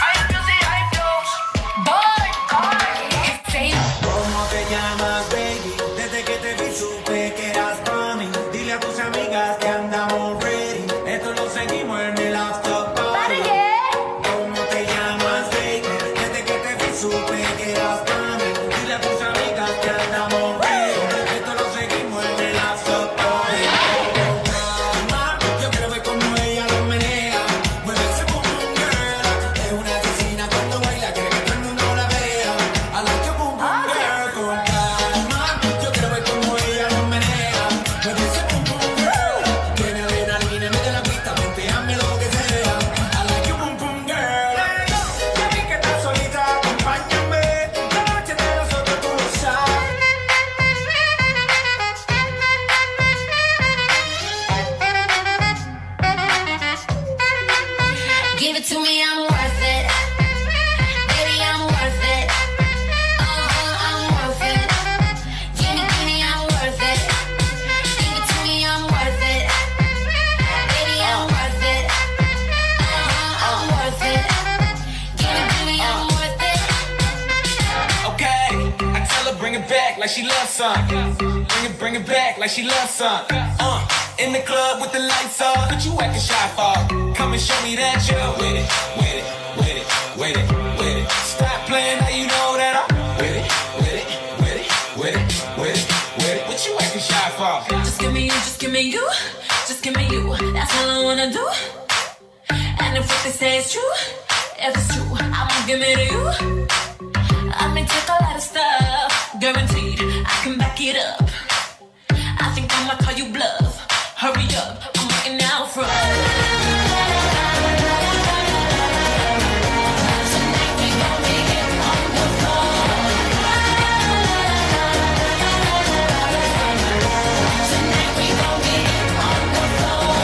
S8: Hay music, hay flows. ¿Cómo te llamas, baby? Desde que te vi supe que eras para mí. Dile a tus amigas que andamos ready. Esto lo seguimos en el after party. ¿Cómo te llamas, baby? Desde que te vi supe que eras para mí. Dile a tus amigas que andamos ready. Esto lo seguimos en el after party. Mami, yo quiero ver cómo ella lo menea. Mueve ese boom boom girl. Es una asesina cuando baila, quiere que todo el mundo la vea. I like your boom boom girl. Con calma, yo quiero ver cómo ella lo menea. Mueve ese boom boom girl. Tiene adrenalina, mete la pista, venteame lo que sea. I like your boom boom girl. Ya vi que estás solita, acompáñame. La noche de nosotros tú lo sabes.
S9: Give it to me, I'm worth it. Baby, I'm worth it. I'm worth it. Give me, I'm worth it. Give it to me, I'm worth it. Baby, I'm worth it. I'm worth it. Give it to me, I'm worth it.
S8: Okay, I tell her bring it back like she loves some. Bring it back like she loves some. In the club with the lights off, but you acting shy for. Come and show me that you're with it, with it, with it, with it, with it. Stop playing, now you know that I'm with it, with it, with it, with it, with it, with it. What you acting shy for?
S9: Just give me you, just give me you, just give me you. That's all I wanna do. And if what they say is true, if it's true, I'ma give it to you. I may take a lot of stuff, guaranteed I can back it up. I think I'ma call you bluff. Hurry up, I'm waiting out front. Tonight we gon' be getting on the floor. Tonight we gon' be getting on the floor.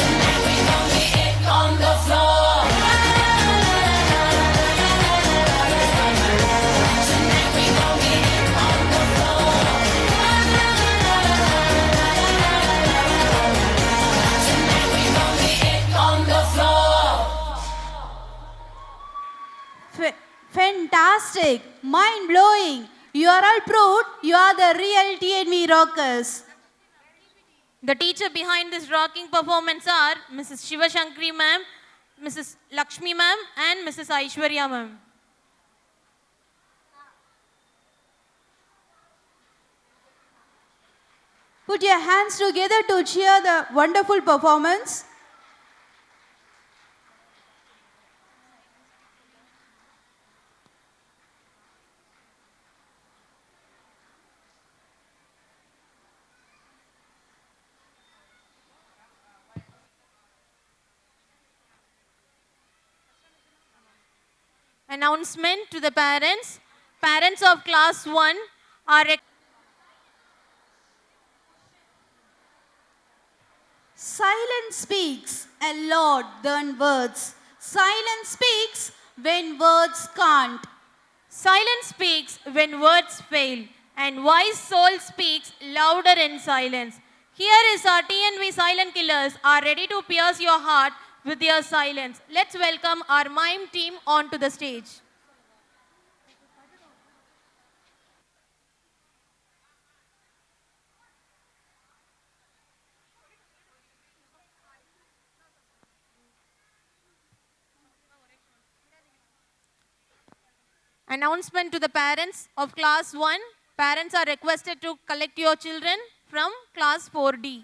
S9: Tonight we gon' be getting on the floor. Tonight we gon' be getting on the floor. Tonight we gon' be getting on the floor.
S2: Fantastic, mind blowing. You are all proved you are the real TNV rockers.
S1: The teacher behind this rocking performance are Mrs. Shiva Shankari ma'am, Mrs. Lakshmi ma'am and Mrs. Aishwarya ma'am.
S2: Put your hands together to cheer the wonderful performance.
S1: Announcement to the parents. Parents of class 1 are
S2: Silence speaks a lot than words. Silence speaks when words can't.
S1: Silence speaks when words fail, and wise soul speaks louder in silence. Here is our TNV silent killers are ready to pierce your heart with their silence. Let's welcome our mime team onto the stage. Announcement to the parents of class 1. Parents are requested to collect your children from class 4D.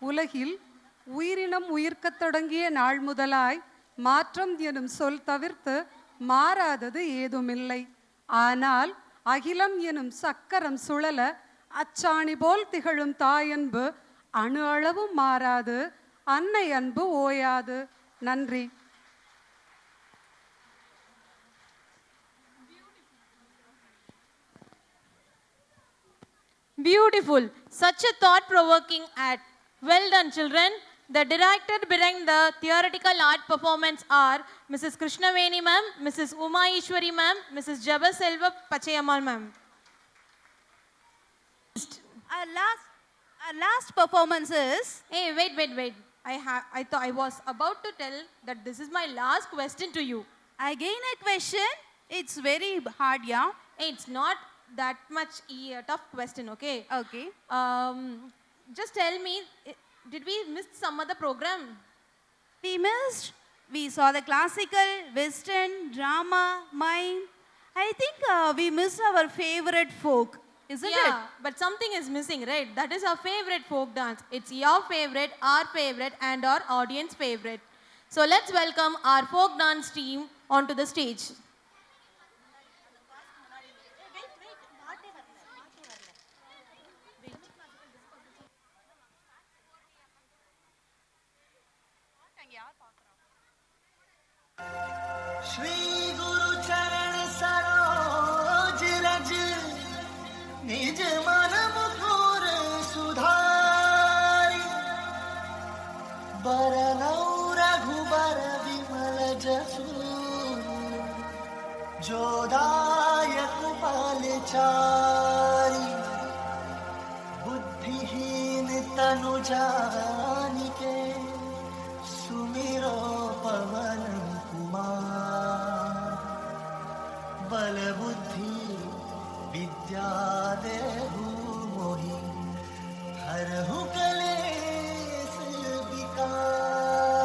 S14: உலகில் உயிரினம் உயிர்க்கத் தொடங்கிய நாள் முதலாய் மாற்றம் எனும் சொல் தவிர்த்து மாறாதது ஏதுமில்லை. ஆனால் அகிலம் எனும் சக்கரம் சுழல அச்சாணி போல் திகழும் தாயன்பு அணு அளவும் மாறாது, அன்னை அன்பு ஓயாது. நன்றி.
S1: Beautiful. Such a thought-provoking act. Well done, children. The director behind the theoretical art performance are Mrs. Krishnaveni ma'am, Mrs. Uma Ishwari ma'am, Mrs. Jaba Selva Pachayamal ma'am.
S2: Our last performance is...
S1: Hey, wait. I was about to tell that this is my last question to you.
S2: Again a question. It's very hard, yeah?
S1: Hey, it's not that much tough question, okay?
S2: Okay.
S1: Just tell me, did we miss some other program?
S2: We missed. We saw the classical, western, drama, mime. I think we missed our favorite folk, isn't it?
S1: Yeah, but something is missing, right? That is our favorite folk dance. It's your favorite, our favorite, and our audience favorite. So let's welcome our folk dance team onto the stage.
S8: Shri गुरु चरण सरोज रज निज मन मुकुर सुधारी बरनौ रघुबर विमल जसु जोदायक पालचारी बुद्धिहीन तनु जानिके सुमिरो पवन बल बुद्धि विद्या देहु मोहि हरहु कलेश विकार।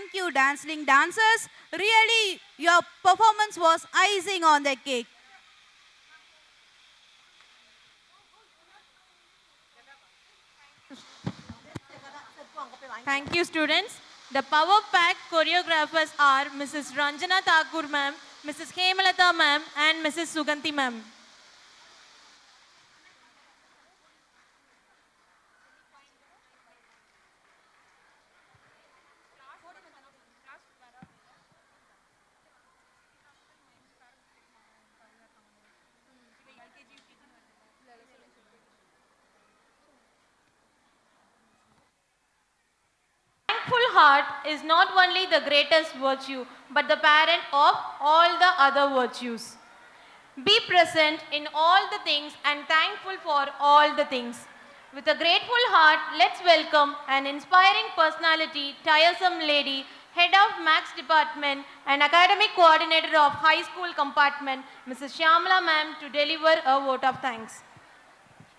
S2: Thank you, dancing dancers. Really, your performance was icing on the cake.
S1: Thank you, students. The Power Pack choreographers are Mrs. Ranjana Thakur ma'am, Mrs. Hemalata ma'am, and Mrs. Suganti ma'am. Thankful heart is not only the greatest virtue, but the parent of all the other virtues. Be present in all the things and thankful for all the things. With a grateful heart, let's welcome an inspiring personality, tiresome lady, head of Maths Department and academic coordinator of High School Compartment, Mrs. Shyamala ma'am, to deliver a vote of thanks.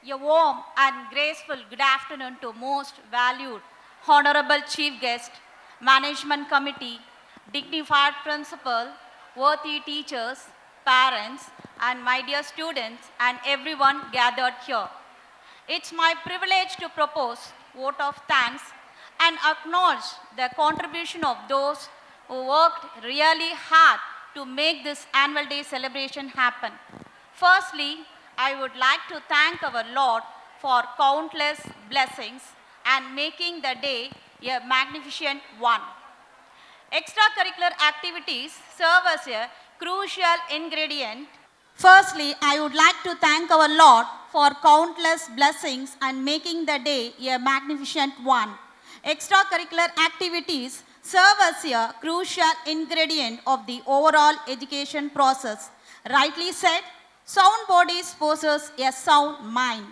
S15: A warm and graceful good afternoon to most valued Honorable Chief Guest, Management Committee, dignified principal, worthy teachers, parents, and my dear students and everyone gathered here. It's my privilege to propose vote of thanks and acknowledge the contribution of those who worked really hard to make this annual day celebration happen. Firstly, I would like to thank our Lord for countless blessings and making the day a magnificent one. Extracurricular activities serve as a crucial ingredient. Firstly, I would like to thank our Lord for countless blessings and making the day a magnificent one. Extracurricular activities serve as a crucial ingredient of the overall education process. Rightly said, sound body possess a sound mind.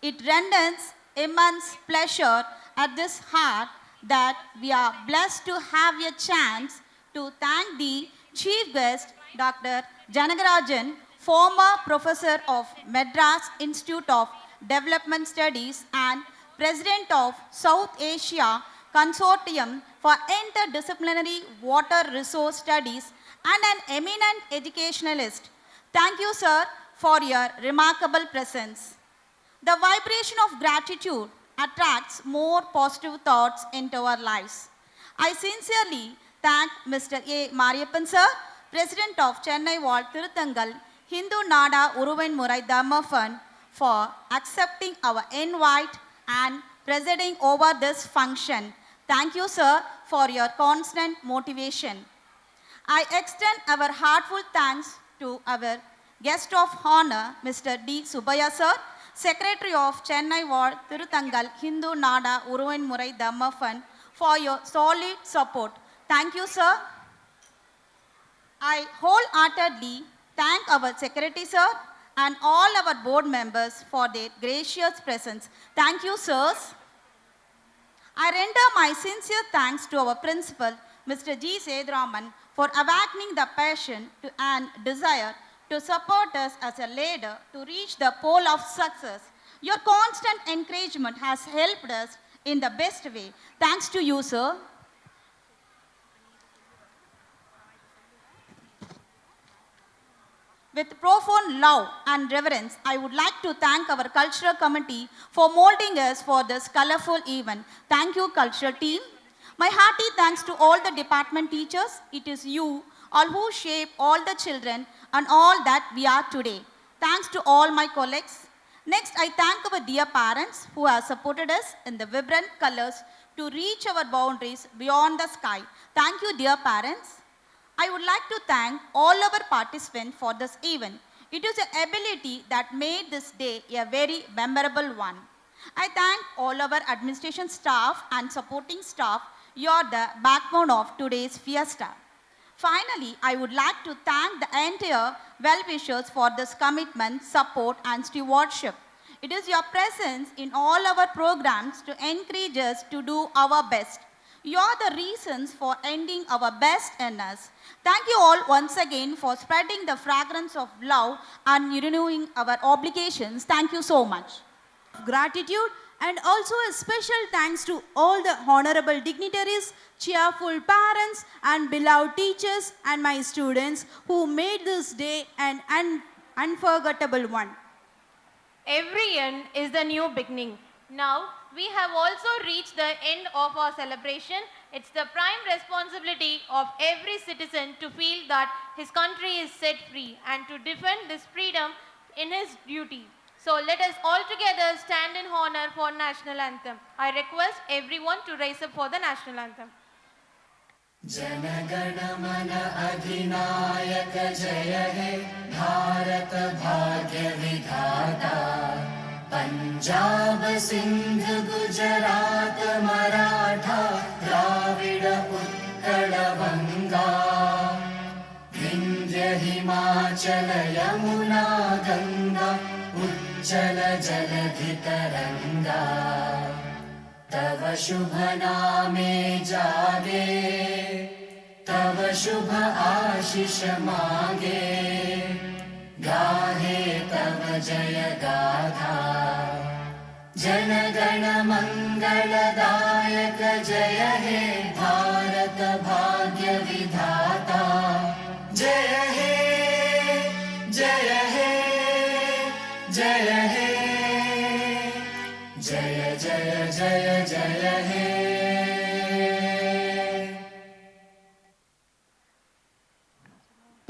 S15: It renders immense pleasure at this heart that we are blessed to have a chance to thank the Chief guest Dr. Janagarajan, former professor of Madras Institute of Development Studies and president of South Asia Consortium for Interdisciplinary Water Resource Studies and an eminent educationalist. Thank you, sir, for your remarkable presence. The vibration of gratitude attracts more positive thoughts into our lives. I sincerely thank Mr. A. Mariyappan, sir, President of Chennai Ward Thiruthangal Hindu Nada Uruvenmurai Dhamma Fund, for accepting our invite and presiding over this function. Thank you, sir, for your constant motivation. I extend our heartfelt thanks to our guest of honor, Mr. D. Subaya, sir, Secretary of Chennai Ward Thiruthangal Hindu Nada Uruvenmurai Dhamma Fund, for your solid support. Thank you, sir. I wholeheartedly thank our Secretary, sir, and all our board members for their gracious presence. Thank you, sirs. I render my sincere thanks to our principal, Mr. G. Sedraman, for awakening the passion and desire to support us as a leader to reach the pole of success. Your constant encouragement has helped us in the best way. Thanks to you, sir. With profound love and reverence, I would like to thank our cultural committee for molding us for this colorful event. Thank you, cultural team. My hearty thanks to all the department teachers. It is you all who shape all the children and all that we are today. Thanks to all my colleagues. Next, I thank our dear parents who have supported us in the vibrant colors to reach our boundaries beyond the sky. Thank you, dear parents. I would like to thank all our participants for this event. It is your ability that made this day a very memorable one. I thank all our administration staff and supporting staff. You are the backbone of today's Fiesta. Finally, I would like to thank the entire well-wishers for this commitment, support, and stewardship. It is your presence in all our programs to encourage us to do our best. You are the reasons for ending our best in us. Thank you all once again for spreading the fragrance of love and renewing our obligations. Thank you so much.
S2: Gratitude, and also a special thanks to all the honorable dignitaries, cheerful parents, and beloved teachers and my students who made this day an unforgettable one.
S1: Every end is the new beginning. Now, we have also reached the end of our celebration. It's the prime responsibility of every citizen to feel that his country is set free and to defend this freedom in his duty. So let us all together stand in honor for national anthem. I request everyone to rise up for the national anthem.
S8: Jana Gana Mana अधिनायक जय हे भारत भाग्य विधाता पंजाब सिंध गुजरात मराठा द्राविड उत्कल बंगा विंध्य हिमाचल यमुना गंगा उच्चल जलधि तरंगा तव शुभ नामे जागे तव शुभ आशीष मांगे गाहे तव जय गाथा जन गण मंगलदायक जय हे भारत भाग्य विधाता जय हे जय हे जय हे जय जय जय जय हे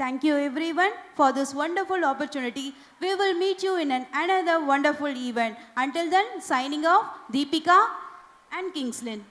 S2: Thank you everyone for this wonderful opportunity. We will meet you in another wonderful event. Until then, signing off, Deepika and Kingslyn.